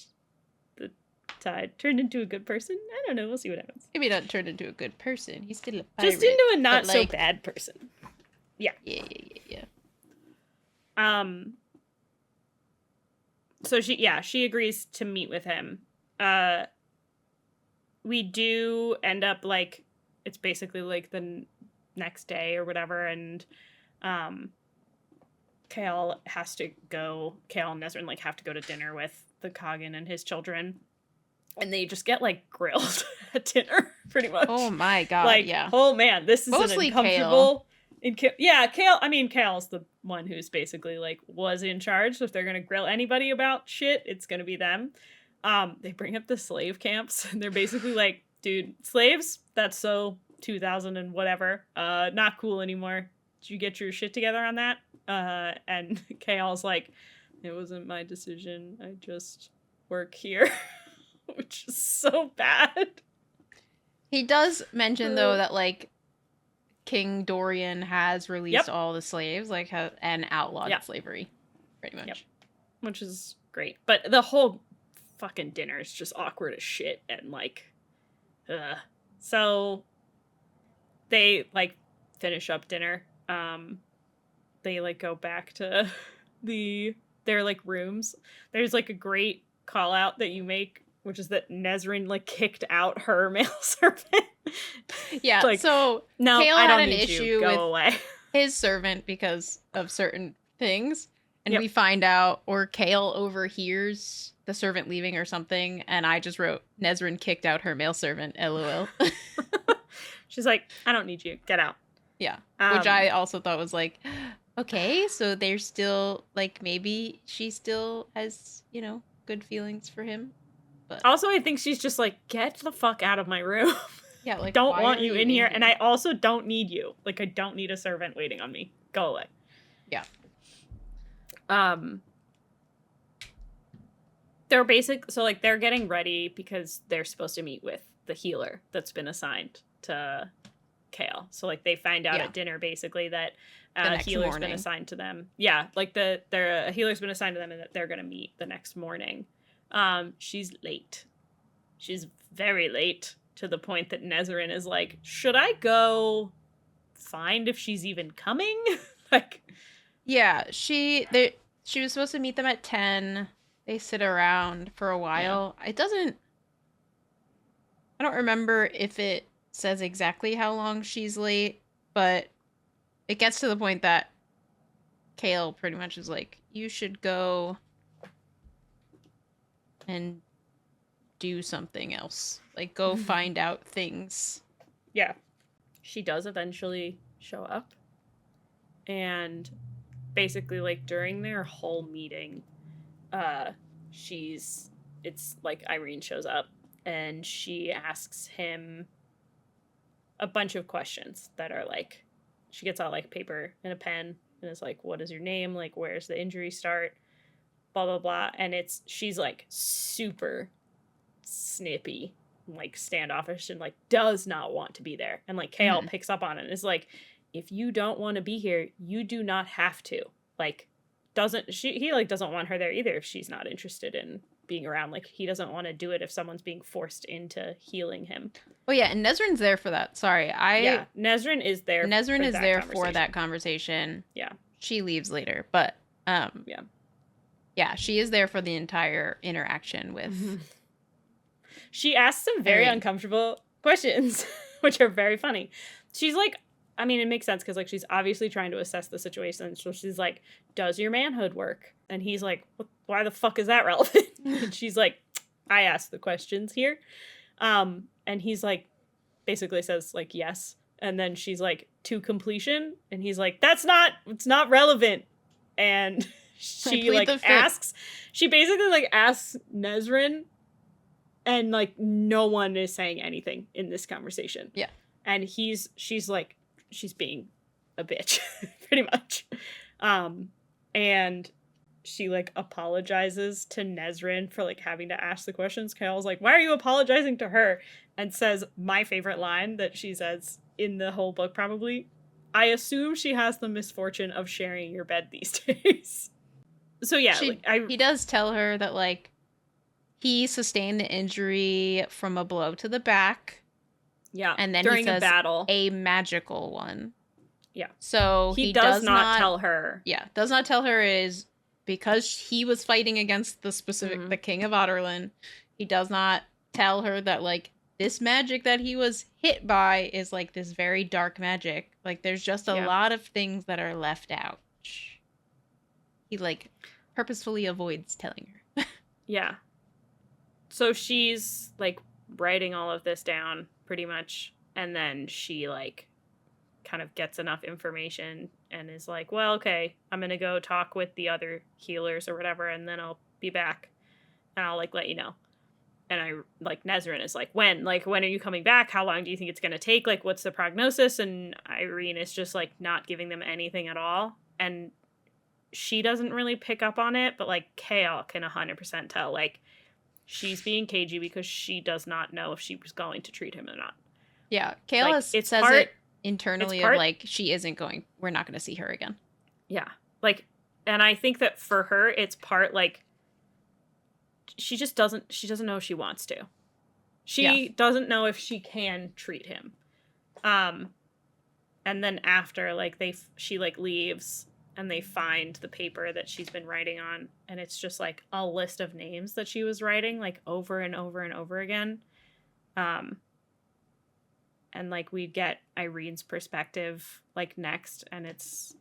into a good person. I don't know. We'll see what happens. Maybe not turned into a good person. He's still a pirate. Just into a not so bad person. Yeah. Yeah. So she agrees to meet with him. We do end up like, it's basically like the next day or whatever, and Chaol and Nesryn like have to go to dinner with the Coggin and his children, and they just get like grilled at dinner pretty much. Oh my god. Like, yeah. Oh man, this is mostly an uncomfortable Chaol. I mean, Chaol's the one who's basically like was in charge. So if they're gonna grill anybody about shit, it's gonna be them. They bring up the slave camps, and they're basically like, dude, slaves, that's so 2000 and whatever. Not cool anymore. Did you get your shit together on that? And Chaol's like, it wasn't my decision. I just work here, which is so bad. He does mention though that like King Dorian has released all the slaves, like, and outlawed slavery, pretty much. Yep. Which is great. But the whole fucking dinner is just awkward as shit, and, like, so they, like, finish up dinner. They, like, go back to their, like, rooms. There's, like, a great call out that you make, which is that Nesryn, like, kicked out her male servant. Yeah, like, so no, Chaol I don't had an need issue you. Go with away. his servant because of certain things, and we find out, or Chaol overhears the servant leaving or something, and I just wrote, Nesryn kicked out her male servant, LOL. She's like, I don't need you. Get out. Yeah, which I also thought was like, okay, so they're still, like, maybe she still has, you know, good feelings for him. But also, I think she's just like, get the fuck out of my room. Yeah, like, don't want you in here, and I also don't need you. Like, I don't need a servant waiting on me. Go away. Yeah. They're getting ready because they're supposed to meet with the healer that's been assigned to Chaol. So, like, they find out at dinner, basically, that a healer's been assigned to them. Yeah, like, a healer's been assigned to them and that they're going to meet the next morning. She's late. She's very late, to the point that Nesryn is like, should I go find if she's even coming? Like, yeah, she was supposed to meet them at 10. They sit around for a while. Yeah. I don't remember if it says exactly how long she's late, but it gets to the point that Chaol pretty much is like, you should go and do something else. Like, go find out things. Yeah. She does eventually show up. And basically, like, during their whole meeting, it's like Irene shows up and she asks him a bunch of questions that are like, she gets out, like, paper and a pen and is like, what is your name? Like, where's the injury start? Blah, blah, blah. And she's, like, super snippy, like, standoffish, and, like, does not want to be there. And, like, Chaol picks up on it and is like, if you don't want to be here, you do not have to. Like, he doesn't want her there either if she's not interested in being around. Like, he doesn't want to do it if someone's being forced into healing him. Oh yeah, and Nesryn's there for that. Sorry, Nesryn is there. Nesryn is there for that conversation. Yeah, she leaves later, but yeah, she is there for the entire interaction with. She asks some very uncomfortable questions, which are very funny. She's like, I mean, it makes sense because, like, she's obviously trying to assess the situation. So she's like, does your manhood work? And he's like, why the fuck is that relevant? And she's like, I asked the questions here. And he's like, basically says, like, yes. And then she's like, to completion. And he's like, it's not relevant. And she, like, she basically, like, asks Nesryn, and, like, no one is saying anything in this conversation. Yeah. And she's like, she's being a bitch, pretty much. And she, like, apologizes to Nesryn for, like, having to ask the questions. Chaol's like, why are you apologizing to her? And says my favorite line that she says in the whole book, probably, I assume she has the misfortune of sharing your bed these days. So yeah, he does tell her that, like, he sustained the injury from a blow to the back. Yeah, and then during he says a battle, a magical one. Yeah, so he does not tell her. Yeah, does not tell her it is because he was fighting against the specific the King of Adarlan. He does not tell her that, like, this magic that he was hit by is, like, this very dark magic. Like, there's just a lot of things that are left out. He, like, purposefully avoids telling her. Yeah. So she's, like, writing all of this down, pretty much, and then she, like, kind of gets enough information and is like, well, okay, I'm gonna go talk with the other healers or whatever, and then I'll be back, and I'll, like, let you know. And Nesryn is like, when are you coming back? How long do you think it's gonna take? Like, what's the prognosis? And Irene is just, like, not giving them anything at all, and she doesn't really pick up on it, but, like, Chaol can 100% tell, like, she's being cagey because she does not know if she was going to treat him or not. Yeah, Chaol like, says it internally part, of like, we're not going to see her again. Yeah. Like, and I think that for her, it's part like, she doesn't know if she wants to. She doesn't know if she can treat him. And then after, like, she like leaves and they find the paper that she's been writing on, and it's just like a list of names that she was writing like over and over and over again. And like we get Irene's perspective like next, and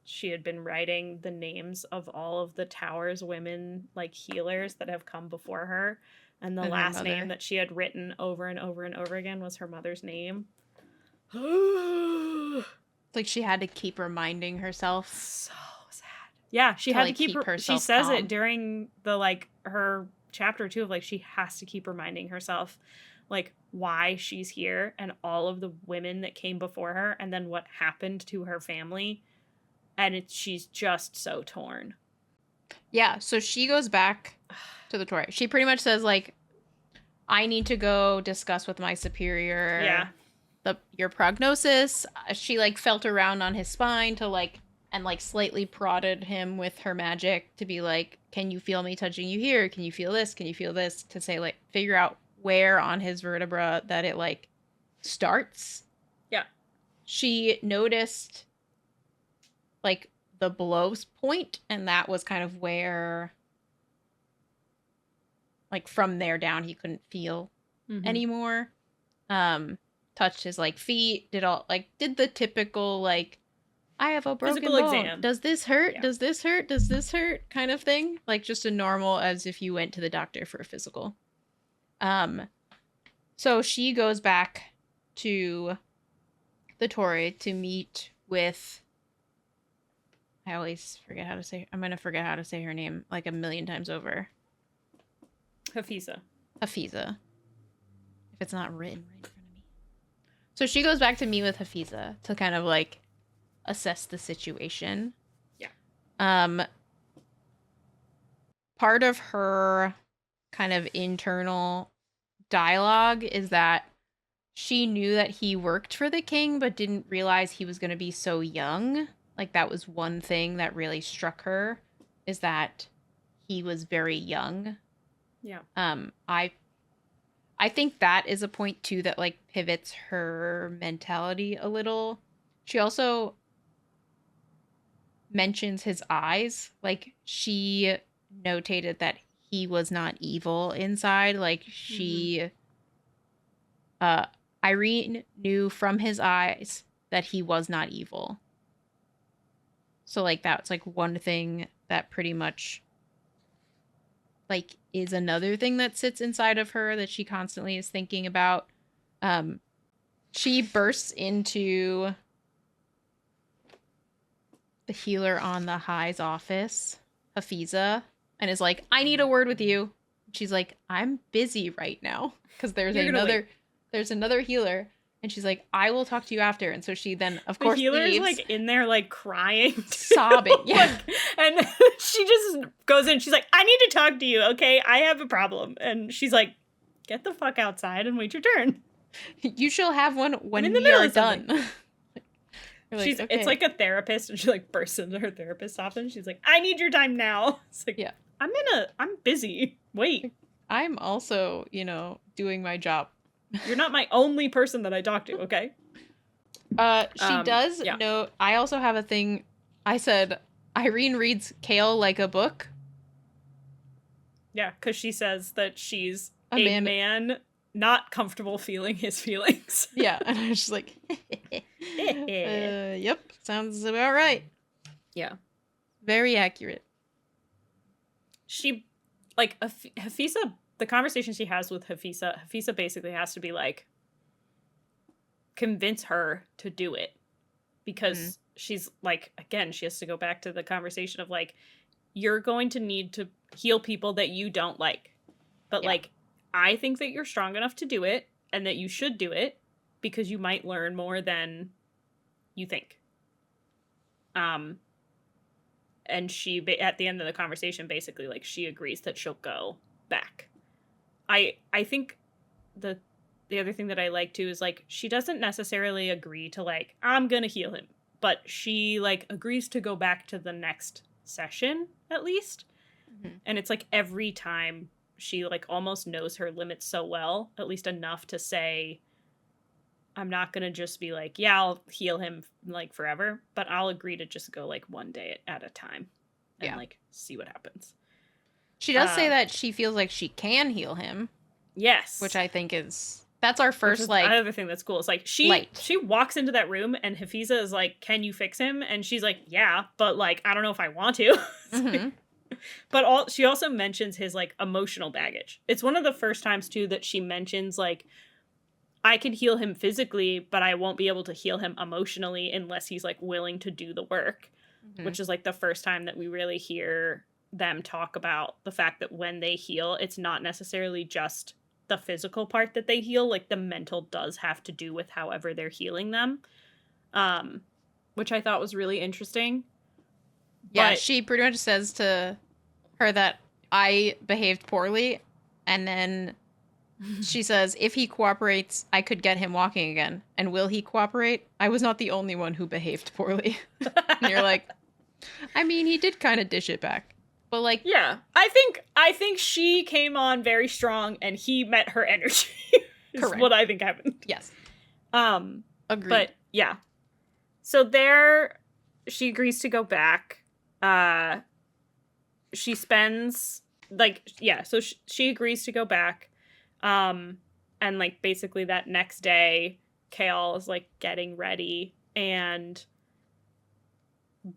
she had been writing the names of all of the tower's women like healers that have come before her, and the last name that she had written over and over and over again was her mother's name. Like she had to keep reminding herself. So sad. Yeah, she had to keep herself. She says calm. it during the like her chapter 2 of like she has to keep reminding herself like why she's here and all of the women that came before her and then what happened to her family, and she's just so torn. Yeah, so she goes back to the Torre. She pretty much says like, I need to go discuss with my superior. Yeah. Your prognosis. She like felt around on his spine to like and like slightly prodded him with her magic to be like, can you feel me touching you here? Can you feel this? Can you feel this? To say like figure out where on his vertebra that it like starts. Yeah. She noticed like the blows point, and that was kind of where like from there down he couldn't feel anymore. Touched his like feet, did the typical like, I have a broken physical bone. Exam. Does this hurt? Yeah. Does this hurt? Does this hurt? Kind of thing. Like just a normal as if you went to the doctor for a physical. So she goes back to the Torre to meet with, I always forget how to say, I'm going to forget how to say her name like a million times over. Hafiza. If it's not written right in front of me. So she goes back to meet with Hafiza to kind of like assess the situation. Yeah. Part of her kind of internal dialogue is that she knew that he worked for the king but didn't realize he was going to be so young. Like that was one thing that really struck her, is that he was very young. Yeah. I think that is a point too that like pivots her mentality a little. She also mentions his eyes. Like she notated that he was not evil inside. Like she Irene knew from his eyes that he was not evil. So like that's like one thing that pretty much like is another thing that sits inside of her that she constantly is thinking about. She bursts into the healer on the high's office, Hafiza, and is like, I need a word with you. She's like, I'm busy right now because there's another healer, and she's like, I will talk to you after. And so she then of course healer's leaves, like in there like crying, sobbing. Yeah. And she just goes in, she's like, I need to talk to you, okay? I have a problem. And she's like, get the fuck outside and wait your turn. You shall have one when we are done. Like, okay. It's like a therapist, and she like bursts into her therapist's office and she's like, I need your time now. It's like, yeah, I'm busy. Wait. I'm also, doing my job. You're not my only person that I talk to, okay? She does note, I also have a thing. I said, Irene reads Chaol like a book. Yeah, because she says that she's a man not comfortable feeling his feelings. Yeah, and I was just like, yep, sounds about right. Yeah. Very accurate. She, like, Hafiza, the conversation she has with Hafiza basically has to be like, convince her to do it. Because she's like, again, she has to go back to the conversation of like, you're going to need to heal people that you don't like. But like, I think that you're strong enough to do it and that you should do it because you might learn more than you think. And she, at the end of the conversation, basically, like, she agrees that she'll go back. I think the the other thing that I like too is like she doesn't necessarily agree to like I'm gonna heal him, but she like agrees to go back to the next session at least. Mm-hmm. And it's like every time she like almost knows her limits so well, at least enough to say I'm not gonna just be like, yeah, I'll heal him like forever, but I'll agree to just go like one day at a time and like see what happens. She does say that she feels like she can heal him. Yes. Which I think that's our first like another thing that's cool. It's like she walks into that room and Hafiza is like, can you fix him? And she's like, yeah, but like I don't know if I want to. Mm-hmm. But she also mentions his like emotional baggage. It's one of the first times too that she mentions like I can heal him physically, but I won't be able to heal him emotionally unless he's like willing to do the work. Mm-hmm. Which is like the first time that we really hear them talk about the fact that when they heal, it's not necessarily just the physical part that they heal, like the mental does have to do with however they're healing them, which I thought was really interesting. Yeah, but she pretty much says to her that I behaved poorly, and then she says, if he cooperates, I could get him walking again. And will he cooperate? I was not the only one who behaved poorly. And you're like, I mean, he did kind of dish it back. But like, yeah, I think she came on very strong and he met her energy. Is correct. What I think happened. Yes. Agreed. But yeah. So there she agrees to go back. She spends like, yeah, so she agrees to go back. And like basically that next day Chaol is like getting ready and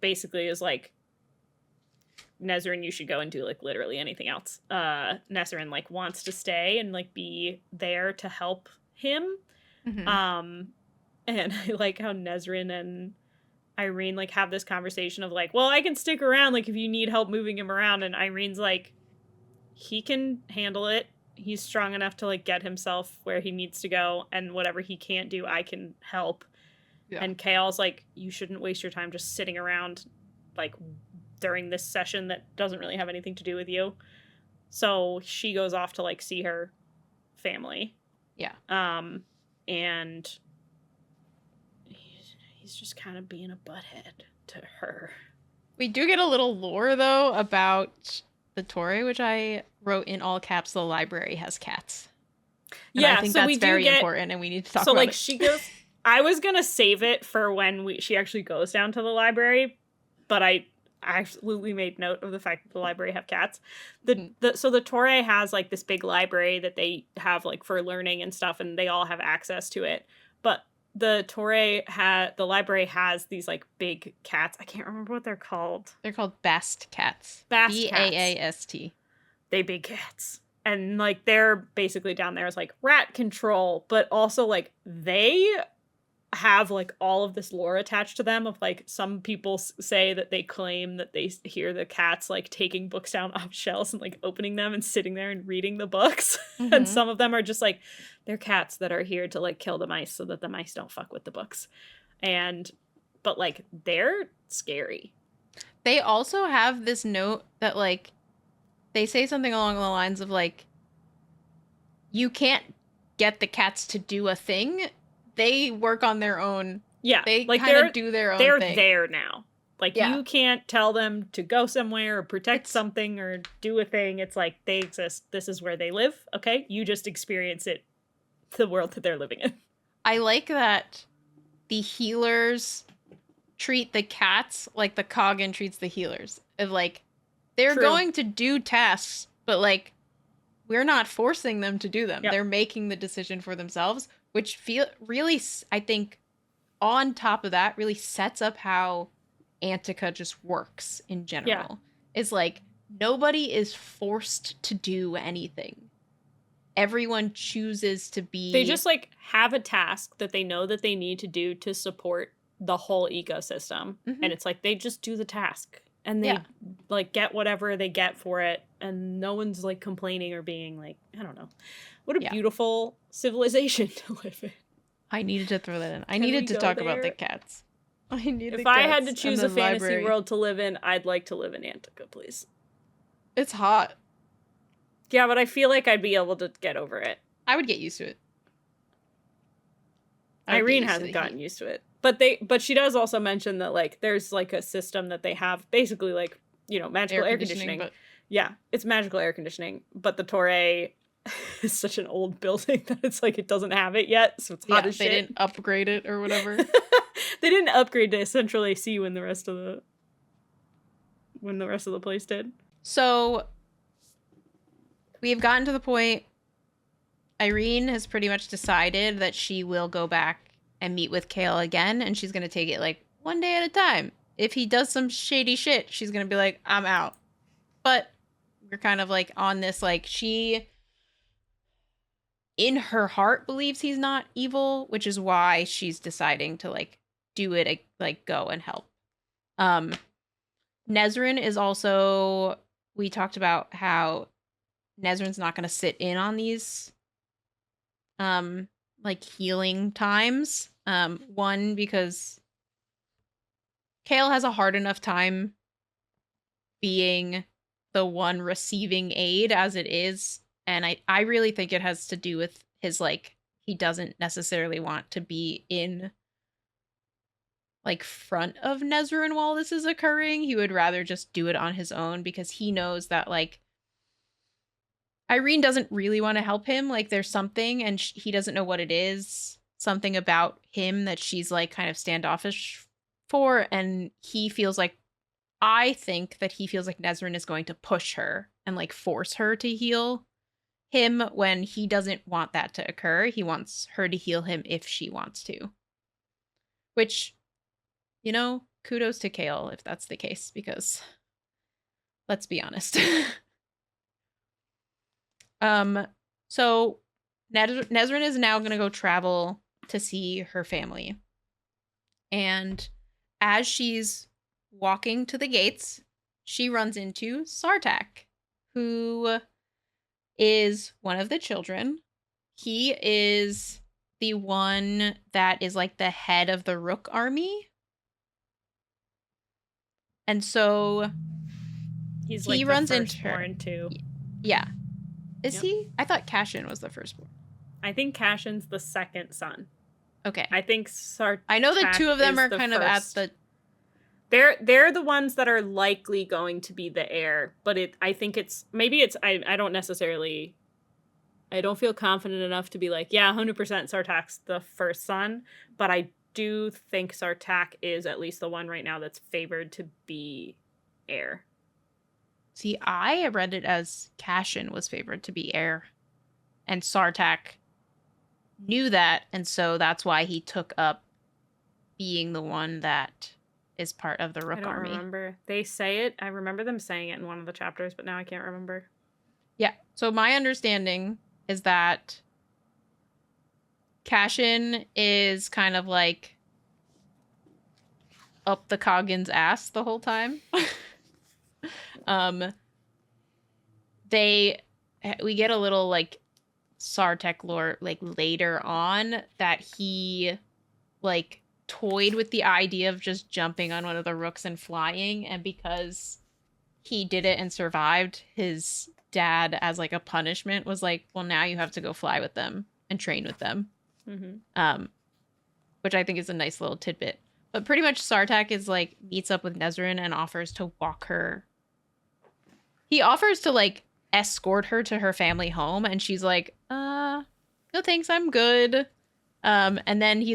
basically is like, Nesryn, you should go and do like literally anything else. Nesryn like wants to stay and like be there to help him. Mm-hmm. And I like how Nesryn and Irene like have this conversation of like, well, I can stick around like if you need help moving him around. And Irene's like, he can handle it. He's strong enough to like get himself where he needs to go, and whatever he can't do, I can help. Yeah. And Chaol's like, you shouldn't waste your time just sitting around like during this session that doesn't really have anything to do with you. So she goes off to like see her family. Yeah. And he's just kind of being a butthead to her. We do get a little lore though about the Torre, which I wrote in all caps. The library has cats. And yeah, I think so that's very important, and we need to talk about it. So like she goes. I was gonna save it for when she actually goes down to the library, but I absolutely made note of the fact that the library have cats. So the Torre has like this big library that they have like for learning and stuff, and they all have access to it. But the library has these like big cats. I can't remember what they're called. They're called Bast cats. Baast. They big cats. And like they're basically down there as like rat control, but also like they have like all of this lore attached to them of like some people say that they claim that they hear the cats like taking books down off shelves and like opening them and sitting there and reading the books. Mm-hmm. And some of them are just like they're cats that are here to like kill the mice so that the mice don't fuck with the books. But like they're scary. They also have this note that like they say something along the lines of like, you can't get the cats to do a thing. They work on their own. Yeah. They like kind of do their own thing. They're there now. Like, you can't tell them to go somewhere or protect something or do a thing. It's like, they exist. This is where they live. Okay? You just experience it, the world that they're living in. I like that the healers treat the cats like the Coggin treats the healers. Of like, they're going to do tasks, but like, we're not forcing them to do them. Yep. They're making the decision for themselves, which really, I think, on top of that, really sets up how Antica just works in general. Yeah. It's like, nobody is forced to do anything. Everyone chooses to be... They just, like, have a task that they know that they need to do to support the whole ecosystem. Mm-hmm. And it's like, they just do the task. And they, like, get whatever they get for it. And no one's, like, complaining or being, like, I don't know. What a beautiful civilization to live in. I needed to throw that in. I needed to talk about the cats. If I had to choose a fantasy world to live in, I'd like to live in Antica, please. It's hot. Yeah, but I feel like I'd be able to get over it. I would get used to it. Irene hasn't gotten used to it. But she does also mention that, like, there's, like, a system that they have, basically, like, you know, magical air conditioning. But... Yeah, it's magical air conditioning, but the Torre is such an old building that it's like it doesn't have it yet, so it's hot as shit. They didn't upgrade it or whatever. They didn't upgrade to central AC when the rest of the place did. So we've gotten to the point. Irene has pretty much decided that she will go back and meet with Chaol again, and she's gonna take it like one day at a time. If he does some shady shit, she's gonna be like, I'm out. But we're kind of like on this, like, she in her heart believes he's not evil, which is why she's deciding to like do it, like go and help. Nesryn is also, we talked about how Nesryn's not going to sit in on these like healing times. One, because Chaol has a hard enough time being the one receiving aid as it is, and I really think it has to do with his, like, he doesn't necessarily want to be in like front of Nesryn while this is occurring. He would rather just do it on his own, because he knows that, like, Irene doesn't really want to help him. Like, there's something, and he doesn't know what it is, something about him that she's like kind of standoffish for, and he feels like, I think that he feels like Nesryn is going to push her and like force her to heal him when he doesn't want that to occur. He wants her to heal him if she wants to. Which, you know, kudos to Chaol if that's the case, because let's be honest. So Nesryn is now going to go travel to see her family. And as she's walking to the gates, she runs into Sartak, who is one of the children. He is the one that is like the head of the Rook army. And so he like runs the into her. Too. Yeah. Is he? I thought Cashin was the firstborn. I think Cashin's the second son. Okay. I think Sartak. I know the two of them are kind of at the... They're the ones that are likely going to be the heir, but I think it's I don't necessarily, I don't feel confident enough to be like, yeah, 100% Sartak's the first son, but I do think Sartak is at least the one right now that's favored to be heir. See, I read it as Cashin was favored to be heir, and Sartak knew that, and so that's why he took up being the one that is part of the Rook army. I don't remember. They say it. I remember them saying it in one of the chapters, but now I can't remember. Yeah. So my understanding is that Cashin is kind of like up the Coggin's ass the whole time. We get a little like Sartak lore like later on that he like toyed with the idea of just jumping on one of the rooks and flying, and because he did it and survived, his dad, as like a punishment, was like, well, now you have to go fly with them and train with them. Mm-hmm. Which I think is a nice little tidbit. But pretty much Sartak is like meets up with Nesryn and offers to walk her. He offers to like escort her to her family home, and she's like, no thanks, I'm good. And then he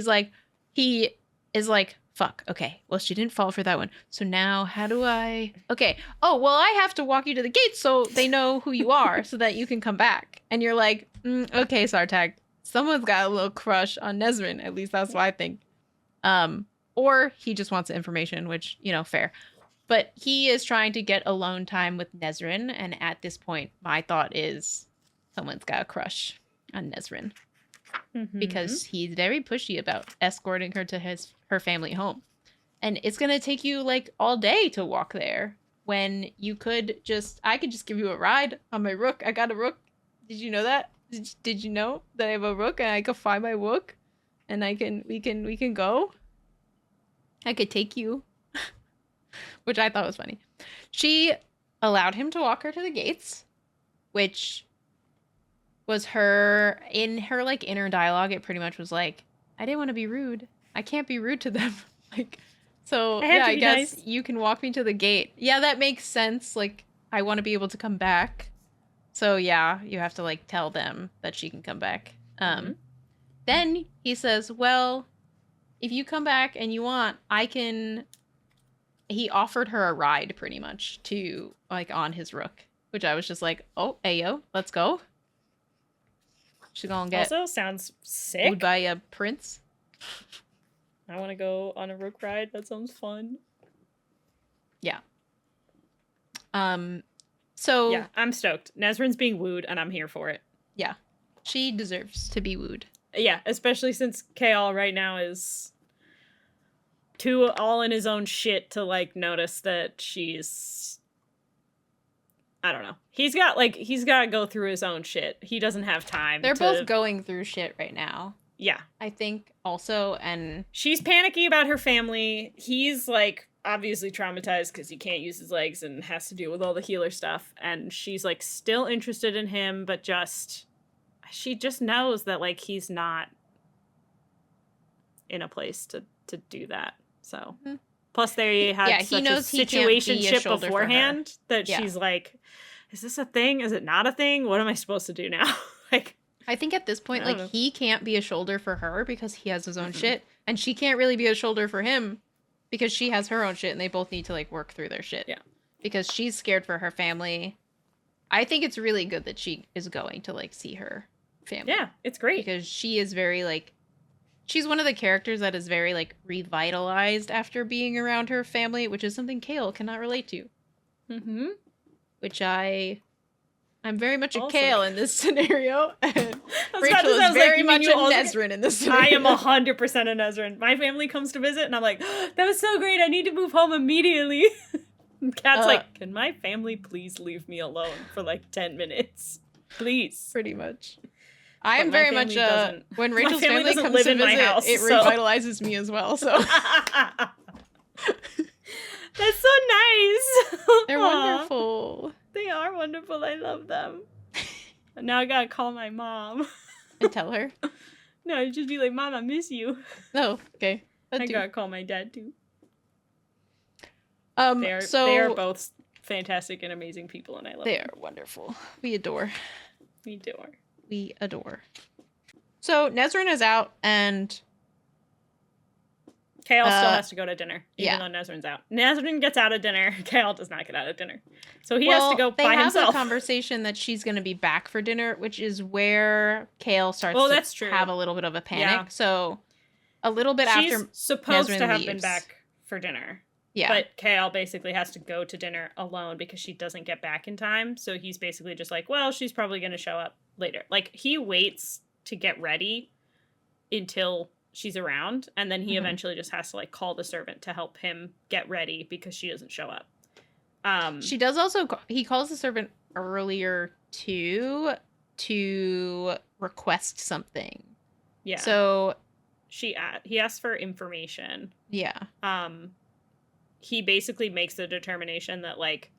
is like, fuck, okay, well, she didn't fall for that one. So now how do I... Okay, oh, well, I have to walk you to the gate so they know who you are so that you can come back. And you're like, okay, Sartak, someone's got a little crush on Nesryn. At least that's what I think. Or he just wants information, which, you know, fair. But he is trying to get alone time with Nesryn, and at this point, my thought is someone's got a crush on Nesryn. Mm-hmm. Because he's very pushy about escorting her to her family home. And it's going to take you like all day to walk there, when you could I could just give you a ride on my rook. I got a rook. Did you know that? Did you know that I have a rook and I could fly my rook and we can go? I could take you. Which I thought was funny. She allowed him to walk her to the gates, which was in her like inner dialogue. It pretty much was like, I didn't want to be rude. I can't be rude to them. Like, so I have yeah, to I be guess nice. you can walk me to the gate. Yeah, that makes sense. Like, I want to be able to come back. So yeah, you have to like tell them that she can come back. Hmm. Then he says, "Well, if you come back and you want, I can." He offered her a ride, pretty much, to like on his rook, which I was just like, "Oh, ayo, let's go." She's gonna get Also, sounds wooed sick. by a prince. I want to go on a rook ride. That sounds fun. Yeah. Um. So Yeah, I'm stoked. Nesryn's being wooed, and I'm here for it. yeah, she deserves to be wooed. Yeah, especially since Chaol right now is too all in his own shit to like notice that she's. I don't know. He's got to go through his own shit. He doesn't have time They're to. both going through shit right now. Yeah. I think also, and She's panicky about her family. He's like obviously traumatized because he can't use his legs and has to deal with all the healer stuff. And she's like still interested in him, but she just knows that like he's not in a place to do that. So Mhm. plus they had yeah, he such a knows he can't be a situationship shoulder for her. beforehand that Yeah. she's like, is this a thing? Is it not a thing? What am I supposed to do now? Like, I think at this point, I don't like, know. he can't be a shoulder for her because he has his own Mm-mm. shit, and she can't really be a shoulder for him because she has her own shit, and they both need to like work through their shit. Yeah. Because she's scared for her family. I think it's really good that she is going to like see her family. Yeah, it's great. Because she is very like, she's one of the characters that is very like revitalized after being around her family, which is something Chaol cannot relate to. Mm-hmm. Which I'm very much a Also- Chaol in this scenario, and I was about Rachel to say, I is was very you much mean a you also- Nesryn in this I scenario. am 100% a Nesryn. My family comes to visit, and I'm like, that was so great. I need to move home immediately. And Kat's like, can my family please leave me alone for like 10 minutes? Please. Pretty much. I am my very much family doesn't- when my Rachel's family family doesn't comes live to in my visit, house, it so- revitalizes me as well. So That's so nice. they're Aw. wonderful. They are wonderful. I love them. And now I gotta call my mom. And tell her. No, I'd just be like, Mom, I miss you. No, okay. I gotta call my dad too. They So are both fantastic and amazing people, and I love they them. are wonderful. We adore. We adore. We adore. So Nesryn is out, and Chaol still has to go to dinner, even yeah. though Nesryn's out. Nesryn gets out of dinner. Chaol does not get out of dinner. So he has to go they by have himself. a conversation that she's going to be back for dinner, which is where Chaol starts that's to true. have a little bit of a panic. Yeah. So a little bit She's after supposed Nesryn to have been leaves. back for dinner. Yeah. But Chaol basically has to go to dinner alone because she doesn't get back in time. So he's basically just like, well, she's probably going to show up later. Like, he waits to get ready until she's around, and then he eventually just has to like call the servant to help him get ready because she doesn't show up. She does also he calls the servant earlier too to request something. Yeah. So he asks for information. yeah. He basically makes the determination that like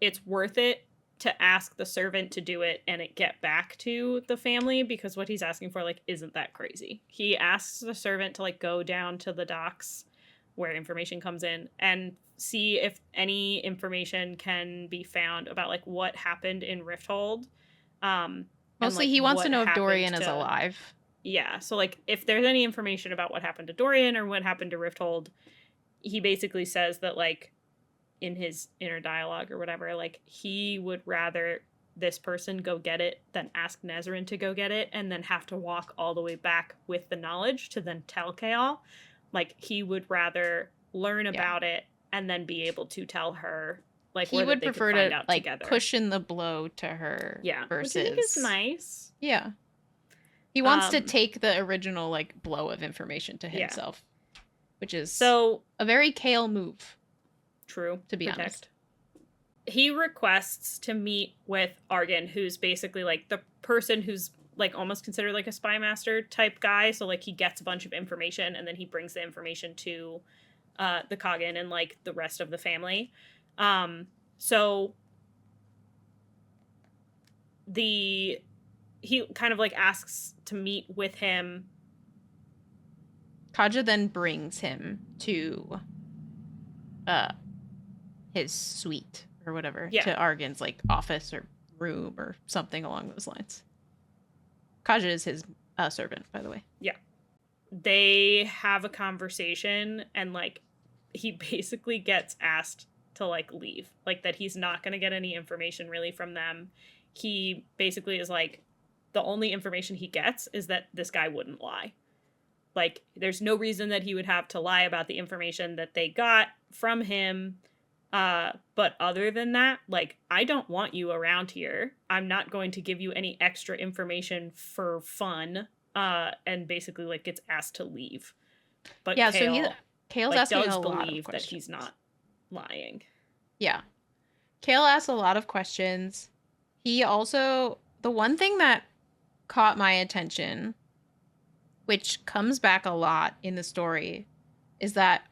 it's worth it to ask the servant to do it and it get back to the family because what he's asking for like isn't that crazy. He asks the servant to like go down to the docks where information comes in and see if any information can be found about like what happened in Rifthold. Mostly he wants to know if Dorian is alive. Yeah, so like if there's any information about what happened to Dorian or what happened to Rifthold, he basically says that like in his inner dialogue or whatever, like he would rather this person go get it than ask Nesryn to go get it and then have to walk all the way back with the knowledge to then tell Chaol. Like he would rather learn about it and then be able to tell her. Like he would prefer to like together. Cushion the blow to her. Yeah, versus which I think is nice. Yeah, he wants to take the original like blow of information to himself, which is so a very Chaol move. True, to be honest. He requests to meet with Argan, who's basically like the person who's like almost considered like a spy master type guy. So like he gets a bunch of information and then he brings the information to the Coggin and like the rest of the family. So he kind of like asks to meet with him Kaja then brings him to his suite or whatever, Yeah. to Argan's like office or room or something along those lines. Kaja is his servant, by the way. Yeah. They have a conversation, and like he basically gets asked to like leave, like that he's not going to get any information really from them. He basically is like, the only information he gets is that this guy wouldn't lie. Like, there's no reason that he would have to lie about the information that they got from him. But other than that, like, I don't want you around here. I'm not going to give you any extra information for fun. And basically, like, gets asked to leave. But yeah, Chaol, Chaol's like, asking does a lot of believe that questions. he's not lying. Yeah. Chaol asks a lot of questions. He also, the one thing that caught my attention, which comes back a lot in the story, is that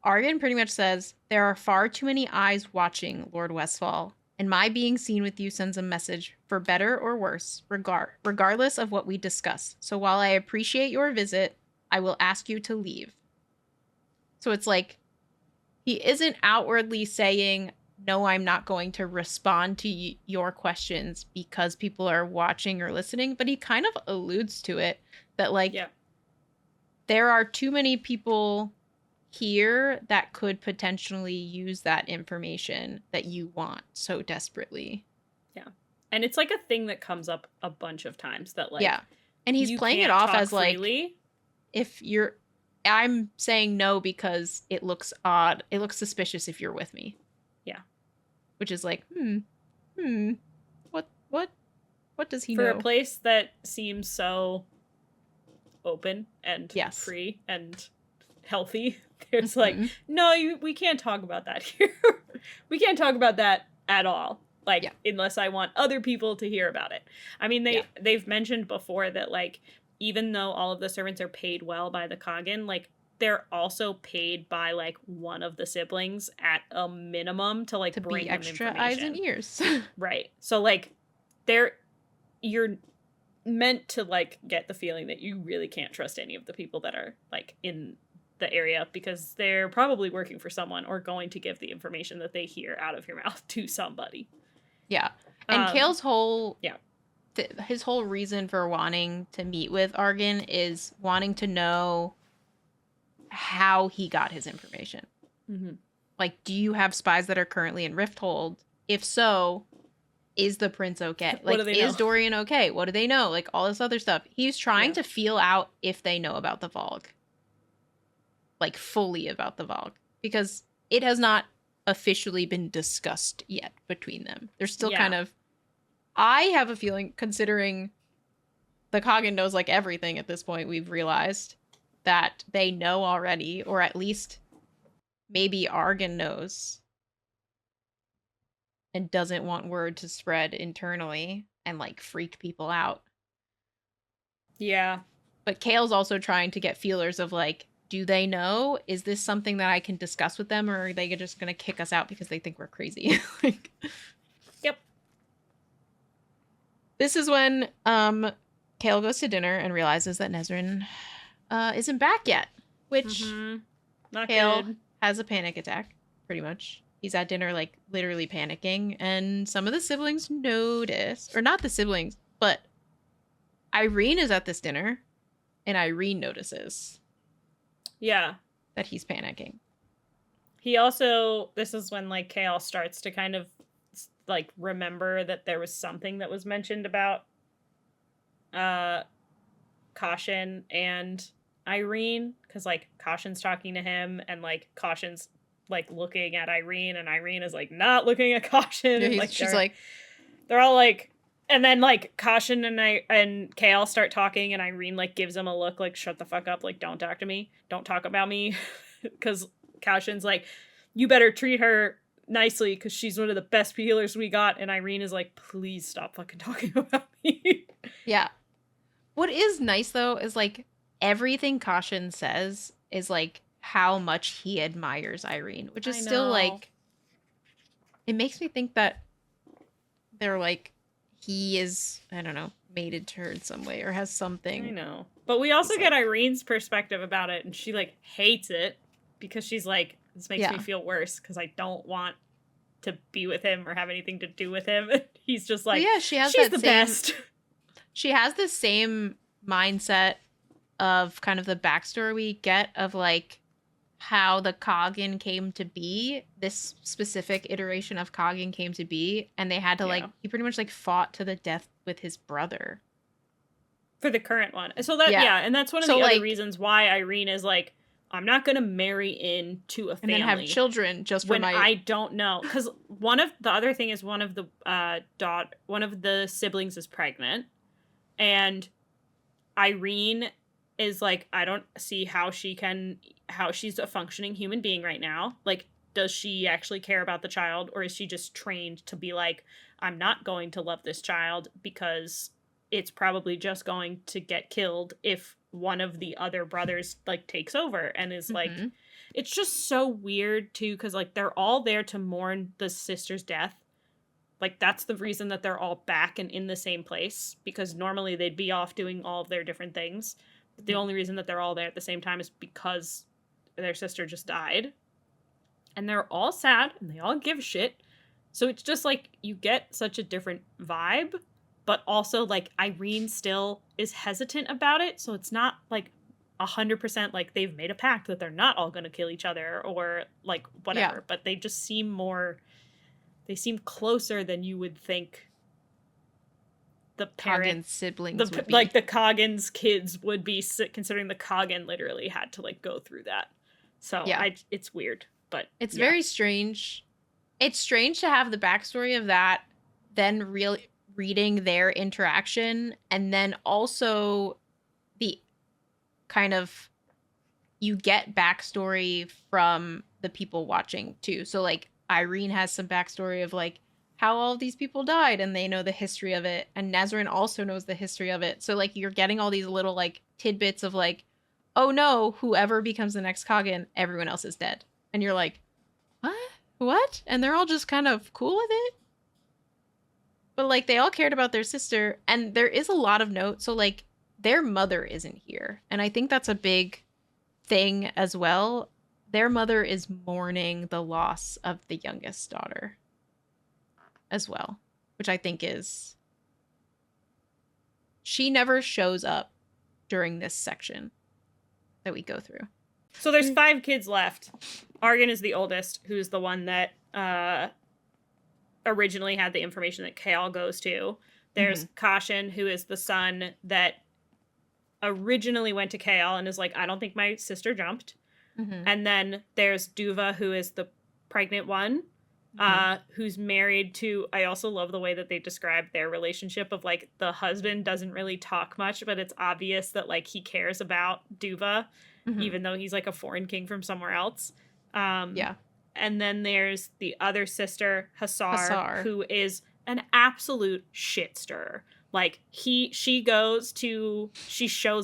Argan pretty much says, there are far too many eyes watching, Lord Westfall, and my being seen with you sends a message, for better or worse, regardless of what we discuss. So while I appreciate your visit, I will ask you to leave. So it's like, he isn't outwardly saying, no, I'm not going to respond to your questions because people are watching or listening, but he kind of alludes to it, that like, Yeah. there are too many people here that could potentially use that information that you want so desperately. Yeah. And it's like a thing that comes up a bunch of times, that like, yeah. And he's you playing can't it off talk as like, freely. if you're, I'm saying no because it looks odd. It looks suspicious if you're with me. Yeah. Which is like, what does he For know? a place that seems so open and Yes. free and healthy, there's like, no, we can't talk about that here. We can't talk about that at all. Like, unless I want other people to hear about it. I mean, they've mentioned before that, like, even though all of the servants are paid well by the Coggin, like, they're also paid by, like, one of the siblings at a minimum to, like, to bring be them extra information. eyes and ears. Right. So, like, you're meant to, like, get the feeling that you really can't trust any of the people that are, like, in the area, because they're probably working for someone or going to give the information that they hear out of your mouth to somebody. Yeah. And Chaol's whole his whole reason for wanting to meet with Argan is wanting to know how he got his information. Mm-hmm. Like, do you have spies that are currently in Rifthold? If so, is the prince okay? Like, is Dorian okay? What do they know? Like, all this other stuff. He's trying to feel out if they know about the Vogue. Like, fully about the Vogue. Because it has not officially been discussed yet between them. They're still kind of... I have a feeling, considering the Coggin knows, like, everything at this point, we've realized that they know already, or at least maybe Argan knows and doesn't want word to spread internally and, like, freak people out. Yeah. But Chaol's also trying to get feelers of, like, do they know? Is this something that I can discuss with them, or are they just going to kick us out because they think we're crazy? Like, yep. This is when Chaol goes to dinner and realizes that Nesryn isn't back yet, which Not Chaol good. has a panic attack, pretty much. He's at dinner, like, literally panicking, and some of the siblings notice, or not the siblings, but Irene is at this dinner, and Irene notices. Yeah. That he's panicking. He also, this is when, like, Chaol starts to kind of, like, remember that there was something that was mentioned about Caution and Irene, because, like, Caution's talking to him, and, like, Caution's, like, looking at Irene, and Irene is, like, not looking at Caution. Yeah, and, like, she's like... They're all, like... And then, like, Caution and Chaol start talking, and Irene, like, gives him a look, like, shut the fuck up, like, don't talk to me. Don't talk about me. Because Caution's like, you better treat her nicely, because she's one of the best healers we got. And Irene is like, please stop fucking talking about me. Yeah. What is nice, though, is, like, everything Caution says is, like, how much he admires Irene, which is still, like... It makes me think that they're, like... He is, I don't know, mated to her in some way or has I something. know. But we also He's get like- Irene's perspective about it, and she, like, hates it because she's like, this makes me Yeah. feel worse because I don't want to be with him or have anything to do with him. He's just like, Well, yeah, she has she's that the same- best. She has the same mindset of kind of the backstory we get of like how the Coggin came to be, this specific iteration of Coggin came to be, and they had to like, Yeah. he pretty much like fought to the death with his brother. For the current one. So that, Yeah. yeah, and that's one of So, the other like- reasons why Irene is like, I'm not going to marry into a And family. then have children just for when my... I don't know. Because one of the siblings is pregnant, and Irene is like, I don't see how she's a functioning human being right now. Like, does she actually care about the child, or is she just trained to be like, I'm not going to love this child because it's probably just going to get killed if one of the other brothers like takes over and is like, Mhm. it's just so weird too, because like they're all there to mourn the sister's death. Like, that's the reason that they're all back and in the same place, because normally they'd be off doing all of their different things. But the Mhm. only reason that they're all there at the same time is because their sister just died. And they're all sad and they all give shit. So it's just like you get such a different vibe, but also like Irene still is hesitant about it. So it's not like 100% like they've made a pact that they're not all going to kill each other or like whatever, but they just seem more, they seem closer than you would think the Coggin parent, siblings would be. like the Coggin's kids would be, considering the Coggin literally had to like go through that. So Yeah. it's weird, but It's yeah. very strange. It's strange to have the backstory of that, then really reading their interaction, and then also the kind of, you get backstory from the people watching too. So like Irene has some backstory of like how all of these people died, and they know the history of it, and Nesryn also knows the history of it. So like you're getting all these little like tidbits of like, oh no, whoever becomes the next Coggin, everyone else is dead. And you're like, what? And they're all just kind of cool with it. But like they all cared about their sister, and there is a lot of note. So like their mother isn't here, and I think that's a big thing as well. Their mother is mourning the loss of the youngest daughter as well, which I think is, she never shows up during this section that we go through. So there's 5 kids left. Argan is the oldest, who's the one that originally had the information that Chaol goes to. There's Caution, who is the son that originally went to Chaol and is like, I don't think my sister jumped. And then there's Duva, who is the pregnant one, who's married to, I also love the way that they describe their relationship of like, the husband doesn't really talk much, but it's obvious that like he cares about Duva, even though he's like a foreign king from somewhere else. Yeah. And then there's the other sister, Hasar, who is an absolute shit stirrer. Like she shows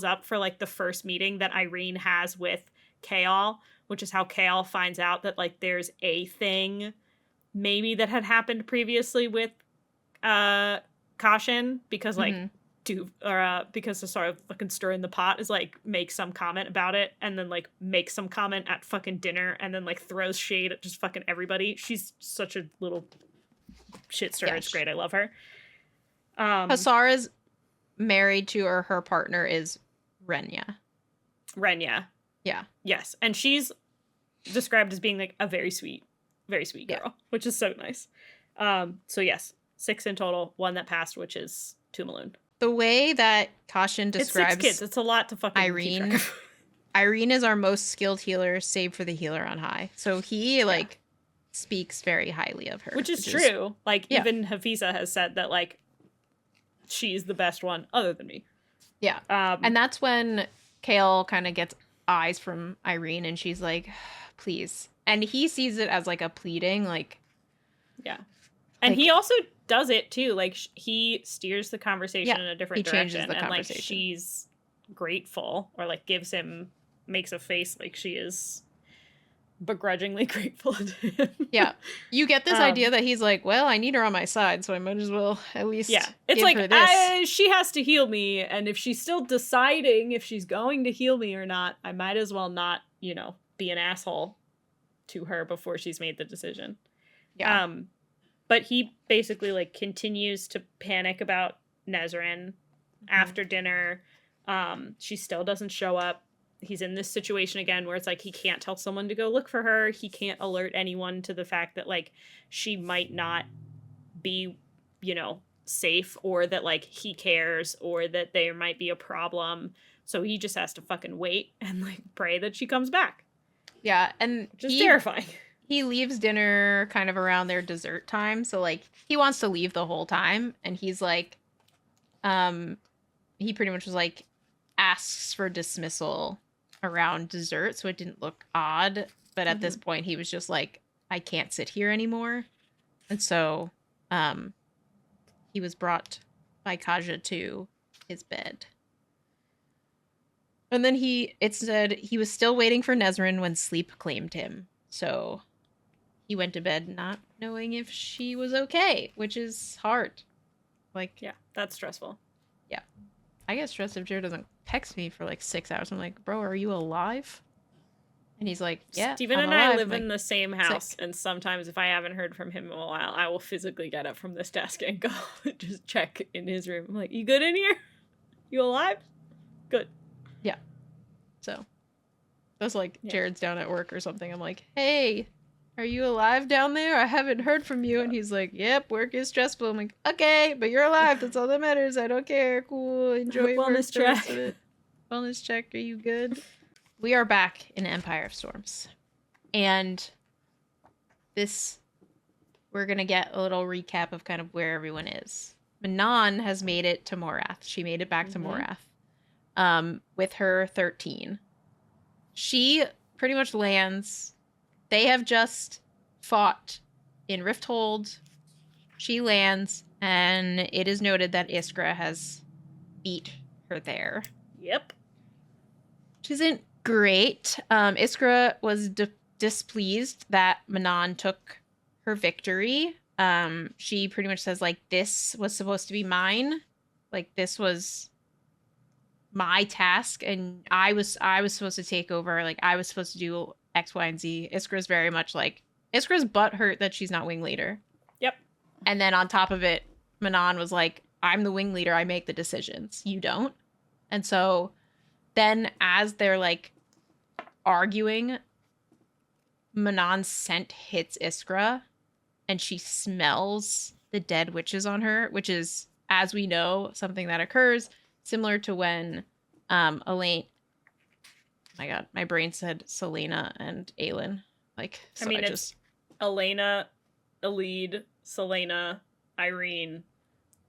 up for like the first meeting that Irene has with Chaol, which is how Chaol finds out that like there's a thing maybe that had happened previously with Caution, because like because Hasar fucking stir in the pot is like make some comment about it, and then like make some comment at fucking dinner, and then like throws shade at just fucking everybody. She's such a little shit stirrer. It's great. I love her. Hasar is married to, or her partner is Renya. Yeah. Yes. And she's described as being like a very sweet girl, which is so nice. So yes, 6 in total, 1 that passed, which is Tumaloon. The way that Caution describes it's 6 kids. It's a lot to fucking keep track of. Irene is our most skilled healer, save for the healer on high. So he like speaks very highly of her. Which is true. Like even Hafisa has said that like she's the best one other than me. Yeah. And that's when Chaol kind of gets eyes from Irene, and she's like, please. And he sees it as like a pleading, like. Yeah. And he also does it too. Like he steers the conversation in a different direction. The and like she's grateful, or like makes a face like she is begrudgingly grateful to him. Yeah. You get this idea that he's like, well, I need her on my side, so I might as well at least it's give like, her this. she has to heal me, and if she's still deciding if she's going to heal me or not, I might as well not, be an asshole to her before she's made the decision. Yeah. But he basically, like, continues to panic about Nesryn after dinner. She still doesn't show up. He's in this situation again where it's like he can't tell someone to go look for her. He can't alert anyone to the fact that, like, she might not be, safe, or that, like, he cares, or that there might be a problem. So he just has to fucking wait and, like, pray that she comes back. Yeah, and which is terrifying. He leaves dinner kind of around their dessert time, so, like, he wants to leave the whole time, and he's like, he pretty much was like, asks for dismissal around dessert, so it didn't look odd, but at this point he was just like, I can't sit here anymore. And so he was brought by Kaja to his bed. And then it said he was still waiting for Nesryn when sleep claimed him. So he went to bed not knowing if she was okay, which is hard. Like, yeah, that's stressful. Yeah. I get stressed if Jared doesn't text me for like 6 hours. I'm like, bro, are you alive? And he's like, yeah. Steven I'm and alive. I live in the same house, sick. And sometimes if I haven't heard from him in a while, I will physically get up from this desk and go just check in his room. I'm like, you good in here? You alive? Good. Yeah. So that's like Jared's down at work or something. I'm like, hey, are you alive down there? I haven't heard from you. And he's like, yep, work is stressful. I'm like, okay, but you're alive. That's all that matters. I don't care. Cool. Enjoy wellness check. Wellness check. Are you good? We are back in Empire of Storms. And we're going to get a little recap of kind of where everyone is. Manon has made it to Morath. She made it back to Morath with her 13. She pretty much lands. They have just fought in Rifthold. She lands, and it is noted that Iskra has beat her there. Yep. Which isn't great. Iskra was displeased that Manon took her victory. She pretty much says, like, this was supposed to be mine. Like, this was my task, and I was supposed to take over. Like, I was supposed to do X, Y, and Z. Iskra's very much like, Iskra's butthurt that she's not wing leader. Yep. And then on top of it, Manon was like, I'm the wing leader. I make the decisions. You don't. And so then as they're like arguing, Manon's scent hits Iskra, and she smells the dead witches on her, which is, as we know, something that occurs similar to when Elaine, oh my god, my brain said Selena and Aelin. Like, so it's Elena, Elide, Selena, Irene,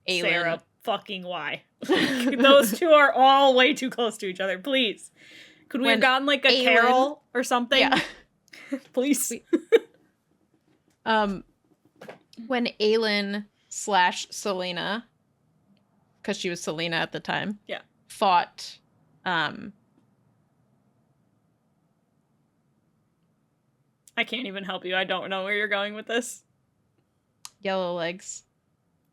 Aelin. Sarah, fucking why? Those two are all way too close to each other. Please. Could we have gotten like a Aelin, Carol or something? Yeah. Please. When Aelin / Selena, because she was Selena at the time, fought I can't even help you. I don't know where you're going with this. Yellow Legs.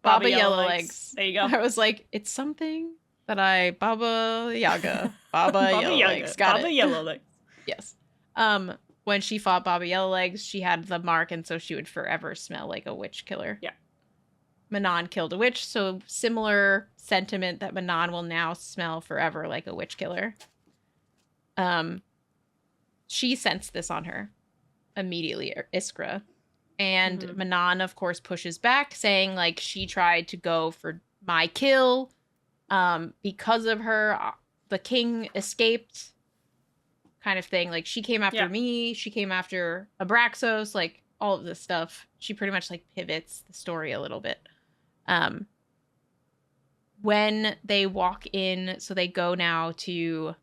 Baba Yellowlegs. There you go. I was like, it's something that Baba Yaga. Baba Yellowlegs. Got Baba it. Yellowlegs. Yes. When she fought Baba Yellowlegs, she had the mark, and so she would forever smell like a witch killer. Yeah. Manon killed a witch, so similar sentiment that Manon will now smell forever like a witch killer. She sensed this on her immediately, Iskra. And Manon, of course, pushes back, saying, like, she tried to go for my kill. Because of her, the king escaped, kind of thing. Like, she came after me. She came after Abraxos, like, all of this stuff. She pretty much, like, pivots the story a little bit. When they walk in, so they go now to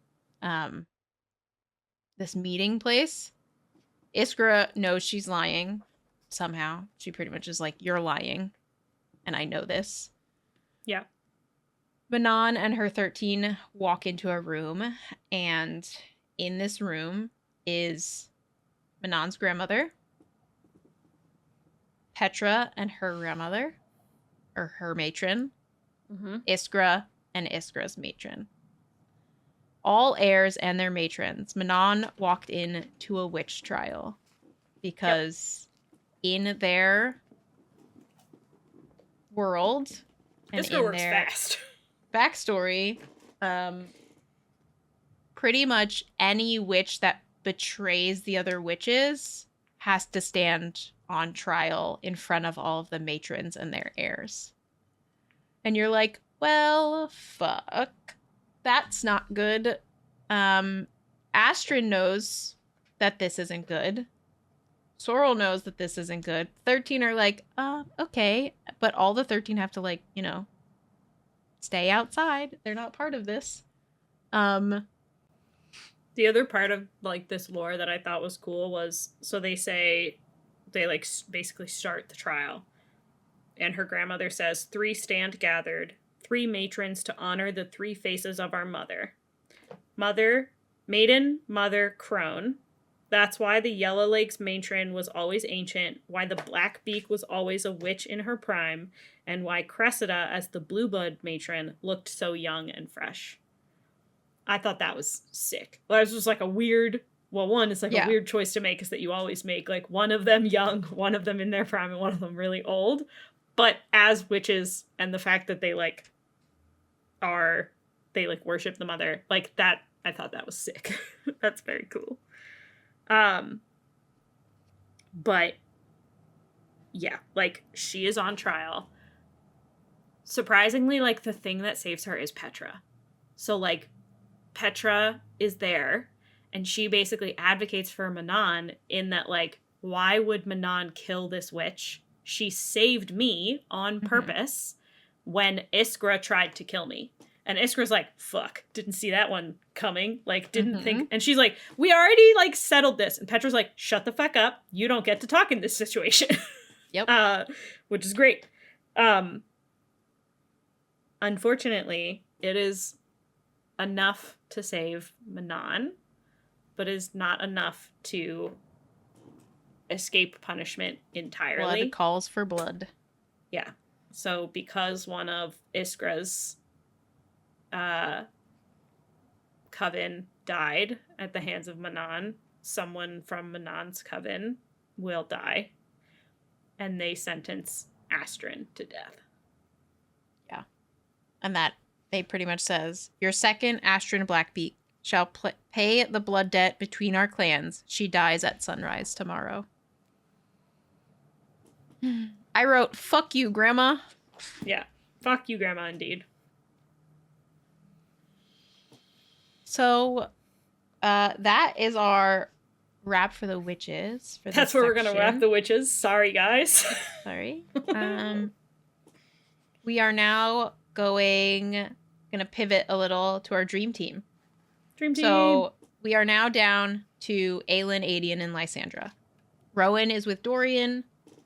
this meeting place, Iskra knows she's lying somehow. She pretty much is like, you're lying, and I know this. Yeah. Manon and her 13 walk into a room, and in this room is Manon's grandmother, Petra and her grandmother, or her matron, Iskra and Iskra's matron. All heirs and their matrons. Manon walked in to a witch trial because in their world and Iskra works fast. Backstory, pretty much any witch that betrays the other witches has to stand on trial in front of all of the matrons and their heirs. And you're like, well, fuck. That's not good. Astrid knows that this isn't good. Sorrel knows that this isn't good. 13 are like, okay. But all the 13 have to, like, you know, stay outside. They're not part of this. The other part of, like, this lore that I thought was cool was, so they say, they, like, basically start the trial. And her grandmother says, 3 stand gathered, 3 matrons to honor the 3 faces of our mother. Mother, maiden, mother, crone. That's why the Yellow Lakes matron was always ancient, why the Black Beak was always a witch in her prime, and why Cressida, as the Blueblood matron, looked so young and fresh. I thought that was sick. Well, it was just like a weird, well, one, it's like a weird choice to make, is that you always make, like, one of them young, one of them in their prime, and one of them really old. But as witches, and the fact that they, like, they, like, worship the mother, like, that, I thought that was sick. That's very cool. But, yeah, like, she is on trial. Surprisingly, like, the thing that saves her is Petra. So, like, Petra is there, and she basically advocates for Manon in that, like, why would Manon kill this witch? She saved me on purpose when Iskra tried to kill me. And Iskra's like, fuck, didn't see that one coming. Like, didn't think. And she's like, we already, like, settled this. And Petra's like, shut the fuck up. You don't get to talk in this situation. Yep. Which is great. Unfortunately, it is enough to save Manon, but is not enough to escape punishment entirely. Blood calls for blood. Yeah. So because one of Iskra's coven died at the hands of Manon, someone from Manon's coven will die, and they sentence Astrid to death. Yeah. And that they pretty much says, your second, Astrid Blackbeak, shall pay the blood debt between our clans. She dies at sunrise tomorrow. I wrote, fuck you, Grandma. Yeah. Fuck you, Grandma, indeed. So, that is our wrap for the witches. That's where we're going to wrap the witches. Sorry, guys. Sorry. We are now going to pivot a little to our dream team. Dream team. So, we are now down to Aelin, Aedion, and Lysandra. Rowan is with Dorian.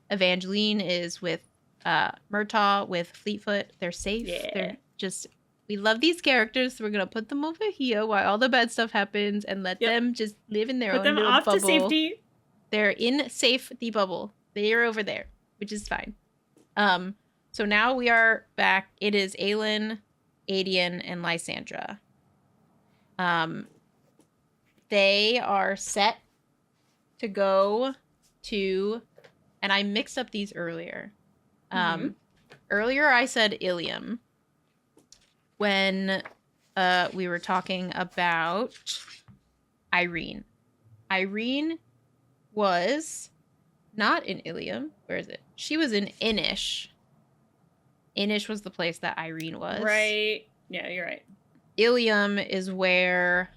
Evangeline is with Murtaugh, with Fleetfoot. They're safe. Yeah. They're just... We love these characters, so we're going to put them over here while all the bad stuff happens and let them just live in their own little bubble. Put them off to safety. They're in safety bubble. They are over there, which is fine. So now we are back. It is Aelin, Aedion, and Lysandra. They are set to go to... And I mixed up these earlier. Earlier I said Ilium. When we were talking about Irene. Irene was not in Ilium. Where is it? She was in Inish. Inish was the place that Irene was. Right. Yeah, you're right. Ilium is where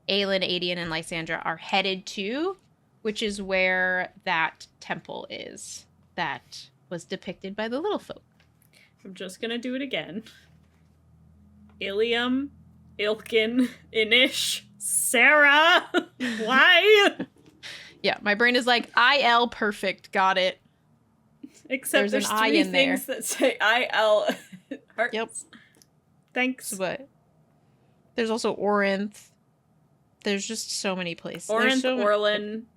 Aelin, Aedion, and Lysandra are headed to, which is where that temple is that was depicted by the little folk. I'm just going to do it again. Ilium, Ilkin, Inish, Sarah. Why? Yeah, my brain is like, IL perfect. Got it. Except there's an I in things there that say IL. Hearts. Yep. Thanks. But there's also Orinth. There's just so many places. Orinth, Orlin.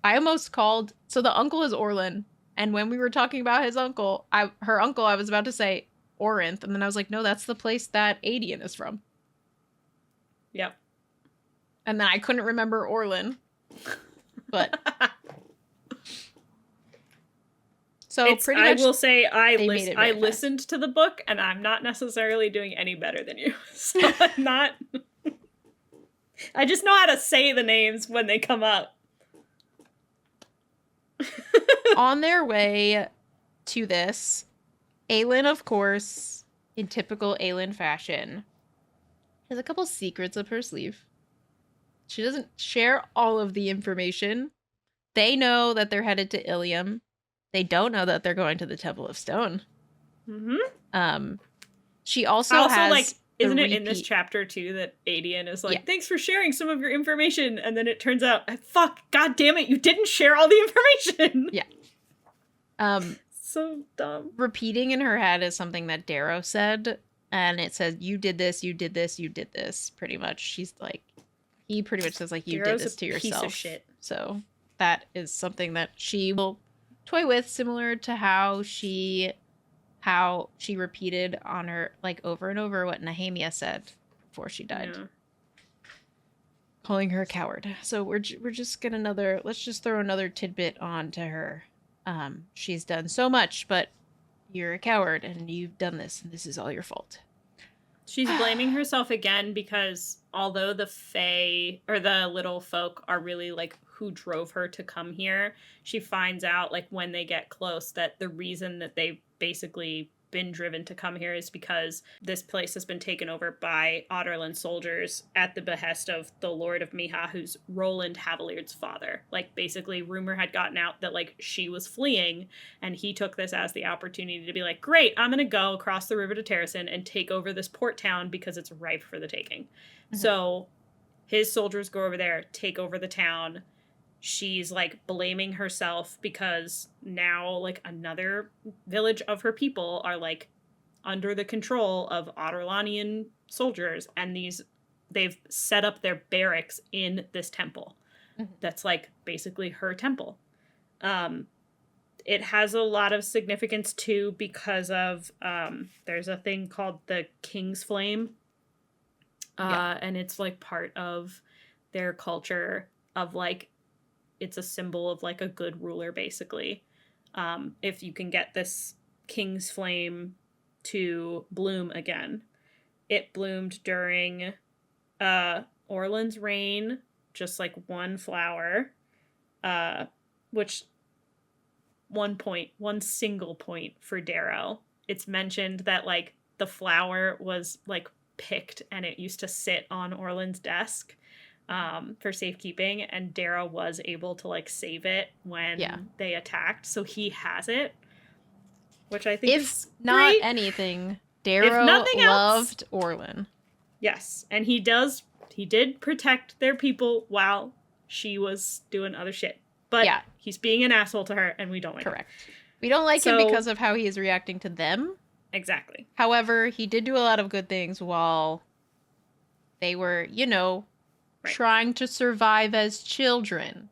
I almost called. So the uncle is Orlin, and when we were talking about his uncle, her uncle, I was about to say Orinth, and then I was like, no, that's the place that Aedion is from. Yep. And then I couldn't remember Orlin, but so pretty much. I will say I fast. listened to the book, and I'm not necessarily doing any better than you. So I'm not. I just know how to say the names when they come up. On their way to this, Aelin, of course, in typical Aelin fashion, has a couple secrets up her sleeve. She doesn't share all of the information. They know that they're headed to Ilium. They don't know that they're going to the Temple of Stone. Mm-hmm. She also has, like, isn't it in this chapter too that Aedion is like, thanks for sharing some of your information, and then it turns out, fuck, god damn it, you didn't share all the information. Yeah. So dumb. Repeating in her head is something that Darrow said, and it says, you did this, you did this, you did this, pretty much. She's like, he pretty much says, like, you Darrow's did this to yourself. Piece of shit. So that is something that she will toy with, similar to how she repeated on her, like, over and over what Nehemia said before she died. Yeah. Calling her a coward. So we're just gonna let's just throw another tidbit on to her. She's done so much, but you're a coward and you've done this and this is all your fault. She's blaming herself again because although the Fae or the little folk are really like who drove her to come here, she finds out like when they get close that the reason that they've basically been driven to come here is because this place has been taken over by Adarlan soldiers at the behest of the Lord of Miha, who's Roland Havilliard's father. Like, basically, rumor had gotten out that, like, she was fleeing, and he took this as the opportunity to be like, great, I'm gonna go across the river to Terrasen and take over this port town because it's ripe for the taking. Mm-hmm. So his soldiers go over there, take over the town. She's, like, blaming herself because now, like, another village of her people are, like, under the control of Adarlanian soldiers, and they've set up their barracks in this temple. Mm-hmm. That's, like, basically her temple. It has a lot of significance, too, because of, there's a thing called the King's Flame, and it's, like, part of their culture of, like, it's a symbol of, like, a good ruler, basically. If you can get this King's Flame to bloom again. It bloomed during Orlan's reign, just, like, one flower, which one single point for Darrow. It's mentioned that, like, the flower was, like, picked and it used to sit on Orlan's desk. For safekeeping, and Darrow was able to, like, save it when they attacked, so he has it, which I think is not great. Anything, Darrow loved Orlan. Yes, and he did protect their people while she was doing other shit, but he's being an asshole to her, and we don't like Correct. We don't like him because of how he is reacting to them. Exactly. However, he did do a lot of good things while they were, trying to survive as children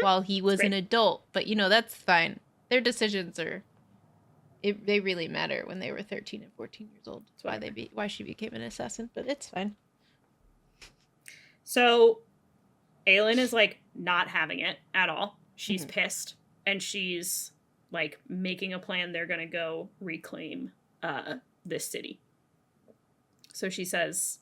while he was an adult. But, that's fine. Their decisions they really matter when they were 13 and 14 years old. That's why she became an assassin, but it's fine. So Aelin is, like, not having it at all. She's pissed, and she's, like, making a plan. They're gonna go reclaim this city. So she says,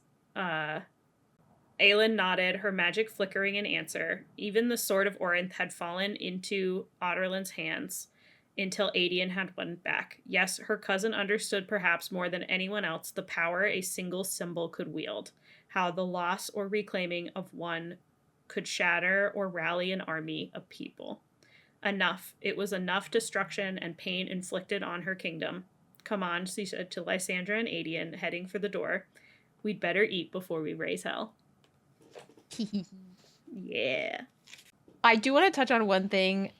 Aelin nodded, her magic flickering in answer. Even the sword of Orinth had fallen into Adarlan's hands until Aedion had won back. Yes, her cousin understood perhaps more than anyone else the power a single symbol could wield, how the loss or reclaiming of one could shatter or rally an army of people. Enough. It was enough destruction and pain inflicted on her kingdom. Come on, she said to Lysandra and Aedion, heading for the door. We'd better eat before we raise hell. Yeah. I do want to touch on one thing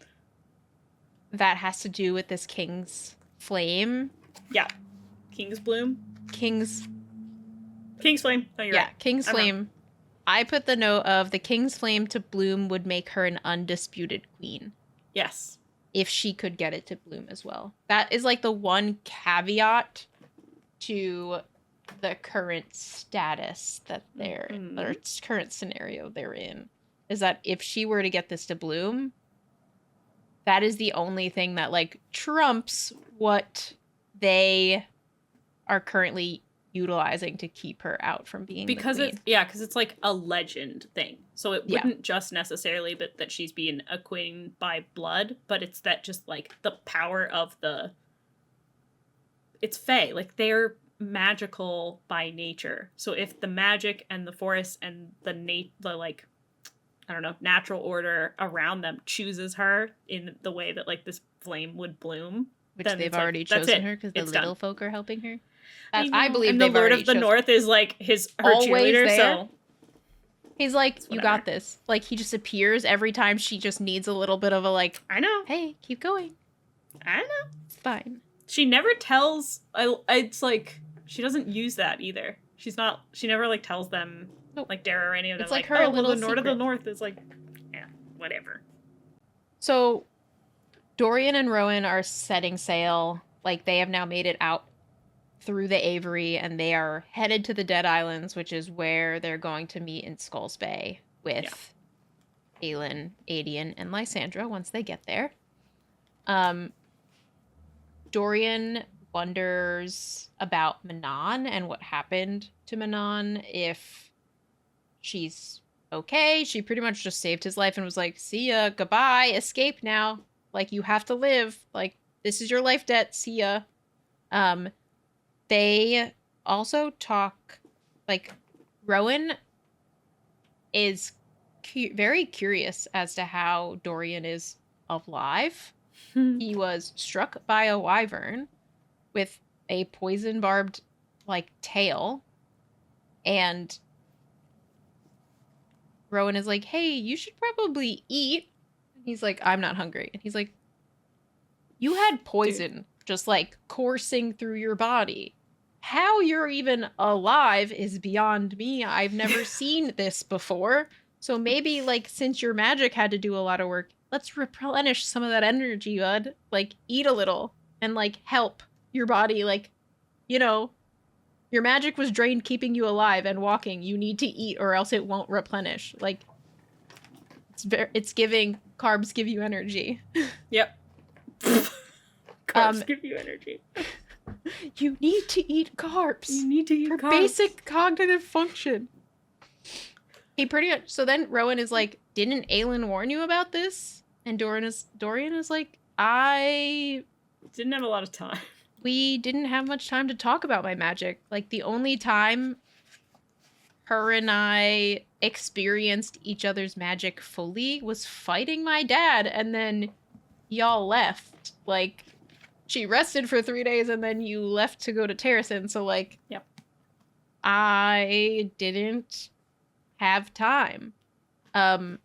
that has to do with this King's Flame. Yeah. King's Bloom? King's Flame. Oh, you're right. King's Flame. I put the note of the king's flame to bloom would make her an undisputed queen. Yes. If she could get it to bloom as well. That is like the one caveat to the current status that they're, or current scenario they're in, is that if she were to get this to bloom, that is the only thing that like trumps what they are currently utilizing to keep her out from being because the queen. because it's like a legend thing, so it wouldn't just necessarily be that she's being a queen by blood, but it's that just like the power of it's fae, like they're magical by nature. So if the magic and the forest and the like, I don't know, natural order around them chooses her in the way that like this flame would bloom, which they've already chosen her because the little folk are helping her. I believe and the Lord of the North is like her cheerleader. There. So he's like, you got this. Like he just appears every time she just needs a little bit of a like. I know. Hey, keep going. I know. It's fine. She never tells. It's like she doesn't use that either. She never like tells them like Dara or any of them. It's like her little the Lord of the North is like, yeah, whatever. So Dorian and Rowan are setting sail. Like they have now made it out through the Avery, and they are headed to the Dead Islands, which is where they're going to meet in Skulls Bay with Aelin, Aedion, and Lysandra once they get there. Dorian wonders about Manon and what happened to Manon, if she's okay. She pretty much just saved his life and was like, see ya, goodbye, escape now. Like, you have to live. Like, this is your life debt, see ya. They also talk, like, Rowan is very curious as to how Dorian is alive. He was struck by a wyvern with a poison barbed, like, tail. And Rowan is like, hey, you should probably eat. He's like, I'm not hungry. And he's like, you had poison just, like, coursing through your body. How you're even alive is beyond me. I've never seen this before. So maybe, like, since your magic had to do a lot of work, let's replenish some of that energy, bud. Like, eat a little and, like, help your body. Like, you know, your magic was drained keeping you alive and walking. You need to eat or else it won't replenish. Like, it's giving, carbs give you energy. Yep. Carbs give you energy. You need to eat carbs. You need to eat for carbs. Basic cognitive function. He pretty much, so then Rowan is like, didn't Aelin warn you about this? And Dorian is like, I didn't have a lot of time. We didn't have much time to talk about my magic. Like, the only time her and I experienced each other's magic fully was fighting my dad, and then y'all left. Like, she rested for 3 days, and then you left to go to Terrasen, so, like, yep. I didn't have time. And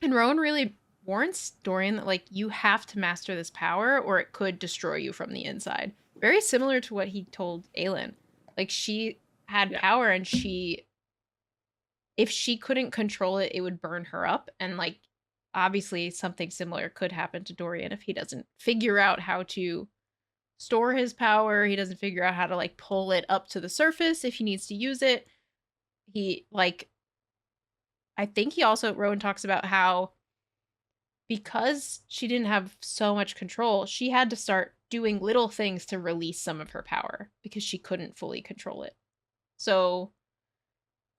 Rowan really warns Dorian that, like, you have to master this power or it could destroy you from the inside. Very similar to what he told Aelin. Like, she had power and if she couldn't control it, it would burn her up. And, like, obviously something similar could happen to Dorian if he doesn't figure out how to store his power. He doesn't figure out how to, like, pull it up to the surface if he needs to use it. He, like, I think he also, Rowan talks about how because she didn't have so much control, she had to start doing little things to release some of her power because she couldn't fully control it. So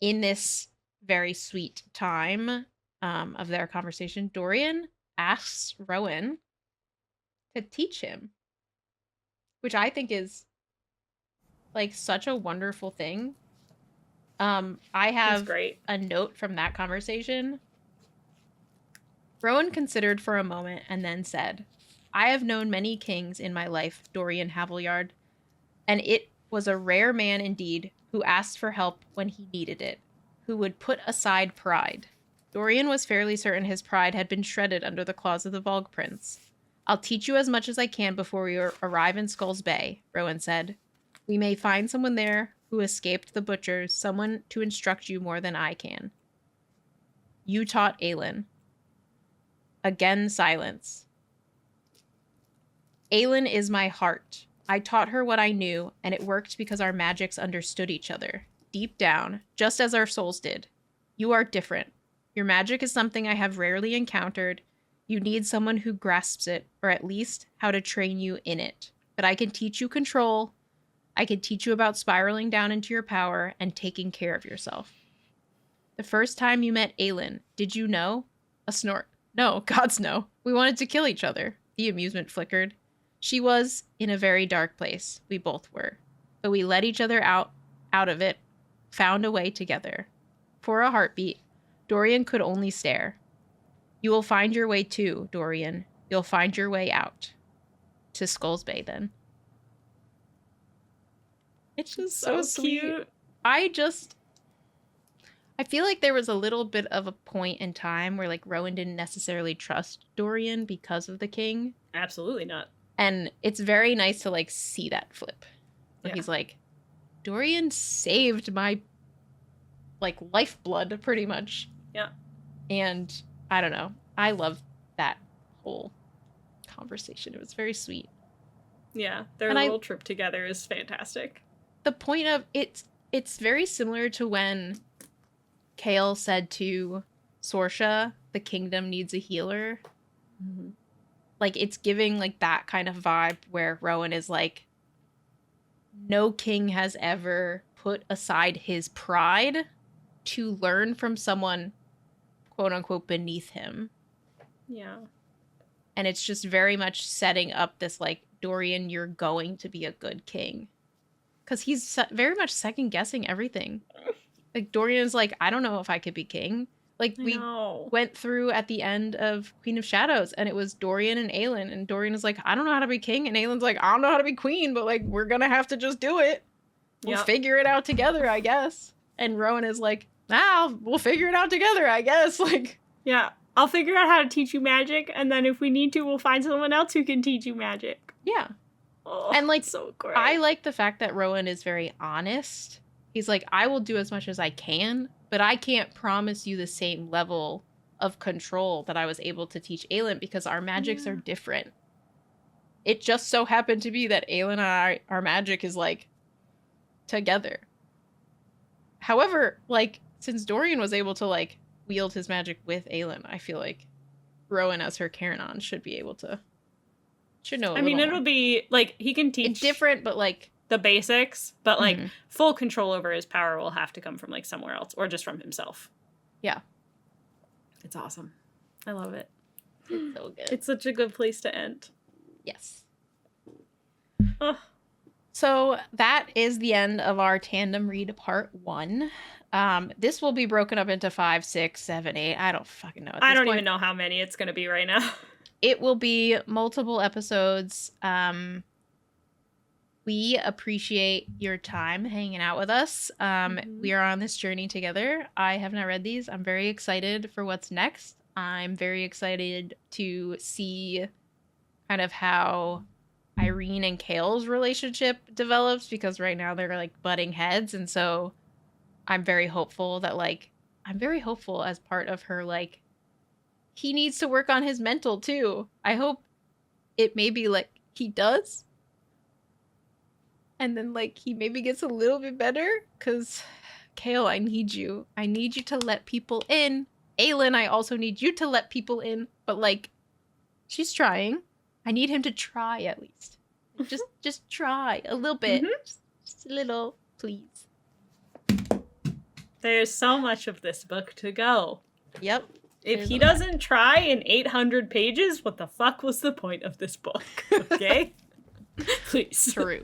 in this very sweet time of their conversation, Dorian asks Rowan to teach him, which I think is, like, such a wonderful thing. I have a note from that conversation. Rowan considered for a moment and then said, I have known many kings in my life, Dorian Haviljard, and it was a rare man indeed who asked for help when he needed it, who would put aside pride. Dorian was fairly certain his pride had been shredded under the claws of the Volg Prince. I'll teach you as much as I can before we arrive in Skulls Bay, Rowan said. We may find someone there who escaped the butchers, someone to instruct you more than I can. You taught Aelin. Again, silence. Aelin is my heart. I taught her what I knew, and it worked because our magics understood each other. Deep down, just as our souls did. You are different. Your magic is something I have rarely encountered. You need someone who grasps it, or at least how to train you in it. But I can teach you control. I can teach you about spiraling down into your power and taking care of yourself. The first time you met Aelin, did you know? A snort. No, gods no. We wanted to kill each other. The amusement flickered. She was in a very dark place. We both were. But we let each other out of it, found a way together. For a heartbeat, Dorian could only stare. You will find your way too, Dorian. You'll find your way out. To Skull's Bay, then. It's just so sweet. Cute. I feel like there was a little bit of a point in time where, like, Rowan didn't necessarily trust Dorian because of the king. Absolutely not. And it's very nice to, like, see that flip. Yeah. He's like, Dorian saved my, like, lifeblood, pretty much. Yeah. And I don't know. I love that whole conversation. It was very sweet. Yeah. Their little trip together is fantastic. The point of it's very similar to when Chaol said to Sorsha, the kingdom needs a healer. Mm-hmm. Like, it's giving, like, that kind of vibe where Rowan is like, no king has ever put aside his pride to learn from someone, quote unquote, beneath him. Yeah. And it's just very much setting up this, like, Dorian, you're going to be a good king. Because he's very much second guessing everything. Like, Dorian's like, I don't know if I could be king. Like, we went through at the end of Queen of Shadows, and it was Dorian and Aelin, and Dorian is like, I don't know how to be king, and Aelin's like, I don't know how to be queen, but, like, we're gonna have to just do it. We'll figure it out together, I guess. And Rowan is like, we'll figure it out together, I guess. Like, yeah, I'll figure out how to teach you magic, and then if we need to, we'll find someone else who can teach you magic. Yeah. Oh, and, like, so great. I like the fact that Rowan is very honest. He's like, I will do as much as I can, but I can't promise you the same level of control that I was able to teach Aelin because our magics are different. It just so happened to be that Aelin and our magic is, like, together. However, like, since Dorian was able to, like, wield his magic with Aelin, I feel like Rowan as her Karanon should be able to, should know a little it'll more. Be, like, he can teach... It's different, but, like... the basics, but, like, full control over his power will have to come from, like, somewhere else, or just from himself. Yeah. It's awesome. I love it. It's so good. It's such a good place to end. Yes. Oh. So that is the end of our tandem read part 1. This will be broken up into 5, 6, 7, 8. I don't fucking know. I don't even know how many it's going to be right now. It will be multiple episodes. We appreciate your time hanging out with us. We are on this journey together. I have not read these. I'm very excited for what's next. I'm very excited to see kind of how Irene and Chaol's relationship develops, because right now they're, like, butting heads. And so I'm very hopeful that, like, as part of her, like, he needs to work on his mental too. I hope it maybe, like, he does. And then, like, he maybe gets a little bit better. Because, Chaol, I need you. I need you to let people in. Aelin, I also need you to let people in. But, like, she's trying. I need him to try, at least. Just try. A little bit. Just a little, please. There's so much of this book to go. Yep. If he doesn't try in 800 pages, what the fuck was the point of this book? Okay? Please. True.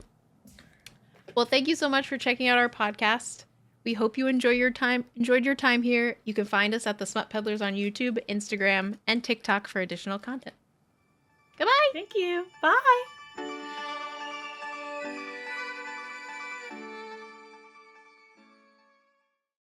Well, thank you so much for checking out our podcast. We hope you enjoyed your time here. You can find us at the Smut Peddlers on YouTube, Instagram, and TikTok for additional content. Goodbye. Thank you. Bye.